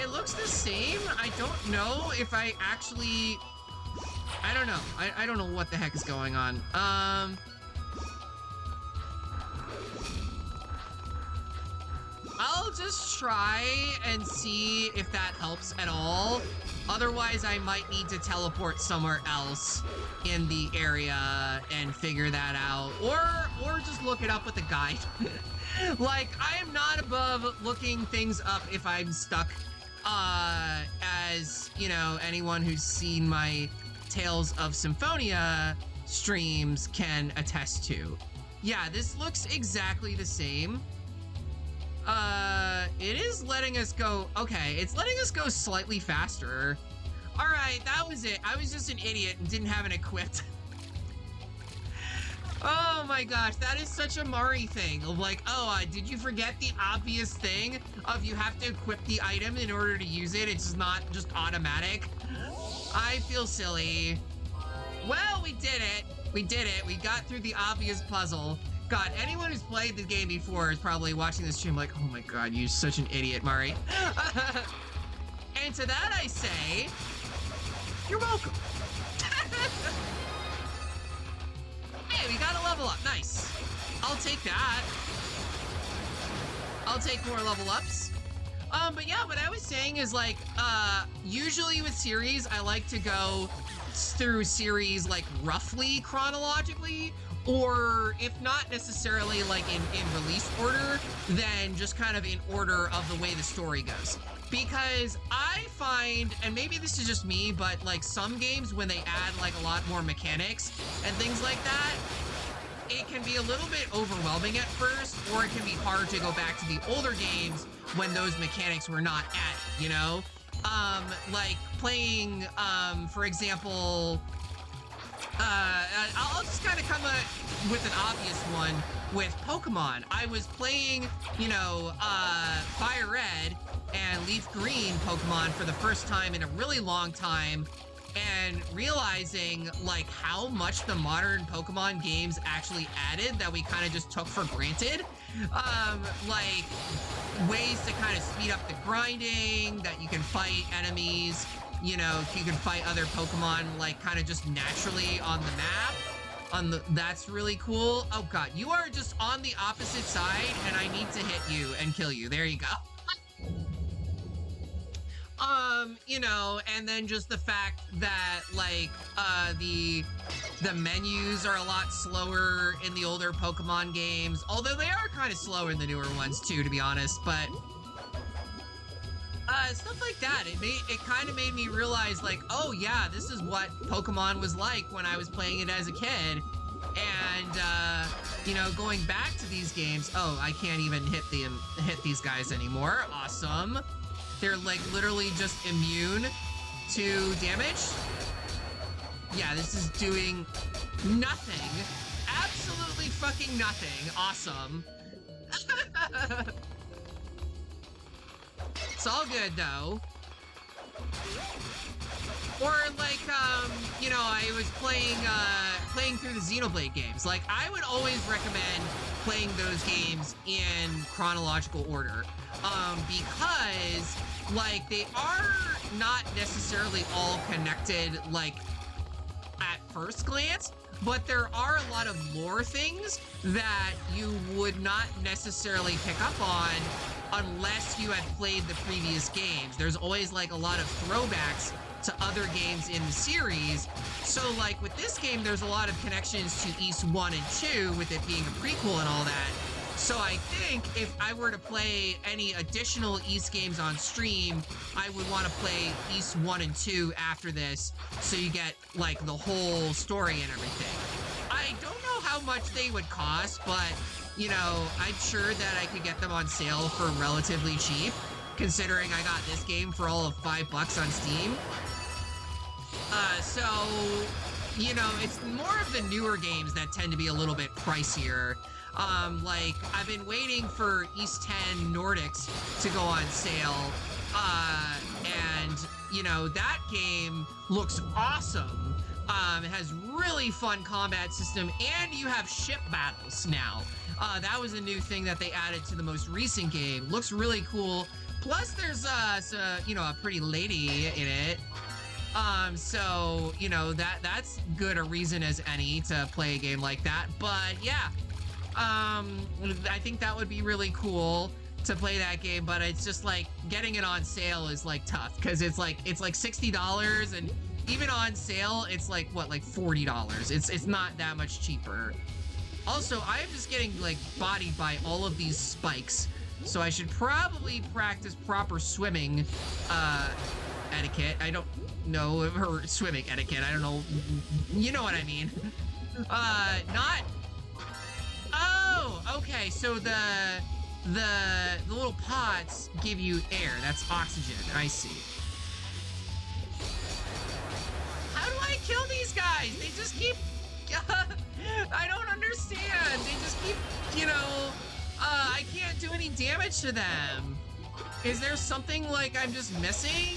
It looks the same. I don't know if I actually... I don't know. I don't know what the heck is going on. I'll just try and see if that helps at all. Otherwise, I might need to teleport somewhere else in the area and figure that out. Or just look it up with a guide. Like, I am not above looking things up if I'm stuck. As, you know, anyone who's seen my Tales of Symphonia streams can attest to. Yeah, this looks exactly the same. It is letting us go. Okay, it's letting us go slightly faster. All right, that was it. I was just an idiot and didn't have it equipped. Oh my gosh, that is such a Mari thing of like, oh, did you forget the obvious thing of you have to equip the item in order to use it? It's not just automatic. I feel silly. Well, we did it. We did it. We got through the obvious puzzle. God, anyone who's played the game before is probably watching this stream like, oh my god, you're such an idiot, Mari. And to that I say, you're welcome. Hey, we got a level up. Nice. I'll take that. I'll take more level ups. But yeah, what I was saying is like, usually with series, I like to go through series like roughly chronologically, or if not necessarily like in release order, then just kind of in order of the way the story goes. Because I find, and maybe this is just me, but like some games when they add like a lot more mechanics and things like that, it can be a little bit overwhelming at first, or it can be hard to go back to the older games when those mechanics were not added, you know? Like playing, for example, I'll just kind of come with an obvious one with Pokemon. I was playing, you know, Fire Red and Leaf Green Pokemon for the first time in a really long time, and realizing like how much the modern Pokemon games actually added that we kind of just took for granted. Like ways to kind of speed up the grinding, that you can fight enemies, you know, you can fight other Pokemon like kind of just naturally on the map. That's really cool. Oh god, you are just on the opposite side and I need to hit you and kill you. There you go. You know, and then just the fact that like the menus are a lot slower in the older Pokemon games, although they are kind of slower in the newer ones too, to be honest, but stuff like that. It kind of made me realize like, oh yeah, this is what Pokemon was like when I was playing it as a kid. And you know, going back to these games, oh, I can't even hit these guys anymore. Awesome. They're like literally just immune to damage. Yeah, this is doing nothing. Absolutely fucking nothing. Awesome. It's all good though. Or like, you know, I was playing through the Xenoblade games. Like, I would always recommend playing those games in chronological order. Because, like, they are not necessarily all connected, like, at first glance, but there are a lot of lore things that you would not necessarily pick up on unless you had played the previous games. There's always, like, a lot of throwbacks to other games in the series. So, like, with this game, there's a lot of connections to East 1 and 2, with it being a prequel and all that. So I think if I were to play any additional East games on stream, I would want to play East 1 and 2 after this, so you get, like, the whole story and everything. I don't know how much they would cost, but, you know, I'm sure that I could get them on sale for relatively cheap, considering I got this game for all of $5 on Steam. So, you know, it's more of the newer games that tend to be a little bit pricier. Like, I've been waiting for East 10 Nordics to go on sale, and, you know, that game looks awesome. It has really fun combat system, and you have ship battles now. That was a new thing that they added to the most recent game. Looks really cool. Plus, there's, you know, a pretty lady in it. So, you know, that's good a reason as any to play a game like that. But, yeah. I think that would be really cool to play that game, but it's just like getting it on sale is like tough because it's like $60, and even on sale it's like what, like $40. It's not that much cheaper. Also, I'm just getting like bodied by all of these spikes, so I should probably practice proper swimming etiquette. I don't know her swimming etiquette. I don't know. You know what I mean? Not. Oh, okay. So the little pots give you air. That's oxygen. I see. How do I kill these guys? They just keep. I don't understand. They just keep. You know. I can't do any damage to them. Is there something like I'm just missing?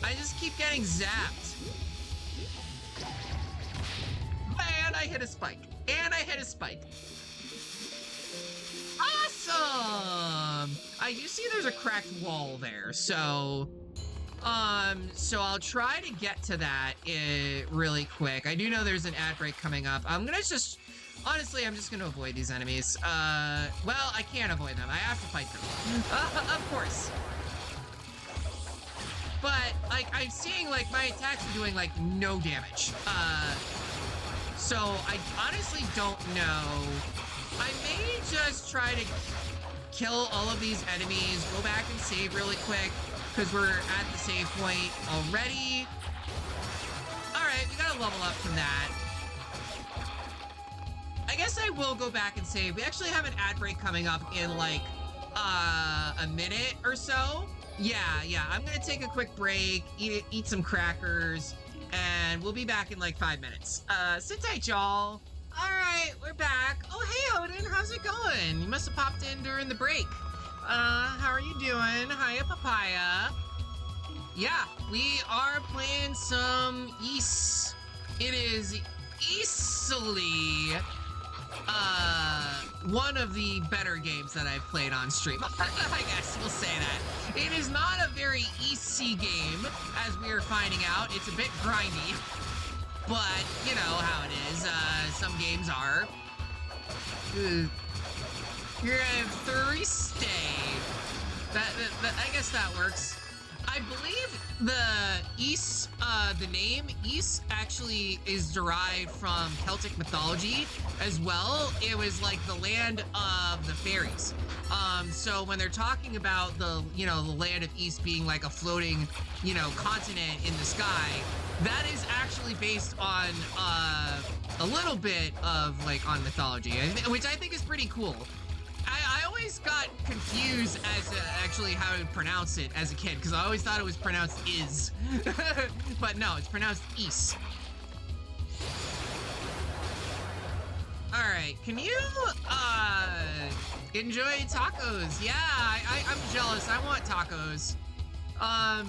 I just keep getting zapped. And I hit a spike. And I hit a spike. Awesome! You see there's a cracked wall there, so I'll try to get to that really quick. I do know there's an ad break coming up. I'm gonna just, honestly, I'm just gonna avoid these enemies. Well, I can't avoid them. I have to fight them. Of course. But, like, I'm seeing, like, my attacks are doing, like, no damage. So I honestly don't know. I may just try to kill all of these enemies, go back and save really quick, because we're at the save point already. Alright, we gotta level up from that. I guess I will go back and save. We actually have an ad break coming up in, like, a minute or so. Yeah, I'm gonna take a quick break, eat some crackers, and we'll be back in, like, 5 minutes. Sit tight, y'all. All right, we're back. Oh, hey, Odin, how's it going? You must have popped in during the break. How are you doing? Hiya, Papaya. Yeah, we are playing some Ys. It is easily one of the better games that I've played on stream. I guess we'll say that. It is not a very easy game, as we are finding out. It's a bit grindy, but you know how it is. Some games are. You're gonna 3 stay. I guess that works. I believe the name Ys actually is derived from Celtic mythology as well. It was like the land of the fairies. So when they're talking about the land of Ys being like a floating, continent in the sky, that is actually based on a little bit of on mythology, which I think is pretty cool. I always got confused as to actually how to pronounce it as a kid, because I always thought it was pronounced is. But no, it's pronounced Ys. Alright, can you enjoy tacos? Yeah, I'm jealous. I want tacos. I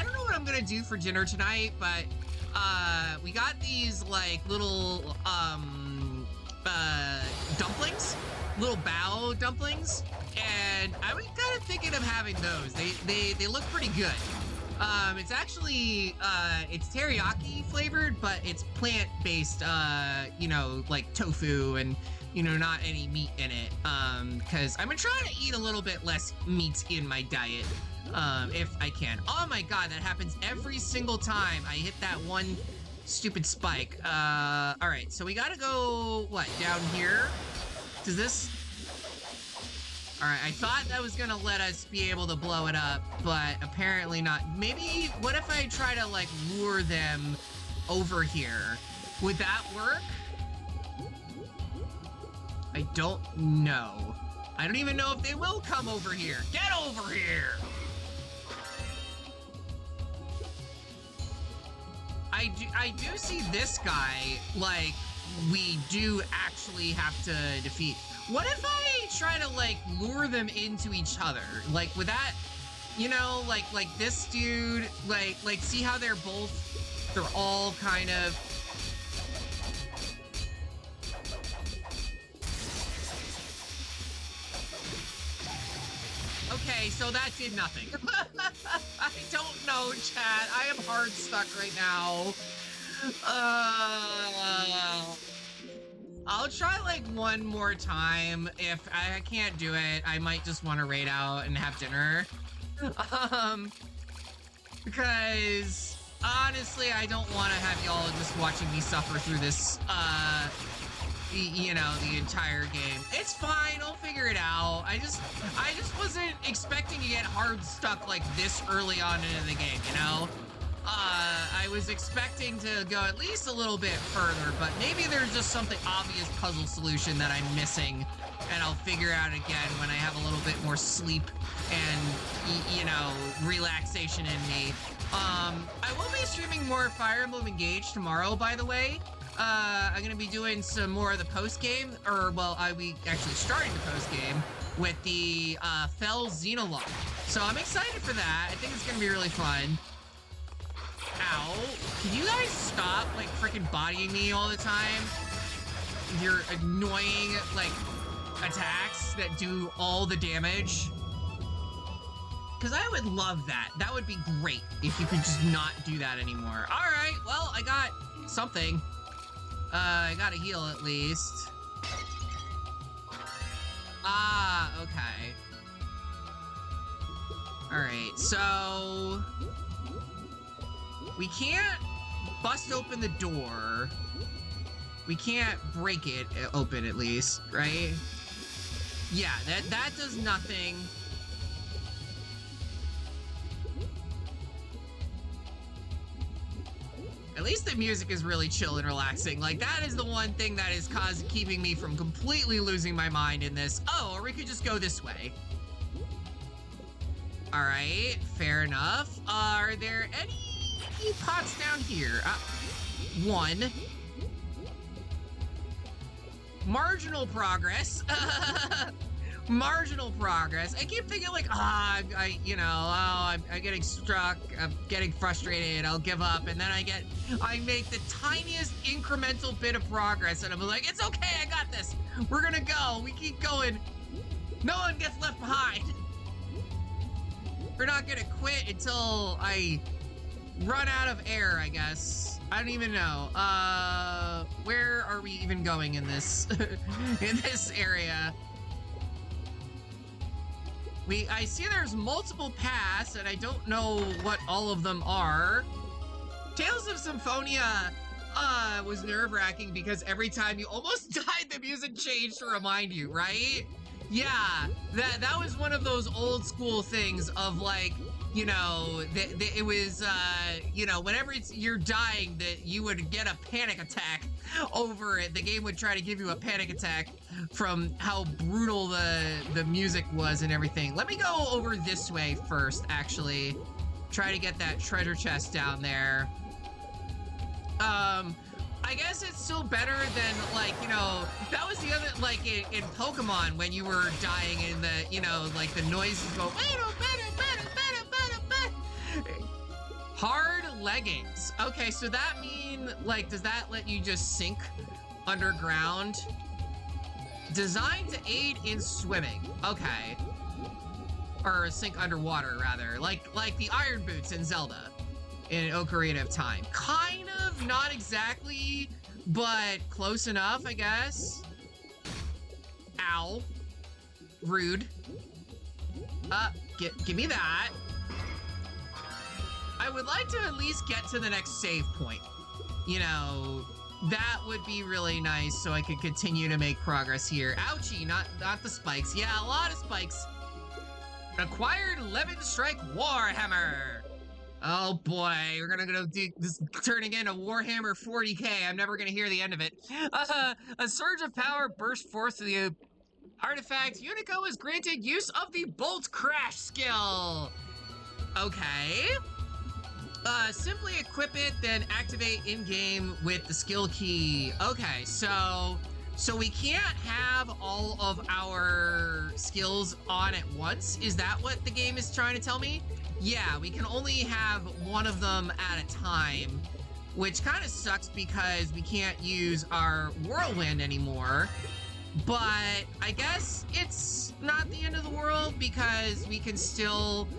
don't know what I'm gonna do for dinner tonight, but we got these little dumplings, little bao dumplings, and I was kind of thinking of having those. They look pretty good. It's actually it's teriyaki flavored, but it's plant-based, like tofu and not any meat in it, because I'm gonna try to eat a little bit less meat in my diet, if I can. Oh my god, that happens every single time I hit that one stupid spike. All right, so we gotta go, down here? Does this... All right, I thought that was gonna let us be able to blow it up, but apparently not. Maybe, what if I try to, lure them over here? Would that work? I don't know. I don't even know if they will come over here. Get over here! I do see this guy, we do actually have to defeat. What if I try to, lure them into each other? Would that, like this dude, see how they're all kind of... Okay, so that did nothing. I don't know, chat. I am hard stuck right now. I'll try one more time. If I can't do it, I might just want to raid out and have dinner. Because honestly, I don't want to have y'all just watching me suffer through this, the entire game. It's fine, I'll figure it out. I just wasn't expecting to get hard stuck this early on into the game, I was expecting to go at least a little bit further, but maybe there's just something obvious puzzle solution that I'm missing, and I'll figure out again when I have a little bit more sleep and, relaxation in me. I will be streaming more Fire Emblem Engage tomorrow, by the way. I'm gonna be doing some more of the post-game, or, well, I'll be actually starting the post-game with the Fell Xenologue. So I'm excited for that. I think it's gonna be really fun. Ow. Can you guys stop, freaking bodying me all the time? Your annoying, attacks that do all the damage. Because I would love that. That would be great if you could just not do that anymore. Alright, well, I got something. I got a heal at least. Ah, okay. Alright, so... we can't bust open the door. We can't break it open, at least, right? Yeah, that does nothing. At least the music is really chill and relaxing. That is the one thing that is keeping me from completely losing my mind in this. Oh, or we could just go this way. All right, fair enough. Are there any pots down here? One. Marginal progress. marginal progress. I keep thinking like, I'm getting stuck, I'm getting frustrated, I'll give up, and then I make the tiniest incremental bit of progress, and I'm like, it's okay, I got this. We're gonna go, we keep going. No one gets left behind. We're not gonna quit until I run out of air, I guess. I don't even know. Where are we even going in this, in this area? I see there's multiple paths, and I don't know what all of them are. Tales of Symphonia was nerve-wracking because every time you almost died, the music changed to remind you, right? Yeah, that was one of those old school things of like, you know, it was, whenever you're dying, that you would get a panic attack over it. The game would try to give you a panic attack from how brutal the music was and everything. Let me go over this way first, actually. Try to get that treasure chest down there. I guess it's still better than, like, you know, that was the other, like, in Pokemon, when you were dying and the, you know, like, the noises go, hard leggings. Okay, so that mean, like, does that let you just sink underground? Designed to aid in swimming. Okay. Or sink underwater, rather. Like the iron boots in Zelda in Ocarina of Time. Kind of, not exactly, but close enough, I guess. Ow. Rude. Give me that. I would like to at least get to the next save point. You know, that would be really nice so I could continue to make progress here. Ouchie, not the spikes. Yeah, a lot of spikes. Acquired Levin Strike Warhammer. Oh boy, we're gonna go do this, turning into Warhammer 40k. I'm never gonna hear the end of it. A surge of power burst forth through the artifact. Unico is granted use of the Bolt Crash skill. Okay. Simply equip it, then activate in-game with the skill key. Okay, so we can't have all of our skills on at once? Is that what the game is trying to tell me? Yeah, we can only have one of them at a time, which kind of sucks because we can't use our whirlwind anymore. But I guess it's not the end of the world because we can still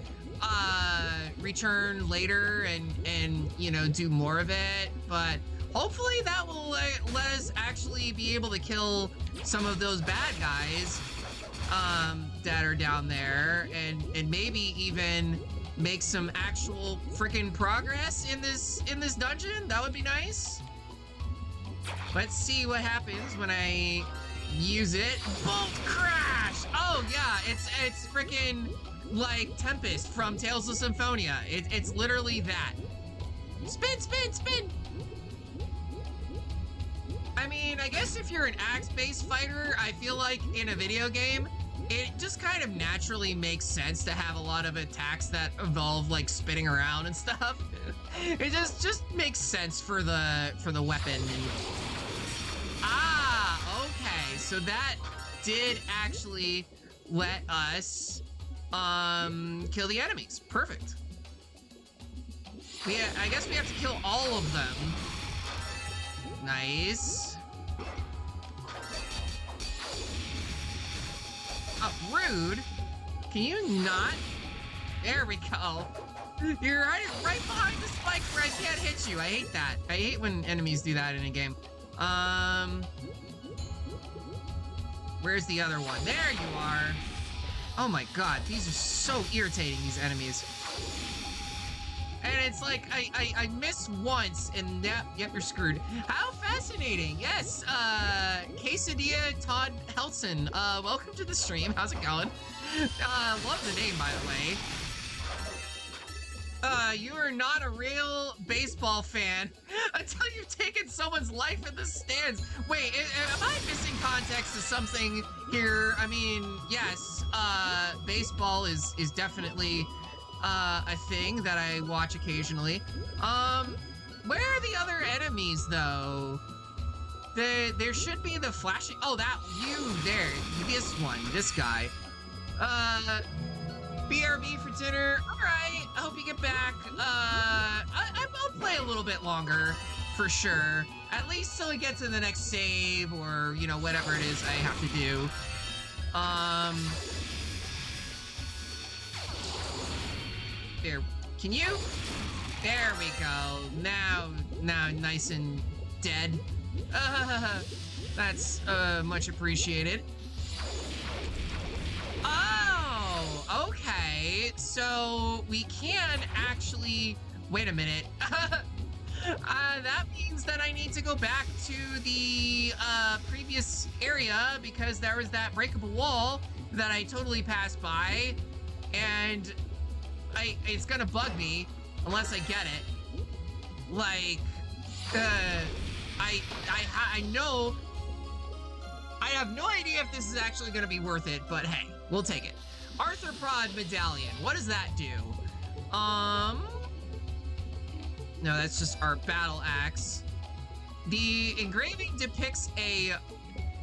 return later and you know, do more of it. But hopefully that will let us actually be able to kill some of those bad guys that are down there, and maybe even make some actual freaking progress in this dungeon. That would be nice. Let's see what happens when I use it. Bolt Crash! Oh yeah, it's freaking like Tempest from Tales of Symphonia. It's literally that. Spin, spin, spin! I mean, I guess if you're an axe-based fighter, I feel like in a video game, it just kind of naturally makes sense to have a lot of attacks that involve like spinning around and stuff. It just makes sense for the weapon. Ah, okay. So that did actually let us kill the enemies. Perfect. I guess we have to kill all of them. Nice. Oh, rude. Can you not? There we go. You're right behind the spike where I can't hit you. I hate that. I hate when enemies do that in a game. Where's the other one? There you are. Oh my god, these are so irritating, these enemies. And it's like, I miss once, and yep, you're screwed. How fascinating. Yes, Quesadilla Todd Helson. Welcome to the stream. How's it going? Love the name, by the way. You are not a real baseball fan until you've taken someone's life in the stands. Wait, am I missing context to something here? I mean, yes, baseball is definitely a thing that I watch occasionally. Where are the other enemies, though? There should be the flashing. Oh, that you there. This one, this guy. BRB for dinner. All right. I hope you get back. I'll play a little bit longer for sure. At least till we get to the next save or, you know, whatever it is I have to do. There. Can you? There we go. Now nice and dead. That's much appreciated. Oh, okay. So we can actually wait a minute. That means that I need to go back to the previous area because there was that breakable wall that I totally passed by, and it's gonna bug me unless I get it. Like, I know. I have no idea if this is actually gonna be worth it, but hey, we'll take it. Arthropod medallion. What does that do? No, that's just our battle axe. The engraving depicts a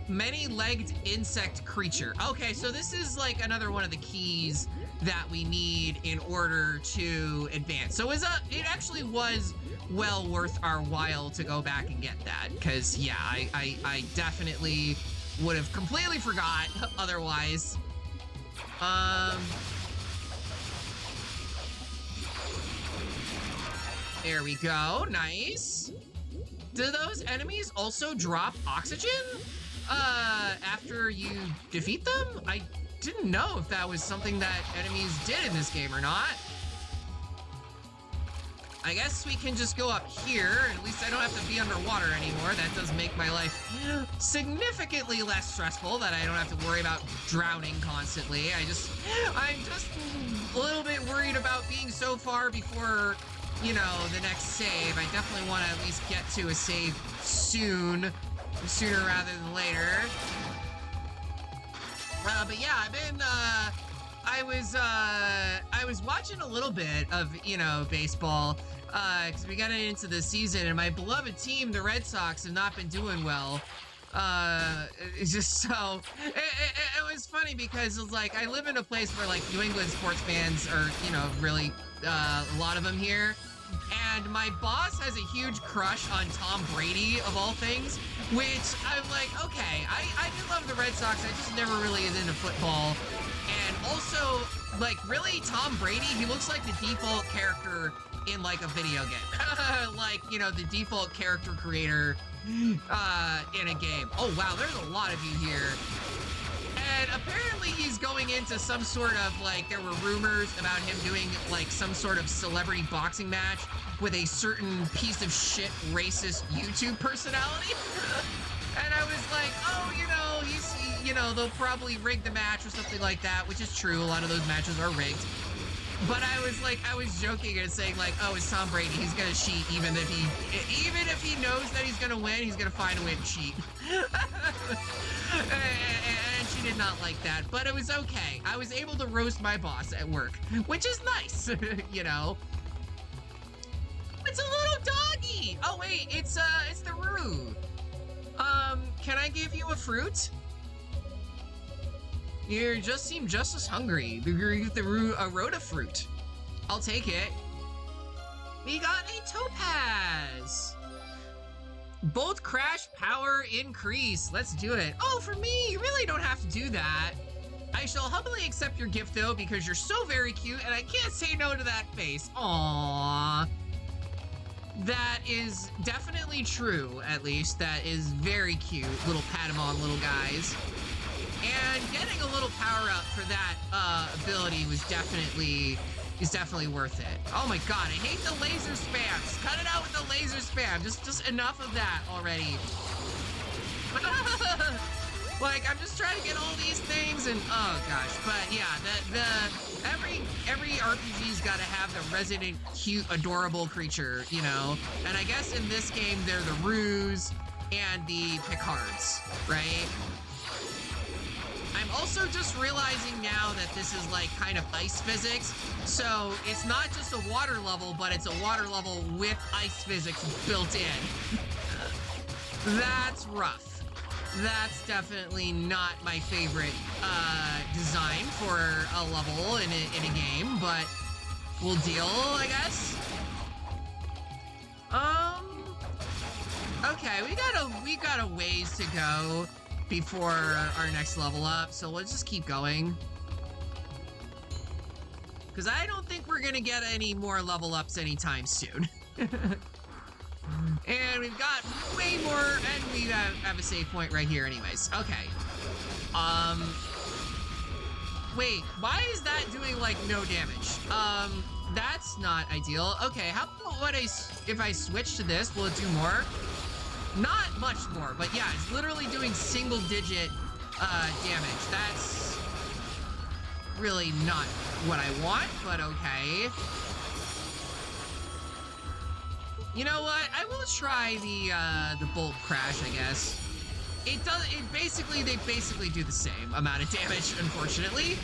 many-legged insect creature. Okay, so this is like another one of the keys that we need in order to advance. So it actually was well worth our while to go back and get that, because yeah, I definitely would have completely forgot otherwise. There we go. Nice. Do those enemies also drop oxygen after you defeat them? I didn't know if that was something that enemies did in this game or not. I guess we can just go up here. At least I don't have to be underwater anymore. That does make my life significantly less stressful, that I don't have to worry about drowning constantly. I'm just a little bit worried about being so far before, you know, the next save. I definitely want to at least get to a save sooner rather than later. But yeah, I was watching a little bit of, you know, baseball, because we got into the season, and my beloved team, the Red Sox, have not been doing well. It's just so, it was funny because it was like, I live in a place where like New England sports fans are, you know, really, a lot of them here. And my boss has a huge crush on Tom Brady, of all things, which I'm like, okay, I do love the Red Sox, I just never really is into football. And also, like, really, Tom Brady, he looks like the default character in, like, a video game. Like, you know, the default character creator in a game. Oh, wow, there's a lot of you here. And apparently he's going into some sort of, like, there were rumors about him doing, like, some sort of celebrity boxing match with a certain piece of shit racist YouTube personality. And I was like, oh, you know, you know, they'll probably rig the match or something like that, which is true. A lot of those matches are rigged. But I was joking and saying like, oh, it's Tom Brady. He's gonna cheat even if he knows that he's gonna win. He's gonna find a way to cheat. And she did not like that, but it was okay. I was able to roast my boss at work, which is nice, you know. It's a little doggy. Oh wait, it's the Roo. Can I give you a fruit? You just seem just as hungry. A Rhoda fruit. I'll take it. We got a topaz. Bolt crash power increase. Let's do it. Oh, for me, you really don't have to do that. I shall humbly accept your gift though, because you're so very cute and I can't say no to that face. Aww. That is definitely true, at least. That is very cute. Little Patamon little guys. And getting a little power up for that ability was definitely worth it. Oh my god, I hate the laser spams. Cut it out with the laser spam. Just enough of that already. Like, I'm just trying to get all these things and oh gosh. But yeah, every RPG's gotta have the resident cute, adorable creature, you know? And I guess in this game they're the Roos and the Picards, right? I'm also just realizing now that this is like kind of ice physics. So it's not just a water level, but it's a water level with ice physics built in. That's rough. That's definitely not my favorite design for a level in a game, but we'll deal, I guess. Okay, we got a ways to go before our next level up, so let's just keep going. Because I don't think we're gonna get any more level ups anytime soon. And we've got way more, and we have a save point right here anyways. Okay. Wait, why is that doing, like, no damage? That's not ideal. Okay, how about if I switch to this, will it do more? Not much more, but yeah, it's literally doing single-digit damage. That's really not what I want, but okay. You know what? I will try the bolt crash, I guess. They basically do the same amount of damage, unfortunately.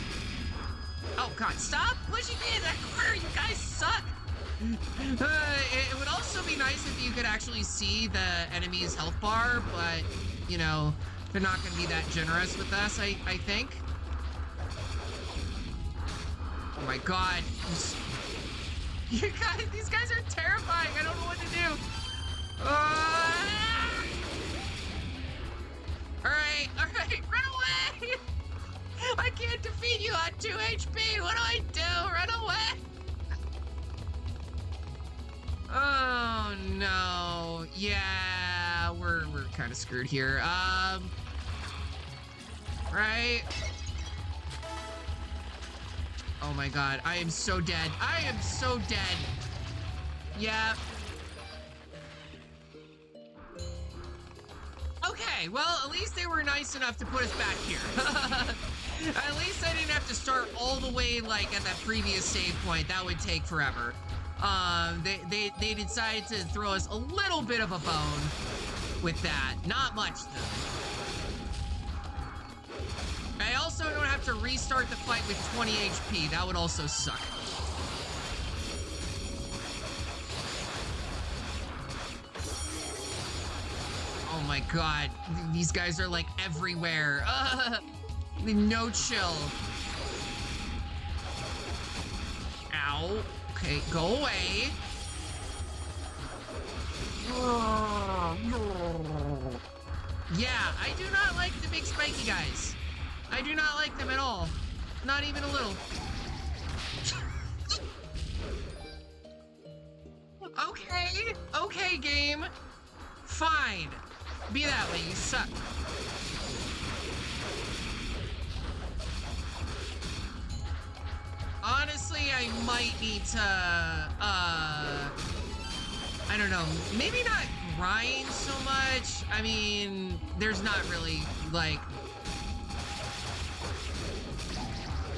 Oh god, stop pushing me in that corner, you guys suck! It would also be nice if you could actually see the enemy's health bar, but, you know, they're not gonna be that generous with us, I think. Oh my god. You guys, these guys are terrifying. I don't know what to do. All right, run away. I can't defeat you on 2 HP. What do I do? Run away. Oh no. Yeah, we're kind of screwed here. Right. Oh my god, I am so dead. I am so dead. Yeah. Okay, well, at least they were nice enough to put us back here. At least I didn't have to start all the way, like, at that previous save point. That would take forever. They decided to throw us a little bit of a bone with that. Not much, though. I also don't have to restart the fight with 20 HP. That would also suck. Oh my god. These guys are like everywhere. No chill. Ow. Okay, go away. Yeah, I do not like the big spiky guys. I do not like them at all. Not even a little. Okay, game. Fine. Be that way, you suck. Honestly, I might need to, I don't know, maybe not grind so much. I mean, there's not really, like,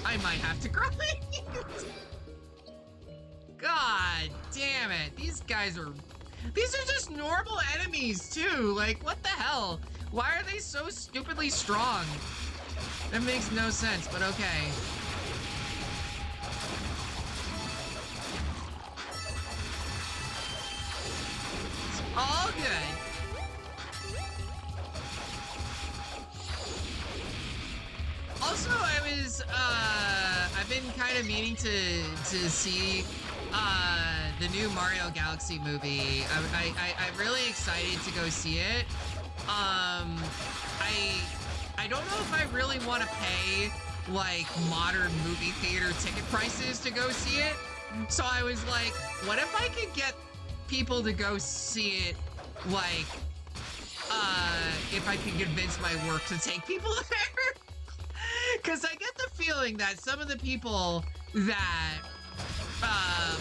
I might have to grind. God damn it. These are just normal enemies too. Like, what the hell? Why are they so stupidly strong? That makes no sense, but okay. It's all good. Also, I've been kind of meaning to see the new Mario Galaxy movie. I'm really excited to go see it. I don't know if I really want to pay like modern movie theater ticket prices to go see it. So I was like, what if I could get people to go see it, like, if I could convince my work to take people there? Because I get the feeling that some of the people that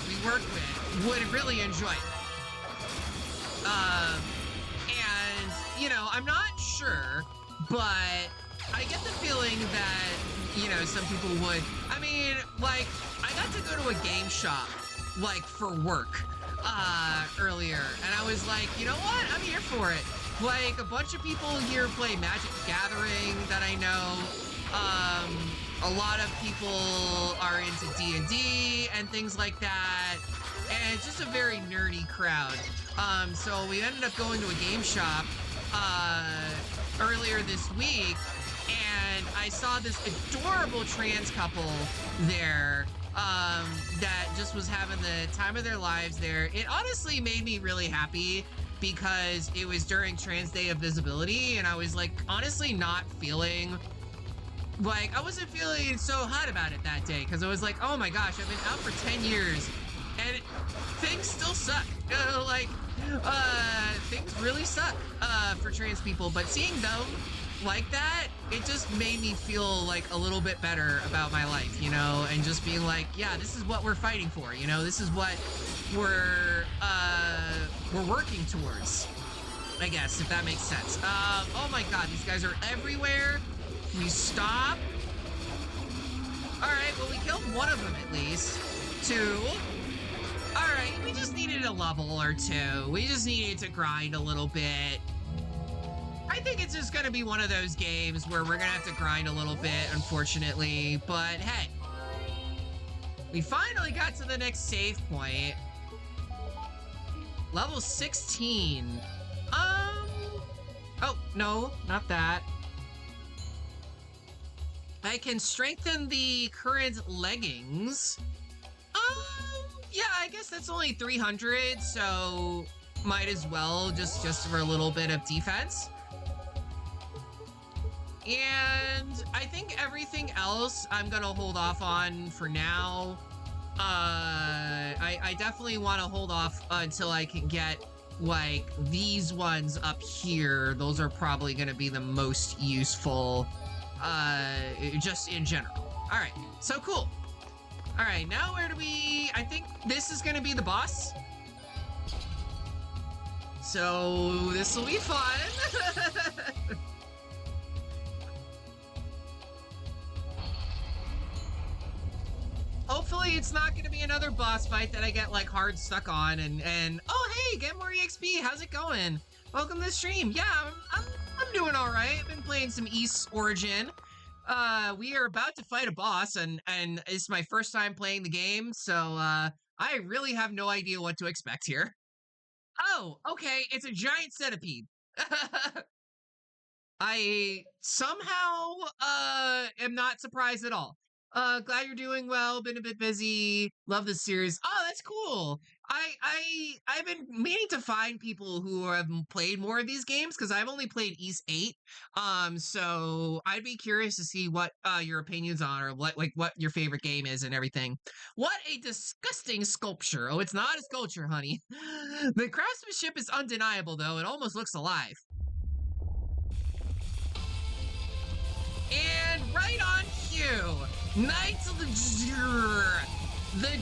we work with would really enjoy it. And, you know, I'm not sure, but I get the feeling that, you know, some people would. I mean, like, I got to go to a game shop, like, for work earlier, and I was like, you know what? I'm here for it. Like, a bunch of people here play Magic the Gathering that I know. A lot of people are into D&D and things like that, and it's just a very nerdy crowd. So we ended up going to a game shop, earlier this week, and I saw this adorable trans couple there that just was having the time of their lives there. It honestly made me really happy because it was during Trans Day of Visibility, and I was like honestly not feeling like, I wasn't feeling so hot about it that day because I was like, oh my gosh, I've been out for 10 years and things still suck. Things really suck for trans people, but seeing them like that, it just made me feel like a little bit better about my life, you know, and just being like, yeah, this is what we're fighting for, you know, this is what we're working towards, I guess, if that makes sense. Oh my god, these guys are everywhere. Can we stop? All right, well, we killed one of them at least. Two. All right, we just needed a level or two. We just needed to grind a little bit. I think it's just gonna be one of those games where we're gonna have to grind a little bit, unfortunately. But hey, we finally got to the next save point. Level 16. Oh, no, not that. I can strengthen the current leggings. Yeah, I guess that's only 300, so might as well just for a little bit of defense. And I think everything else I'm gonna hold off on for now. I definitely want to hold off until I can get like these ones up here. Those are probably gonna be the most useful. Just in general. All right, so cool. All right, now where do we, I think this is gonna be the boss. So this will be fun. Hopefully it's not gonna be another boss fight that I get like hard stuck on and oh hey, get more EXP, how's it going? Welcome to the stream. Yeah, I'm doing all right. I've been playing some East Origin. We are about to fight a boss, and it's my first time playing the game, so I really have no idea what to expect here. Oh, okay, it's a giant centipede. I somehow am not surprised at all. Glad you're doing well. Been a bit busy. Love this series. Oh, that's cool. I've been meaning to find people who have played more of these games because I've only played East 8. So I'd be curious to see what your opinions on or what your favorite game is and everything. What a disgusting sculpture. Oh, it's not a sculpture, honey. The craftsmanship is undeniable though. It almost looks alive. And right on cue, Knights of the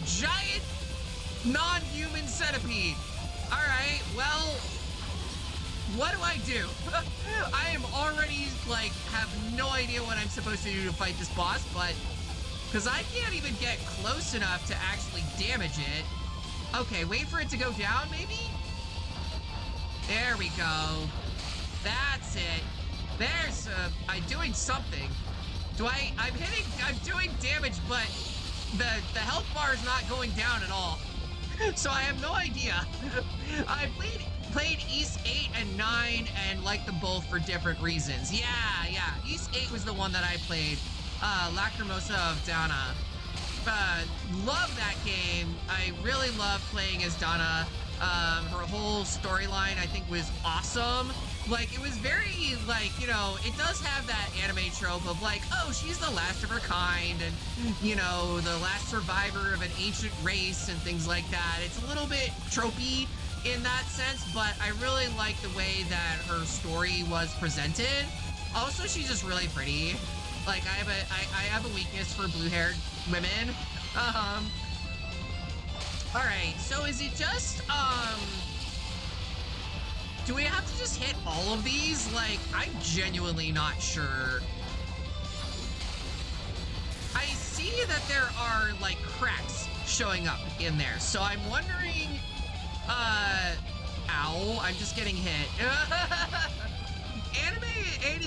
giant non-human centipede. All right, well, what do I do? I am already like have no idea what I'm supposed to do to fight this boss, but because I can't even get close enough to actually damage it. Okay, wait for it to go down, maybe? There we go. That's it. There's I'm doing something. I'm doing damage, but the health bar is not going down at all. So I have no idea. I played East 8 and 9 and liked them both for different reasons. Yeah. East 8 was the one that I played. Lacrimosa of Dana. Love that game. I really love playing as Dana. Her whole storyline I think was awesome. Like, it was very, like, you know, it does have that anime trope of, like, oh, she's the last of her kind, and, you know, the last survivor of an ancient race and things like that. It's a little bit tropey in that sense, but I really like the way that her story was presented. Also, she's just really pretty. Like, I have a weakness for blue-haired women. All right, so is it just, do we have to just hit all of these? Like, I'm genuinely not sure. I see that there are, like, cracks showing up in there. So I'm wondering, ow, I'm just getting hit. Anime 8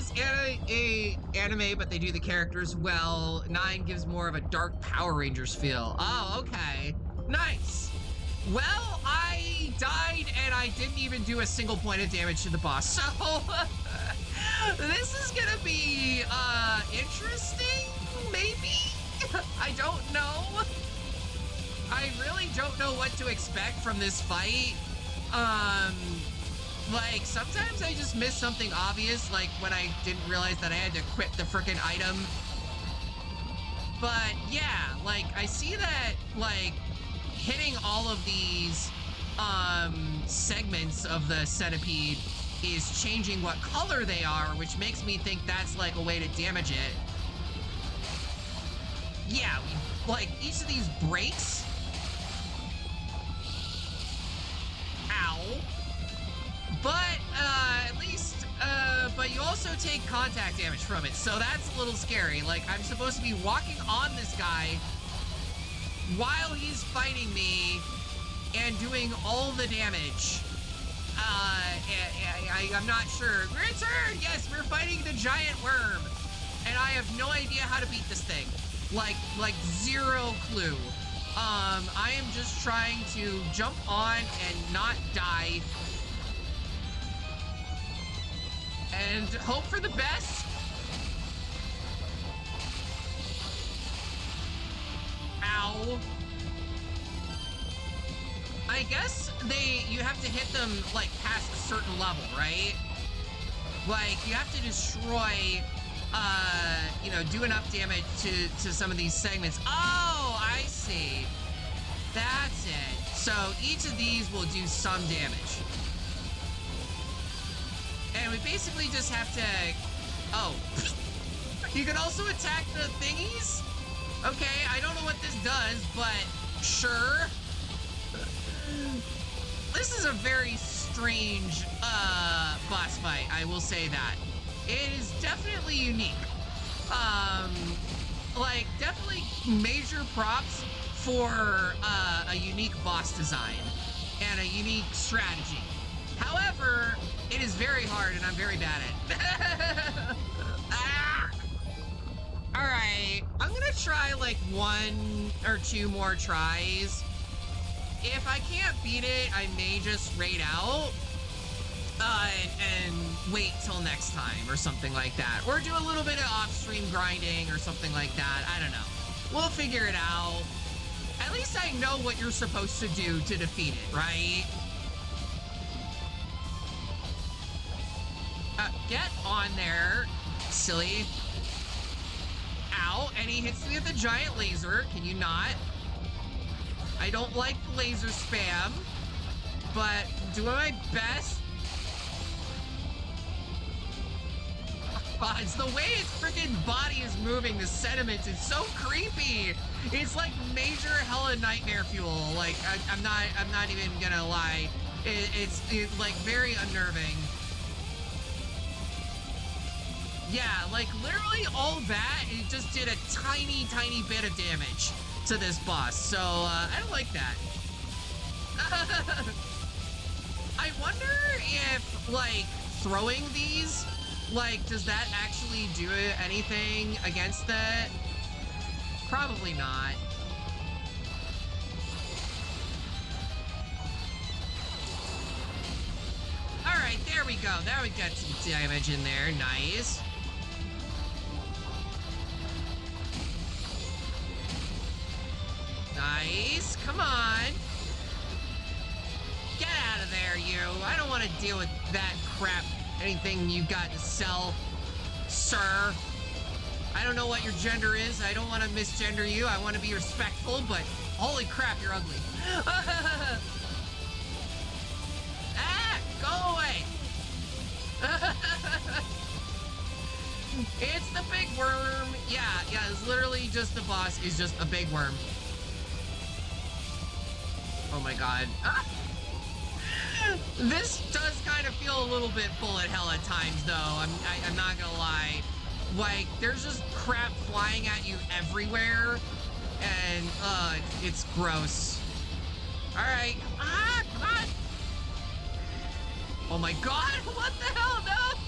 is anime, but they do the characters well. 9 gives more of a dark Power Rangers feel. Oh, okay. Nice. Well, I literally died and I didn't even do a single point of damage to the boss. So this is gonna be interesting, maybe? I don't know. I really don't know what to expect from this fight. Like, sometimes I just miss something obvious, like when I didn't realize that I had to equip the frickin' item. But yeah, like, I see that, like, hitting all of these, segments of the centipede is changing what color they are, which makes me think that's, like, a way to damage it. Yeah, like, each of these breaks. Ow. But, at least, but you also take contact damage from it, so that's a little scary. Like, I'm supposed to be walking on this guy while he's fighting me and doing all the damage. I'm not sure. Return! Yes, we're fighting the giant worm, and I have no idea how to beat this thing. Like zero clue. I am just trying to jump on and not die. And hope for the best. Ow. I guess you have to hit them, like, past a certain level, right? Like, you have to destroy, you know, do enough damage to some of these segments. Oh, I see. That's it. So each of these will do some damage. And we basically just have to... Oh. You can also attack the thingies? Okay, I don't know what this does, but sure. This is a very strange boss fight, I will say that. It is definitely unique. Like, definitely major props for a unique boss design and a unique strategy. However, it is very hard and I'm very bad at it. Ah! All right, I'm gonna try like 1 or 2 more tries. If I can't beat it, I may just raid out and wait till next time or something like that. Or do a little bit of off-stream grinding or something like that. I don't know. We'll figure it out. At least I know what you're supposed to do to defeat it, right? Get on there, silly. Ow, and he hits me with a giant laser. Can you not? I don't like laser spam, but doing my best. It's the way its freaking body is moving, the sediment is so creepy. It's like major hella nightmare fuel. Like, I'm not even gonna lie. It's like very unnerving. Yeah, like literally all that, it just did a tiny, tiny bit of damage to this boss. So, I don't like that. I wonder if, like, throwing these, like, does that actually do anything against that? Probably not. All right, there we go. There we got some damage in there. Nice. Nice. Come on. Get out of there, you. I don't want to deal with that crap. Anything you got to sell, sir. I don't know what your gender is. I don't want to misgender you. I want to be respectful, but holy crap, you're ugly. Ah, go away. It's the big worm. Yeah, it's literally just the boss is just a big worm. Oh my god. Ah. This does kind of feel a little bit bullet hell at times, though. I'm not gonna lie. Like, there's just crap flying at you everywhere, and it's gross. All right. Ah, come on. Oh my god, what the hell? No!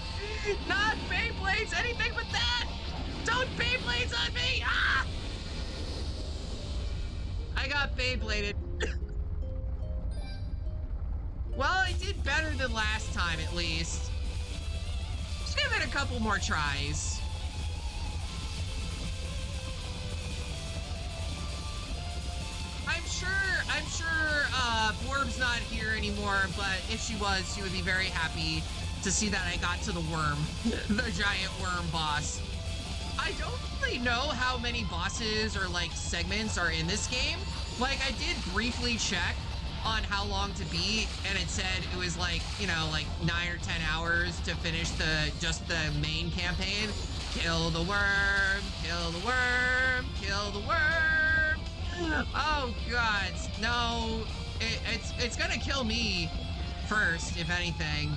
Not Beyblades, anything but that! Don't Beyblades on me! Ah! I got Beybladed. did better than last time, at least. Let's give it a couple more tries. I'm sure Borb's not here anymore, but if she was, she would be very happy to see that I got to the worm, the giant worm boss. I don't really know how many bosses or like segments are in this game. Like I did briefly check on how long to beat, and it said it was like, you know, like 9 or 10 hours to finish just the main campaign. Kill the worm, kill the worm, kill the worm. Oh God, no, it's gonna kill me first, if anything.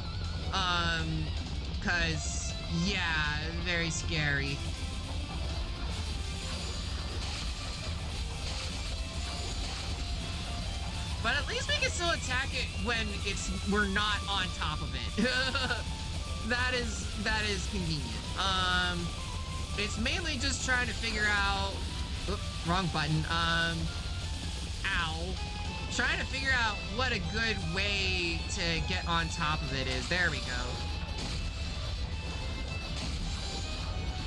Cause yeah, very scary. But at least we can still attack it when we're not on top of it. that is convenient. It's mainly just trying to figure out, oops, wrong button. Ow. Trying to figure out what a good way to get on top of it is. There we go.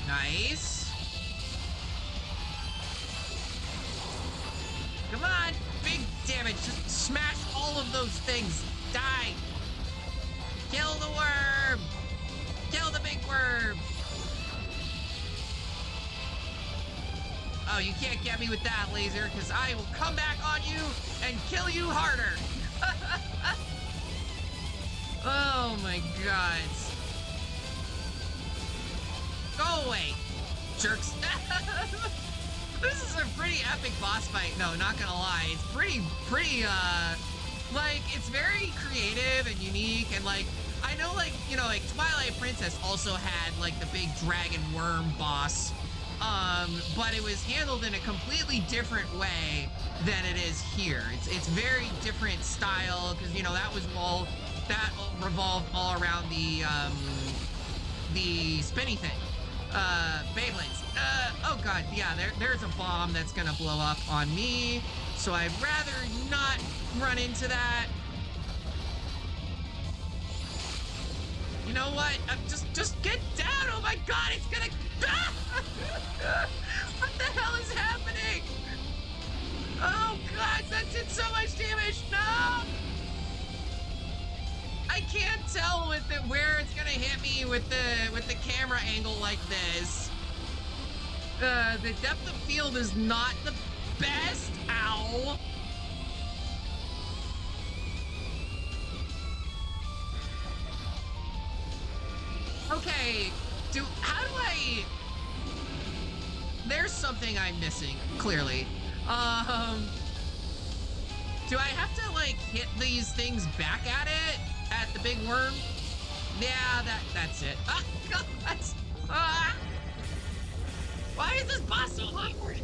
Nice. Come on, big damage. Just smash all of those things. Die. Kill the worm. Kill the big worm. Oh, you can't get me with that laser, because I will come back on you and kill you harder. Oh my God. Go away, jerks. This is a pretty epic boss fight. No, not gonna lie. It's pretty, like, it's very creative and unique. And like, I know, like, you know, like Twilight Princess also had like the big dragon worm boss. But it was handled in a completely different way than it is here. It's very different style, because, you know, that revolved all around the spinny thing. Beyblades. Oh God, yeah, there's a bomb that's gonna blow up on me, so I'd rather not run into that. You know what? Just get down! Oh my God, it's gonna... What the hell is happening? Oh God, that did so much damage! No! I can't tell with where it's gonna hit me with the camera angle like this. The depth of field is not the best. Ow! Okay, how do I... There's something I'm missing, clearly. Do I have to, like, hit these things back at it? At the big worm? Yeah, that's it. Ah, God! Ah! Why is this boss so awkward?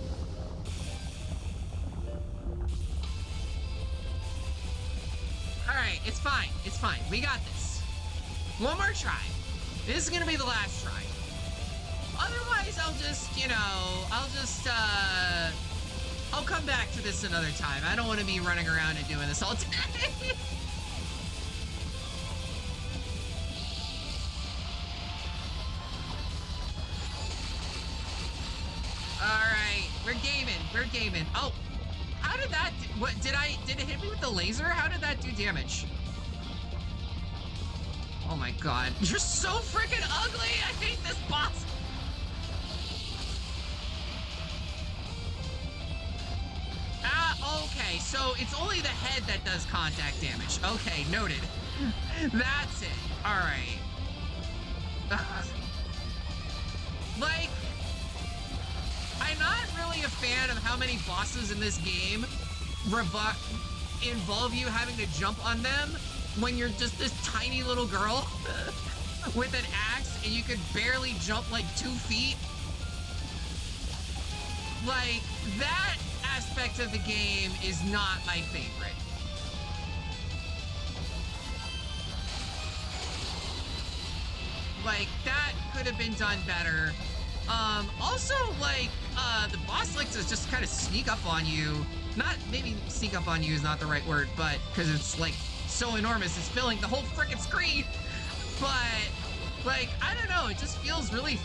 Alright, it's fine. It's fine. We got this. One more try. This is gonna be the last try. Otherwise, I'll just, you know, I'll come back to this another time. I don't want to be running around and doing this all day. Alright, we're gaming. Oh, how did that, did it hit me with the laser? How did that do damage? Oh my God, you're so freaking ugly! I hate this boss! Okay, so it's only the head that does contact damage. Okay, noted. That's it. Alright. Like, I'm not really a fan of how many bosses in this game involve you having to jump on them when you're just this tiny little girl with an axe and you could barely jump like 2 feet. Like, that aspect of the game is not my favorite. Like, that could have been done better. Also, like, the boss likes to just kind of sneak up on you. Maybe sneak up on you is not the right word, but, because it's, like, so enormous. It's filling the whole freaking screen. But, like, I don't know. It just feels really,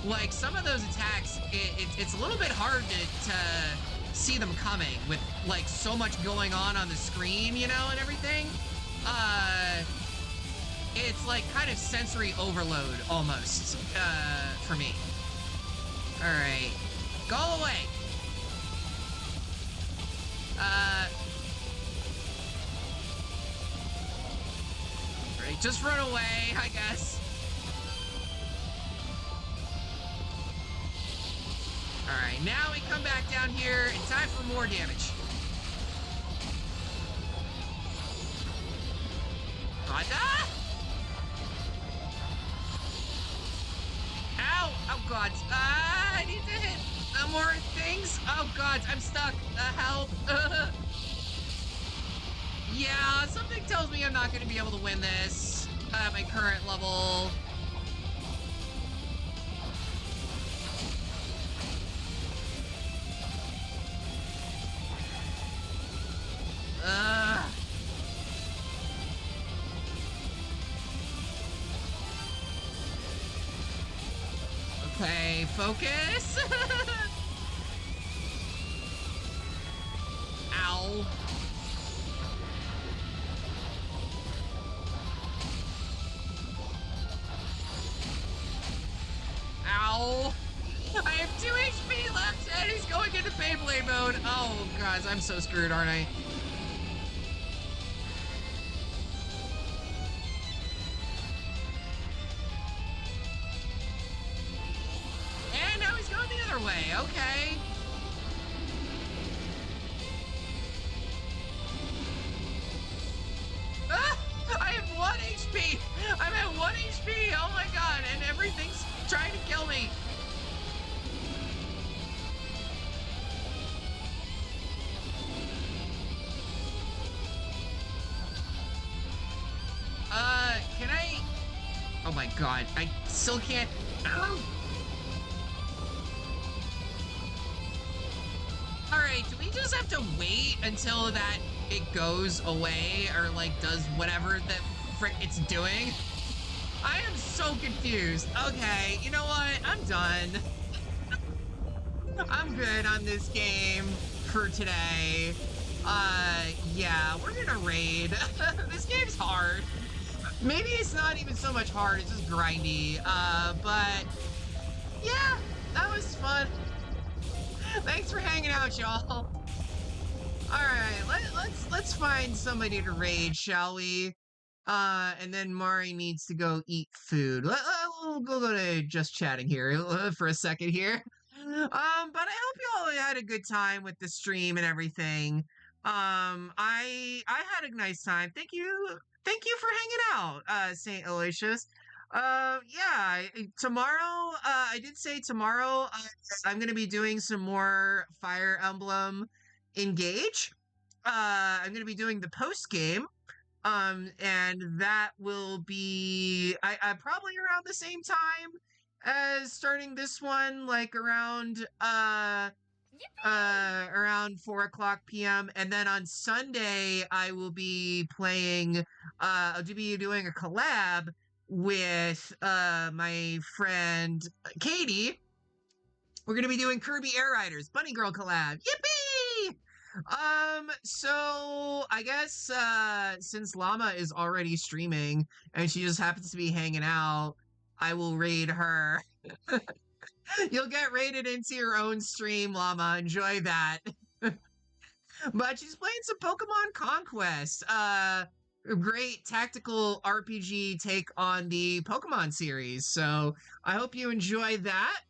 like some of those attacks, it's a little bit hard to see them coming with, like, so much going on the screen, you know, and everything. It's like kind of sensory overload almost, for me. All right, go away. Right, just run away, I guess. All right, now we come back down here in time for more damage. God, ah! Ow! Oh God! I need to hit more things. Oh God! I'm stuck. Help! Yeah, something tells me I'm not going to be able to win this at my current level. Okay, focus. Ow. Ow. I have 2 HP left and he's going into Beyblade mode. Oh, guys, I'm so screwed, aren't I? And now he's going the other way. Okay. Ah, I have 1 HP. I'm at 1 HP. Oh my God. And everything's trying to kill me. Can I? Oh my God. I still can't. All right, do we just have to wait until that it goes away or like does whatever the frick it's doing? I am so confused. Okay, you know what? I'm done. I'm good on this game for today. Yeah, we're gonna raid. This game's hard. Maybe it's not even so much hard, it's just grindy. But yeah, that was fun. Thanks for hanging out, y'all. All right, let's find somebody to raid, shall we? And then Mari needs to go eat food. We'll go to just chatting here for a second here. But I hope you all had a good time with the stream and everything. I had a nice time. Thank you for hanging out, Saint Aloysius. Yeah, tomorrow, I did say tomorrow, I'm gonna be doing some more Fire Emblem Engage. I'm gonna be doing the post game. And that will be, I probably around the same time as starting this one, like around, around 4 o'clock p.m. And then on Sunday, I will be playing, I'll be doing a collab with my friend Katie. We're gonna be doing Kirby Air Riders Bunny Girl collab. Yippee! So I guess since Llama is already streaming and she just happens to be hanging out, I will raid her. You'll get raided into your own stream, Llama. Enjoy that. But she's playing some Pokemon Conquest. A great tactical RPG take on the Pokemon series. So I hope you enjoy that.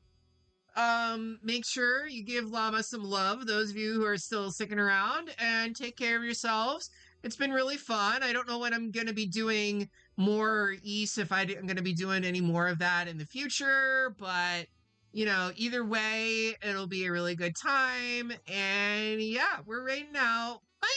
Make sure you give Llama some love, those of you who are still sticking around, and take care of yourselves. It's been really fun. I don't know when I'm going to be doing more East, if I'm going to be doing any more of that in the future, but, you know, either way, it'll be a really good time, and yeah, we're raiding out. Bye!